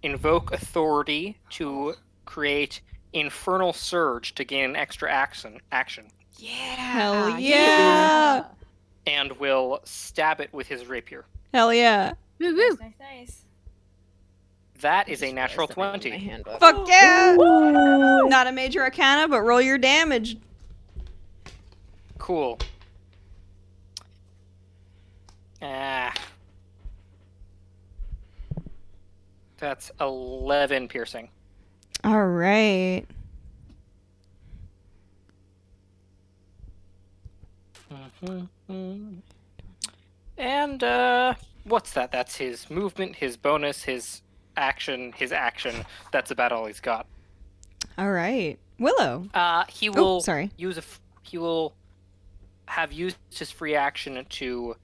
invoke authority to create Infernal Surge to gain an extra action, Yeah. Hell yeah. and will stab it with his rapier. Hell yeah. Woo woo. Nice. That is a natural 20. Fuck yeah. Ooh. Not a major arcana, but roll your damage. Cool. That's 11 piercing. All right. And what's that? That's his movement, his bonus, his action. That's about all he's got. All right. Willow. He will sorry. he will have used his free action to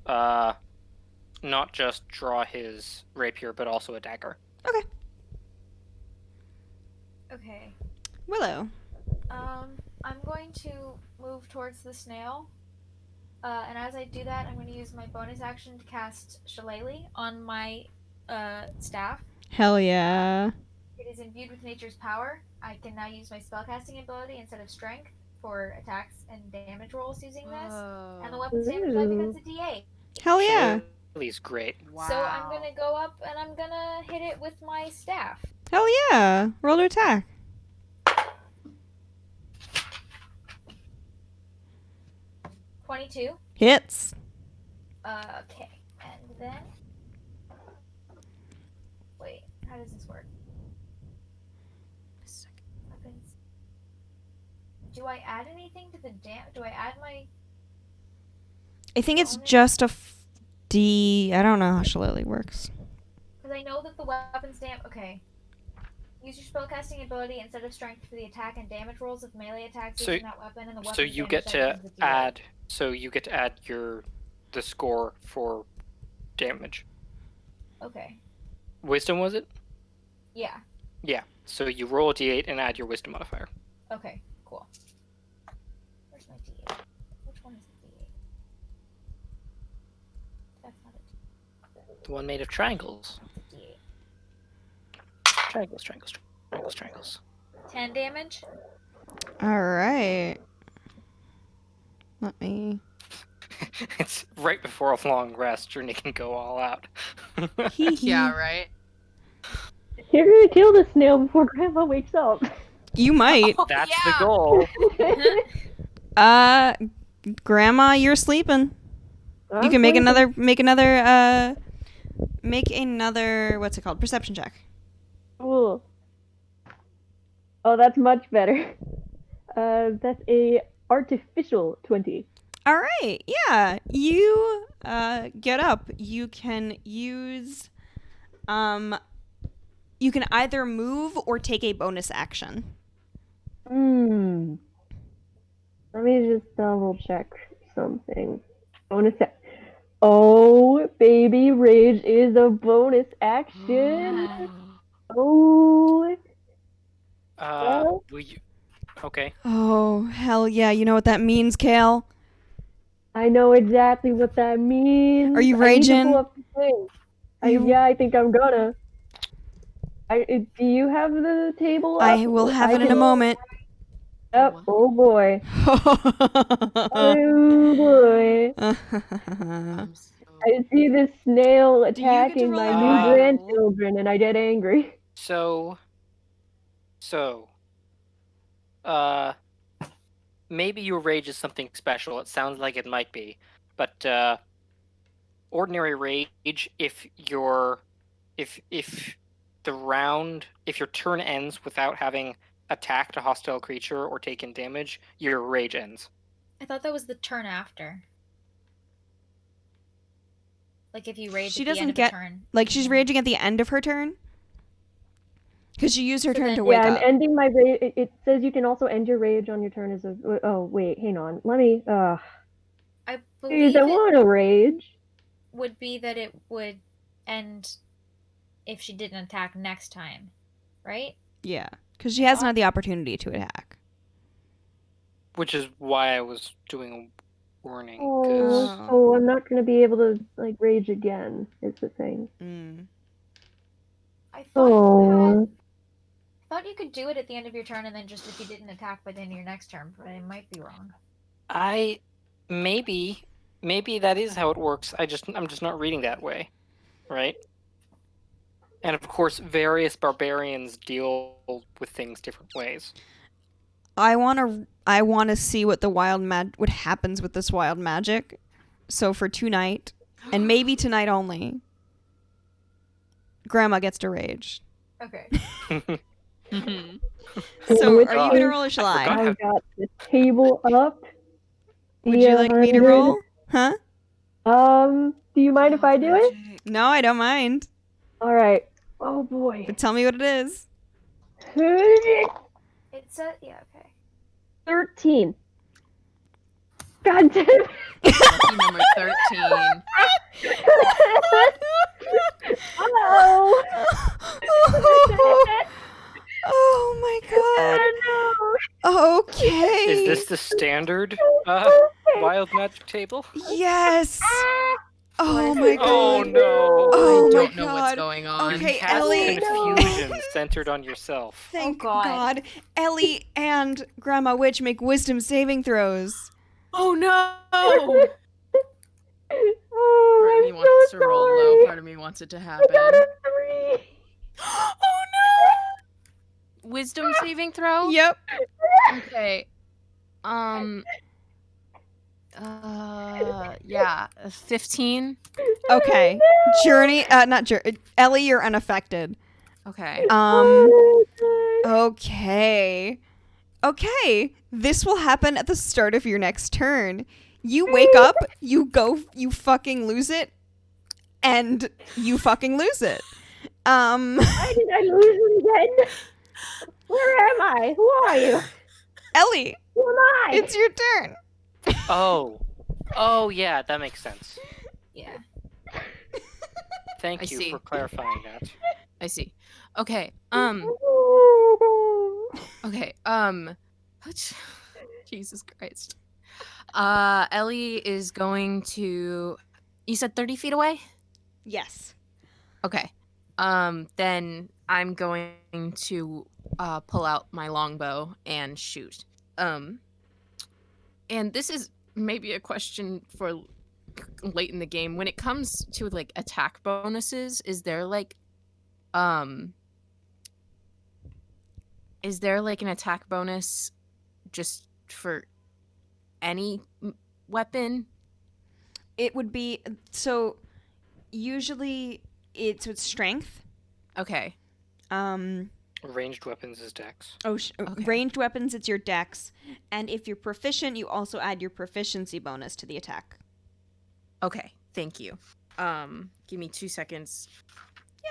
not just draw his rapier but also a dagger. Okay. Okay. Willow. I'm going to move towards the snail. And as I do that, I'm going to use my bonus action to cast Shillelagh on my staff. Hell yeah. It is imbued with nature's power. I can now use my spellcasting ability instead of strength. for attacks and damage rolls using this, and the Oh. weapon's damage type becomes a D8. Hell yeah. Shillelagh's great. Wow. So I'm gonna go up and I'm gonna hit it with my staff. Hell yeah. Roll to attack. 22. Hits. Okay, and then wait, how does this work? Weapons. Do I add anything to the do I add my? I think it's Bonus? just a D. I don't know how Shillelagh works. Because I know that the weapons Okay. Use your spellcasting ability instead of strength for the attack and damage rolls of melee attacks So- using that weapon, and the weapon. So you get to add. So you get to add the score for damage. Okay. Wisdom, was it? Yeah. Yeah. So you roll a d8 and add your wisdom modifier. Okay. Cool. Where's my D8? Which one is the D8? That's not a The one made of triangles. That's a D8. Triangles, triangles, triangles, triangles. 10 damage. All right. Let me. It's right before a long rest. Journey can go all out. Yeah, right? You're gonna kill the snail before Grandma wakes up. You might. Oh, That's yeah. the goal. Grandma, you're sleeping. You can make another what's it called? Perception check. Ooh. Oh, that's much better. That's a artificial 20. All right. Yeah. You get up. You can use you can either move or take a bonus action. Let me just double check something. Bonus. Oh, baby, rage is a bonus action. Oh. Well. Will you? Okay. Oh, hell yeah. You know what that means, Kale? I know exactly what that means. Are you I need to raging? pull up the thing. You- Yeah, I think I'm gonna. Do you have the table up? I will have it in a can- moment. Yep. Oh boy. Oh boy. I'm so... I see this snail Do you get to attacking roll my a new die? grandchildren, and I get angry. So, maybe your rage is something special. It sounds like it might be, but ordinary rage, if your turn ends without having attacked a hostile creature or taken damage, your rage ends. I thought that was the turn after. Like if you rage She at the doesn't end of get- a turn. Like she's raging at the end of her turn? Because she used her So turn then- to wake Yeah, up. I'm ending my rage. It says you can also end your rage on your turn as a. Oh wait, hang on. Let me. I Jeez, believe I it want to rage. would be that it would end if she didn't attack next time, right? Yeah. Because she hasn't had the opportunity to attack. Which is why I was doing a warning. Oh, 'cause- so I'm not gonna be able to like rage again. Is the thing. Mm. I thought Oh. I thought you could do it at the end of your turn, and then just if you didn't attack by the end of your next turn, but I might be wrong. Maybe that is how it works. I'm just not reading that way, right? And of course, various barbarians deal with things different ways. I want to see what the what happens with this wild magic. So for tonight, and maybe tonight only, Grandma gets to rage. Okay. So Which are you one? gonna roll or shall I? forgot. I got the table up. Would you like me to 100. roll? Huh? Do you mind if I do it? No, I don't mind. All right. Oh boy. But tell me what it is. It's a yeah. Okay. 13. God damn it. Lucky number 13. Hello. Oh my god. Okay. Is this the standard wild magic table? Yes. Oh my god. Oh no! Oh my don't don't know what's God. going on. Okay, Cast Ellie. confusion centered on yourself. Thank God. God. Ellie and Grandma Witch make wisdom saving throws. Oh no! Oh, Part of me I'm wants so to roll sorry. low. Part of me wants it to I happen. got a 3. Oh no! Wisdom saving throw. Yep. Okay. Yeah, 15. Okay. Journey. Not Journey. Ellie, you're unaffected. Okay. Okay. Okay. This will happen at the start of your next turn. You wake up, you fucking lose it, and you fucking lose it. Why did I lose it again? Where am I? Who are you? Ellie, Who am I? it's your turn. Oh yeah, that makes sense. Yeah. Thank I you see. for clarifying that. I see. Okay. Okay. Jesus Christ. Ellie is going to. You said 30 feet away? Yes. Okay. Then I'm going to pull out my longbow and shoot. And this is maybe a question for late in the game. When it comes to like attack bonuses, is there like an attack bonus just for any weapon? It would be so. Usually, it's with strength. Okay. Ranged weapons is dex. Okay. Ranged weapons, it's your dex, and if you're proficient, you also add your proficiency bonus to the attack. Okay. Thank you. Give me 2 seconds.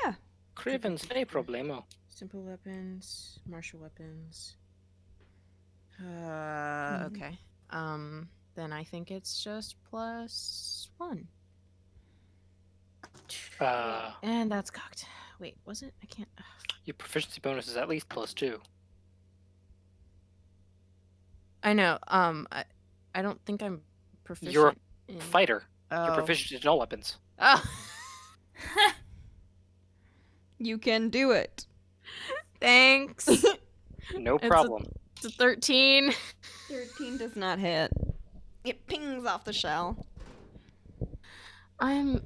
Yeah. Cravens, no problemo. Simple weapons, martial weapons. Okay. Then I think it's just +1. And that's cocked. Wait, was it? I can't. Your proficiency bonus is at least +2. I know. I don't think I'm proficient. You're a in... fighter. Oh. You're proficient in all weapons. Oh. You can do it. Thanks. No problem. It's a 13. 13 does not hit. It pings off the shell. I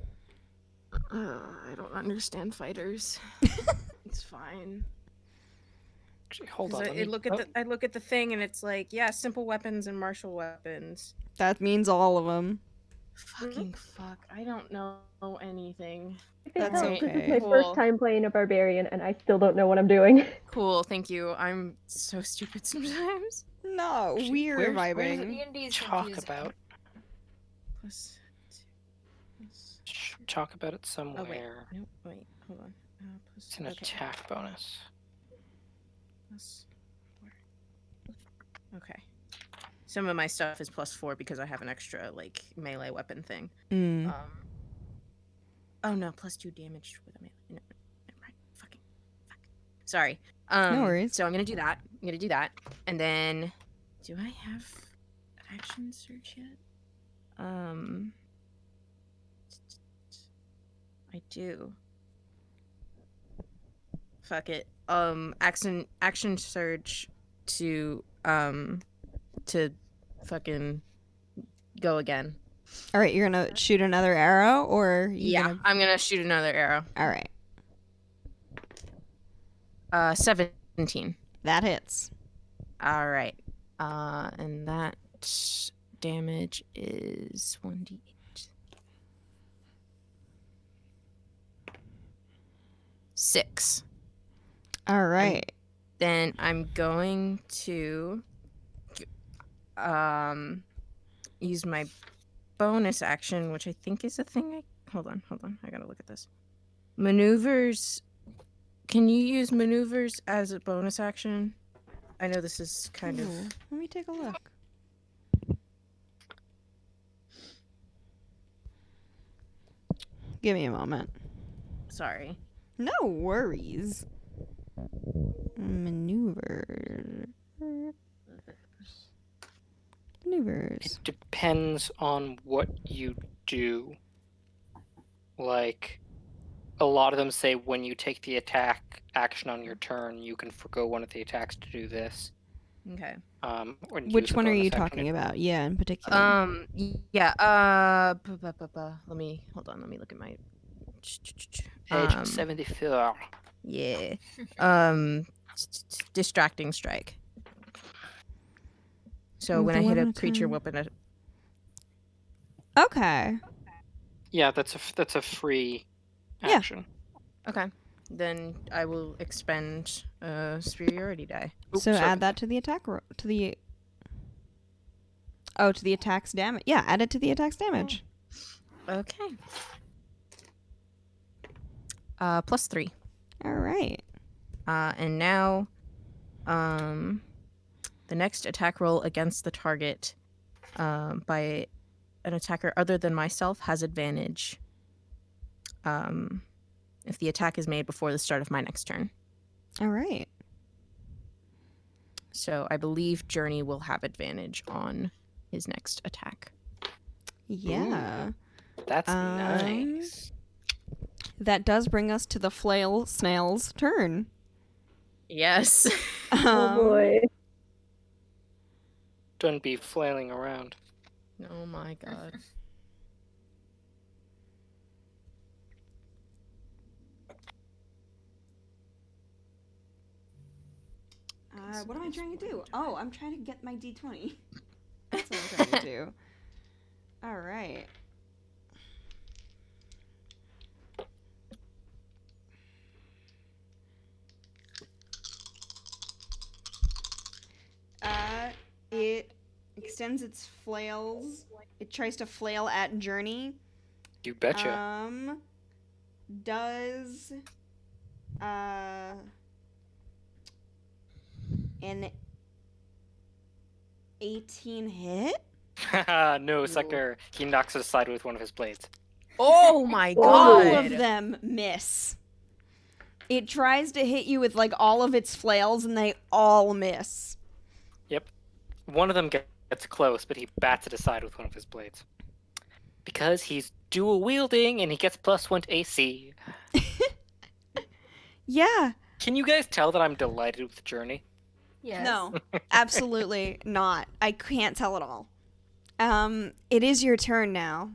don't understand fighters. It's fine. Actually, hold 'Cause on. I look at the thing and it's like, yeah, simple weapons and martial weapons. That means all of them. Fucking fuck. I don't know anything. That's This is okay. my Cool. first time playing a barbarian, and I still don't know what I'm doing. Cool, thank you. I'm so stupid sometimes. No, Actually, we're where's vibing. D&D is Talk confusing. about Plus 2. talk about it Oh, wait. somewhere. No, wait. Hold on. Plus, It's an attack bonus. Plus 4. Okay. Some of my stuff is +4 because I have an extra, like, melee weapon thing. Mm. Oh no, +2 damage with a melee. No, never mind. Fuck. Sorry. No worries. So I'm gonna do that. And then, do I have action search yet? I do. Fuck it. Action surge to fucking go again. All right, you're gonna shoot another arrow, or I'm gonna shoot another arrow. All right, 17. that hits. All right. And that damage is 1d8. 6. All right. Then I'm going to use my bonus action, which I think is a thing. Hold on. I gotta look at this. Maneuvers. Can you use maneuvers as a bonus action? I know this is kind of. Ooh, let me take a look. Give me a moment. Sorry. No worries. Maneuvers. It depends on what you do. Like, a lot of them say when you take the attack action on your turn, you can forgo one of the attacks to do this. Okay. Or use Which a one are bonus you action talking to- about? Yeah, in particular. Yeah. Let me hold on. Let me look at my. Page 74. Yeah. Distracting strike. So when I hit a creature weapon, Okay. Yeah, that's a free Yeah. action. okay, then I will expend superiority die. Oops, So sorry. add that to the attack to the. Oh, to the attack's damage. Yeah, add it to the attack's damage. Okay. +3. All right. And now, the next attack roll against the target, by an attacker other than myself has advantage. If the attack is made before the start of my next turn. All right. So I believe Journey will have advantage on his next attack. Yeah. That's Um, nice. That does bring us to the flail snail's turn. Yes. Oh boy. Don't be flailing around. Oh my god. What am I trying to do? Oh, I'm trying to get my D20. That's what I'm trying to do. All right. It extends its flails. It tries to flail at Journey. You betcha. Does an 18 hit? No, sucker. He knocks it aside with one of his blades. Oh my god. All of them miss. It tries to hit you with like all of its flails and they all miss. Yep. One of them gets close, but he bats it aside with one of his blades. Because he's dual wielding and he gets +1 to AC. Yeah. Can you guys tell that I'm delighted with the Journey? Yes. No, absolutely not. I can't tell at all. It is your turn now.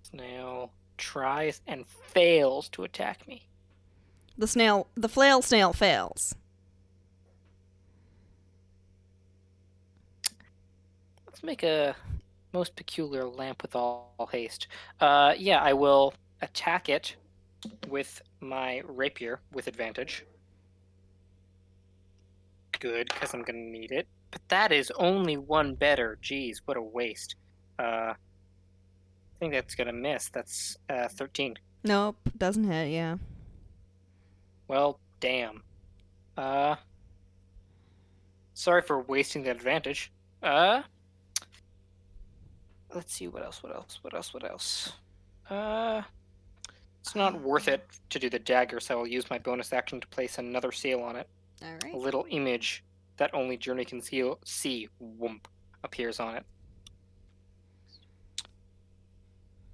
Snail tries and fails to attack me. The flail snail fails. Let's make a most peculiar lamp with all haste. Yeah, I will attack it with my rapier with advantage. Good, because I'm gonna need it. But that is only one better. Jeez, what a waste. I think that's gonna miss. That's 13. Nope, doesn't hit, yeah. Well, damn. Sorry for wasting the advantage. Let's see, what else? It's not worth it to do the dagger, so I'll use my bonus action to place another seal on it. All A right. little image that only Journey can see, whoomp, appears on it.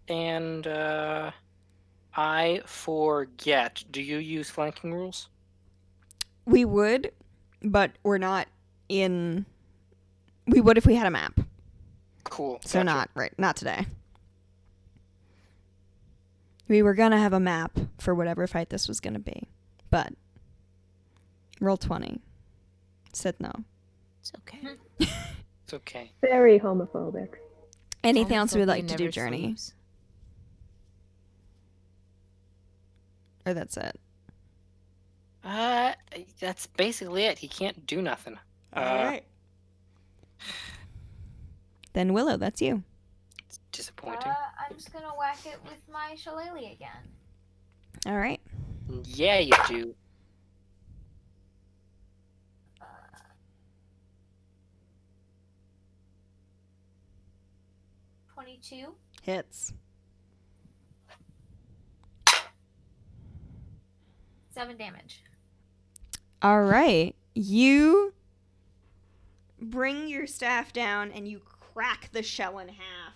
And, I forget, do you use flanking rules? We would, but we're not in... We would if we had a map. Cool. So gotcha. not today. We were gonna have a map for whatever fight this was gonna be, but roll 20. Said no. It's okay. It's okay. Very homophobic. Anything else we'd Homophobia like to do, never Journey? sleeps. Or that's it? That's basically it. He can't do nothing. Alright. Then Willow, that's you. It's disappointing. I'm just gonna whack it with my shillelagh again. Alright. Yeah, you do. 22. Hits. 7 damage. Alright. You bring your staff down and you crack the shell in half.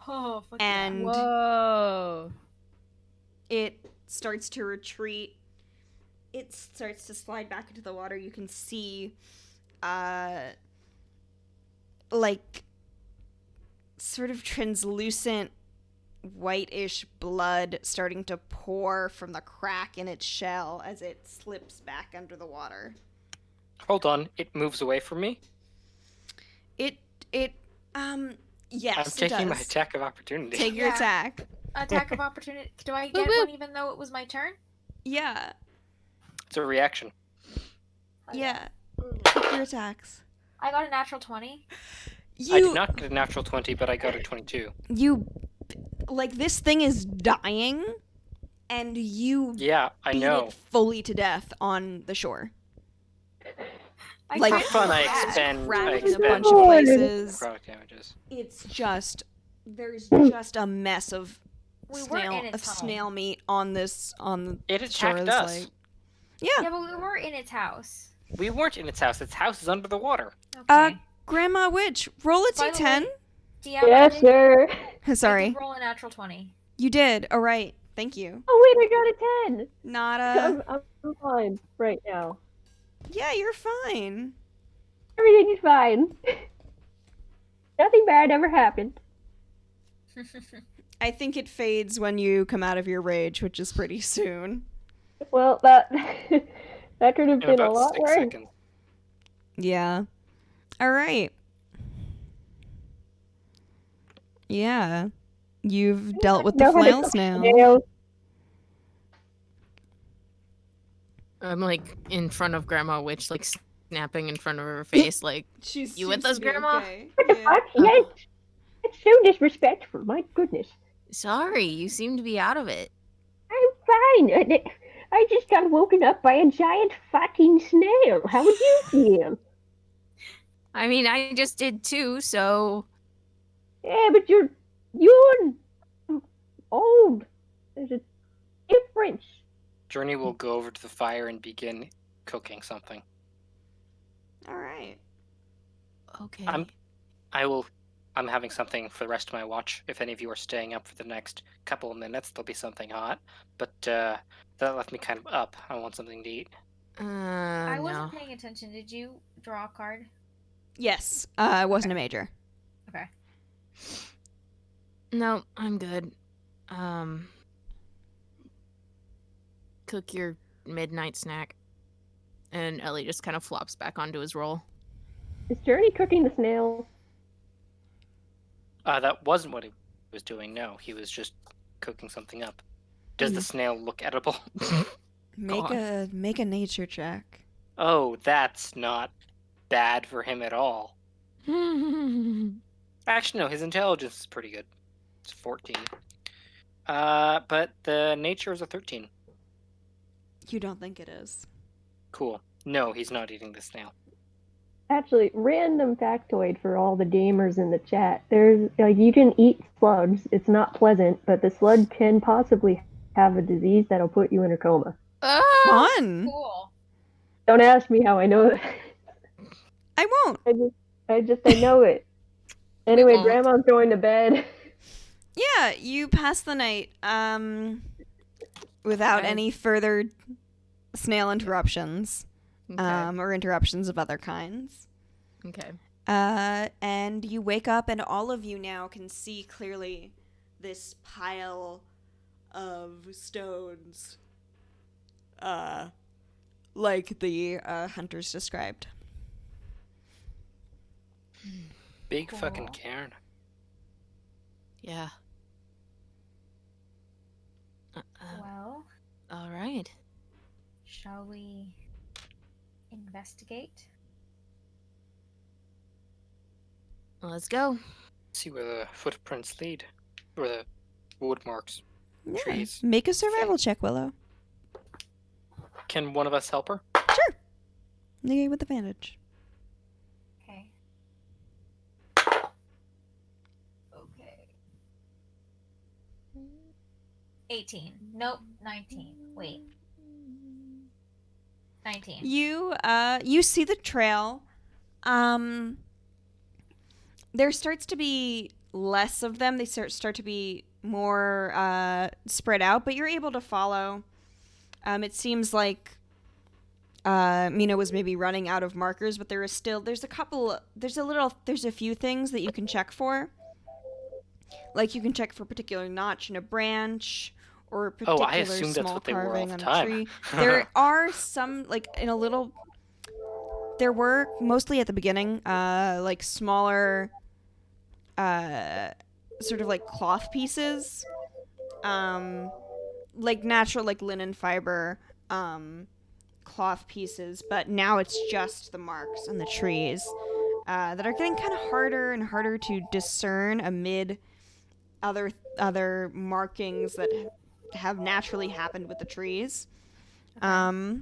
Oh, fuck And Whoa. it starts to retreat. It starts to slide back into the water. You can see, like, sort of translucent whitish blood starting to pour from the crack in its shell as it slips back under the water. Hold on, it moves away from me? Yes, I'm it taking my does. attack of opportunity. Take your Yeah. attack. Attack of opportunity. Do I get Woo-woo. one even though it was my turn? Yeah, It's a reaction. Oh, yeah. Take your attacks. I got a natural 20. I did not get a natural 20, but I got a 22. Like, this thing is dying, and you Yeah, I beat know. it fully to death on the shore. I Like, tried For fun, I to- expend cracked in a expend bunch of God. places. product damages. It's just there's just a mess of We were in its home. snail meat on the It shore. attacked This, us. like, yeah. Yeah, but we were in its house. We weren't in its house. Its house is under the water. Okay. Grandma Witch, roll a By the d10. way- DM, Yes, I did, sir. I Sorry, did roll a natural 20. you did. All right, thank you. Oh wait, I got a 10. Not I'm fine right now. Yeah, you're fine. Everything is fine. Nothing bad ever happened. I think it fades when you come out of your rage, which is pretty soon. Well, that that could have In been a about lot 6 worse. seconds. Yeah. All right. Yeah. You've dealt with the Know how to flail cook snail. snails. I'm like in front of Grandma Witch, like snapping in front of her face, like, She's You with seems us, to be Grandma? okay. What the Yeah. fuck? Yes. That's so disrespectful. My goodness. sorry, you seem to be out of it. I'm fine. I just got woken up by a giant fucking snail. How would you feel? I mean, I just did too, so Yeah, but you're old. There's a difference. Journey will go over to the fire and begin cooking something. All right. okay. I'm having something for the rest of my watch. If any of you are staying up for the next couple of minutes, there'll be something hot. But that left me kind of up. I want something to eat. I no. wasn't paying attention. Did you draw a card? Yes. It wasn't a major. Okay. No, I'm good. Cook your midnight snack. And Ellie just kind of flops back onto his roll. Is Journey cooking the snails? That wasn't what he was doing. No, he was just cooking something up. Does the snail look edible? Make a nature check. Oh, that's not bad for him at all. Actually, no, his intelligence is pretty good. It's 14. But the nature is a 13. You don't think it is? Cool. No, he's not eating the snail. Actually, random factoid for all the gamers in the chat. There's you can eat slugs. It's not pleasant, but the slug can possibly have a disease that'll put you in a coma. Fun. Cool. Don't ask me how I know that. I won't. I know it. Anyway, won't. Grandma's going to bed. Yeah, you pass the night without Okay. any further snail interruptions Okay. or interruptions of other kinds. okay. And you wake up, and all of you now can see clearly this pile of stones, like the hunters described. Big fucking Cool. cairn. Yeah. Well, All right. shall we investigate? Well, let's go. See where the footprints lead. Or the wood marks. Yeah. Trees. Make a survival check, Willow. Can one of us help her? Sure. Negate with advantage. Okay. Okay. 18. Nope, 19. Wait. 19. You see the trail. There starts to be less of them. They start to be more spread out, but you're able to follow. It seems like Mina was maybe running out of markers, but there's a few things that you can check for. Like you can check for a particular notch in a branch or a Oh, I particular assumed that's small what they were all carving the on a time. tree. There are some, like, there were, mostly at the beginning, like smaller, sort of like cloth pieces, like natural, like linen fiber, cloth pieces, but now it's just the marks on the trees that are getting kind of harder and harder to discern amid other markings that have naturally happened with the trees. Yeah,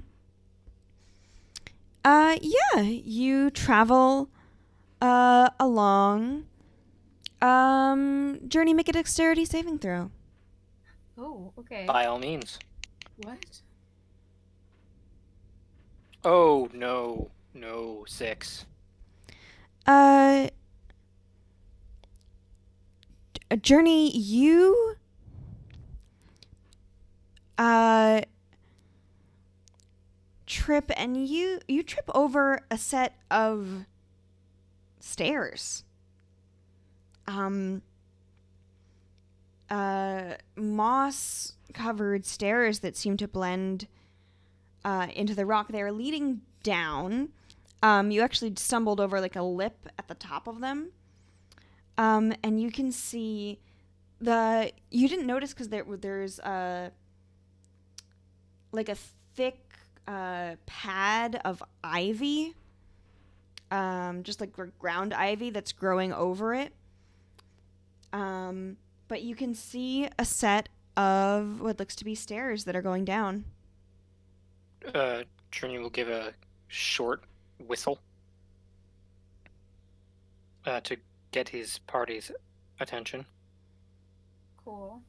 you travel along. Journey, make a dexterity saving throw. Oh, okay. By all means. What? Oh, no, 6. Journey, you trip, and you trip over a set of stairs. Moss covered stairs that seem to blend into the rock. They are leading down. You actually stumbled over like a lip at the top of them. And you can see you didn't notice because there's like a thick pad of ivy, just like ground ivy that's growing over it. But you can see a set of what looks to be stairs that are going down. Journey will give a short whistle to get his party's attention. Cool.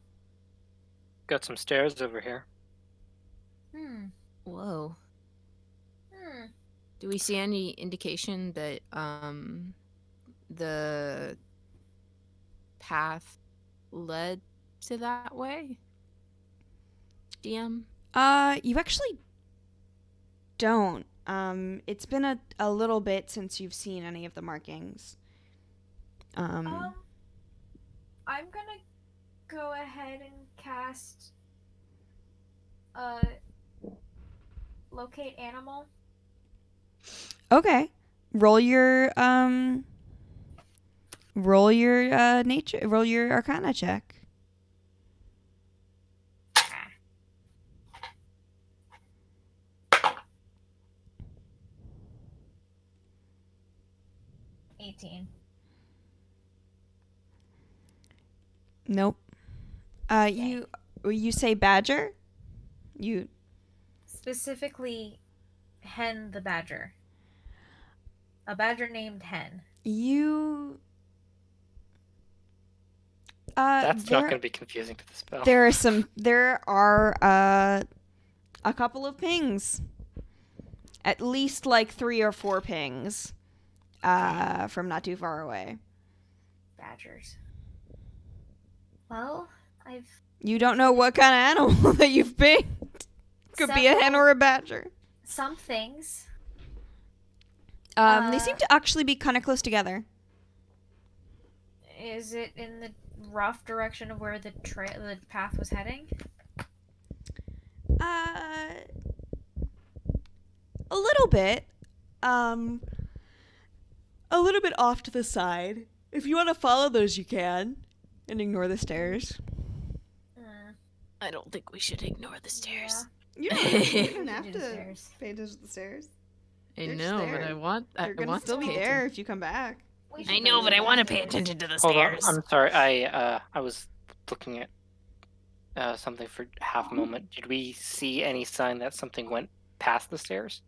Got some stairs over here. Whoa. Hmm. Do we see any indication that the path led to that way? DM? You actually don't. It's been a little bit since you've seen any of the markings. I'm gonna go ahead and cast locate animal. Okay. Roll your roll your arcana check. Nope. You say badger? You Specifically, Hen the badger. A badger named Hen. you That's not going to be confusing to the spell. There are a couple of pings. At least like 3 or 4 pings from not too far away. Badgers. Well, You don't know what kind of animal that you've pinged. Could be a hen or a badger. Some things. They seem to actually be kind of close together. Is it in the rough direction of where the path was heading? A little bit. A little bit off to the side. If you want to follow those, you can, and ignore the stairs. I don't think we should ignore the stairs. You don't have Do to the stairs. pay attention to the stairs. I They're know, just but there. I want. They're I gonna want still to be pay there attention. if you come back. I know, but I want to pay attention to the Hold on, stairs. I'm sorry. I was looking at something for half a moment. Did we see any sign that something went past the stairs?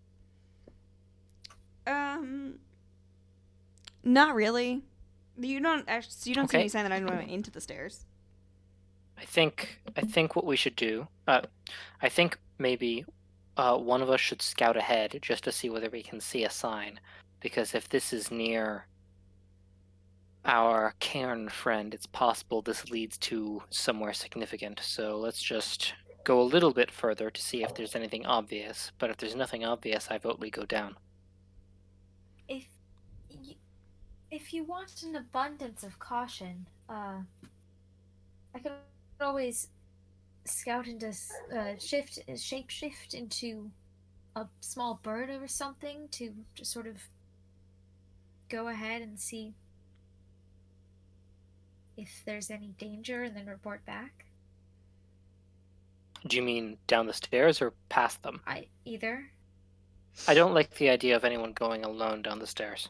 Not really. You don't see Okay. any sign that anyone went into the stairs. I think what we should do. I think maybe one of us should scout ahead just to see whether we can see a sign, because if this is near our cairn friend, it's possible this leads to somewhere significant. So let's just go a little bit further to see if there's anything obvious. But if there's nothing obvious, I vote we go down. If y- if you want an abundance of caution, I could always scout into shape shift into a small bird or something to just sort of go ahead and see if there's any danger and then report back. Do you mean down the stairs or past them? Either. I don't like the idea of anyone going alone down the stairs.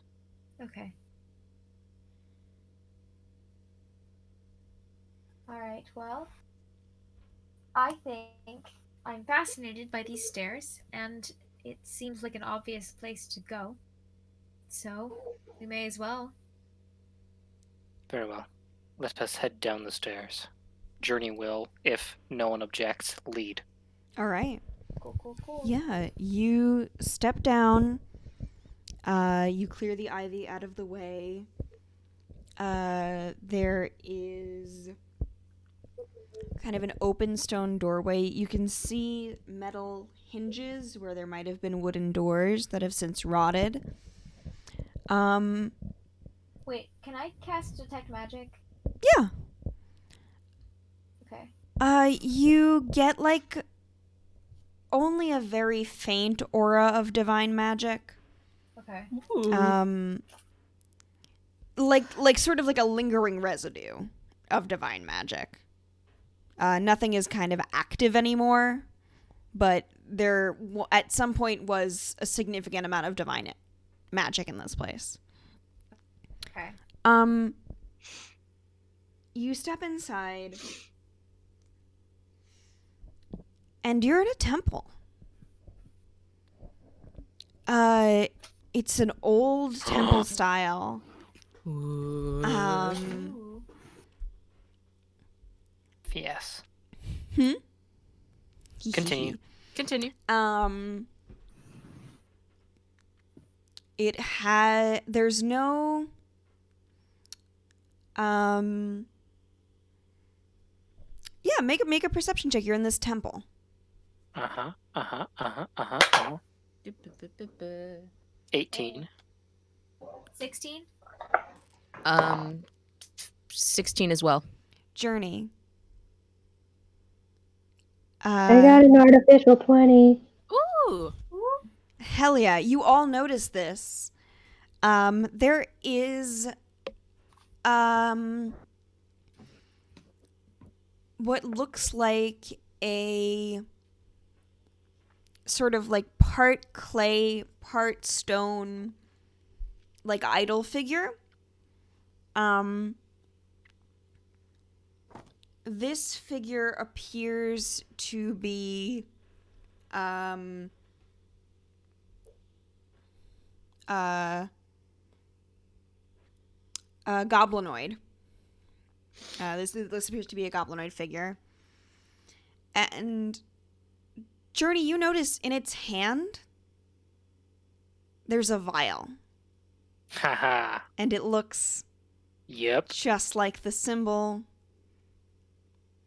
Okay. Alright, well, I think I'm fascinated by these stairs, and it seems like an obvious place to go. So, we may as well. Very well. Let us head down the stairs. Journey will, if no one objects, lead. All right. Cool. Yeah, you step down. You clear the ivy out of the way. There is kind of an open stone doorway. You can see metal hinges where there might have been wooden doors that have since rotted. Wait, can I cast Detect Magic? Yeah. Okay. You get like only a very faint aura of divine magic. Okay. Like sort of like a lingering residue of divine magic. Nothing is kind of active anymore, but there at some point was a significant amount of divine magic in this place. Okay. You step inside, and you're in a temple. It's an old temple style. Ooh. Yes. Hmm? Continue. Continue. There's no yeah, make a perception check. You're in this temple. 18. 16? 16 as well. Journey. I got an artificial 20. Ooh. Hell yeah. You all notice this. There is what looks like a sort of like part clay, part stone, like idol figure. This figure appears to be goblinoid. This appears to be a goblinoid figure. And Journey, you notice in its hand there's a vial. Haha. And it looks Yep. just like the symbol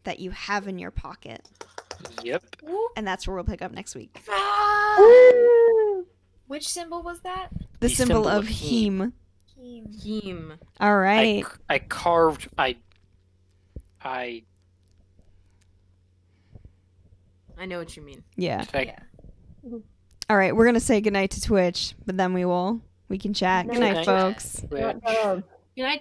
that you have in your pocket. Yep. And that's where we'll pick up next week. Which symbol was that? The symbol of Heme. Heme. All right. I carved. I I know what you mean. Yeah. I- All right, we're going to say goodnight to Twitch, but then we can chat. Good night, Night. folks. Not dog. Good night,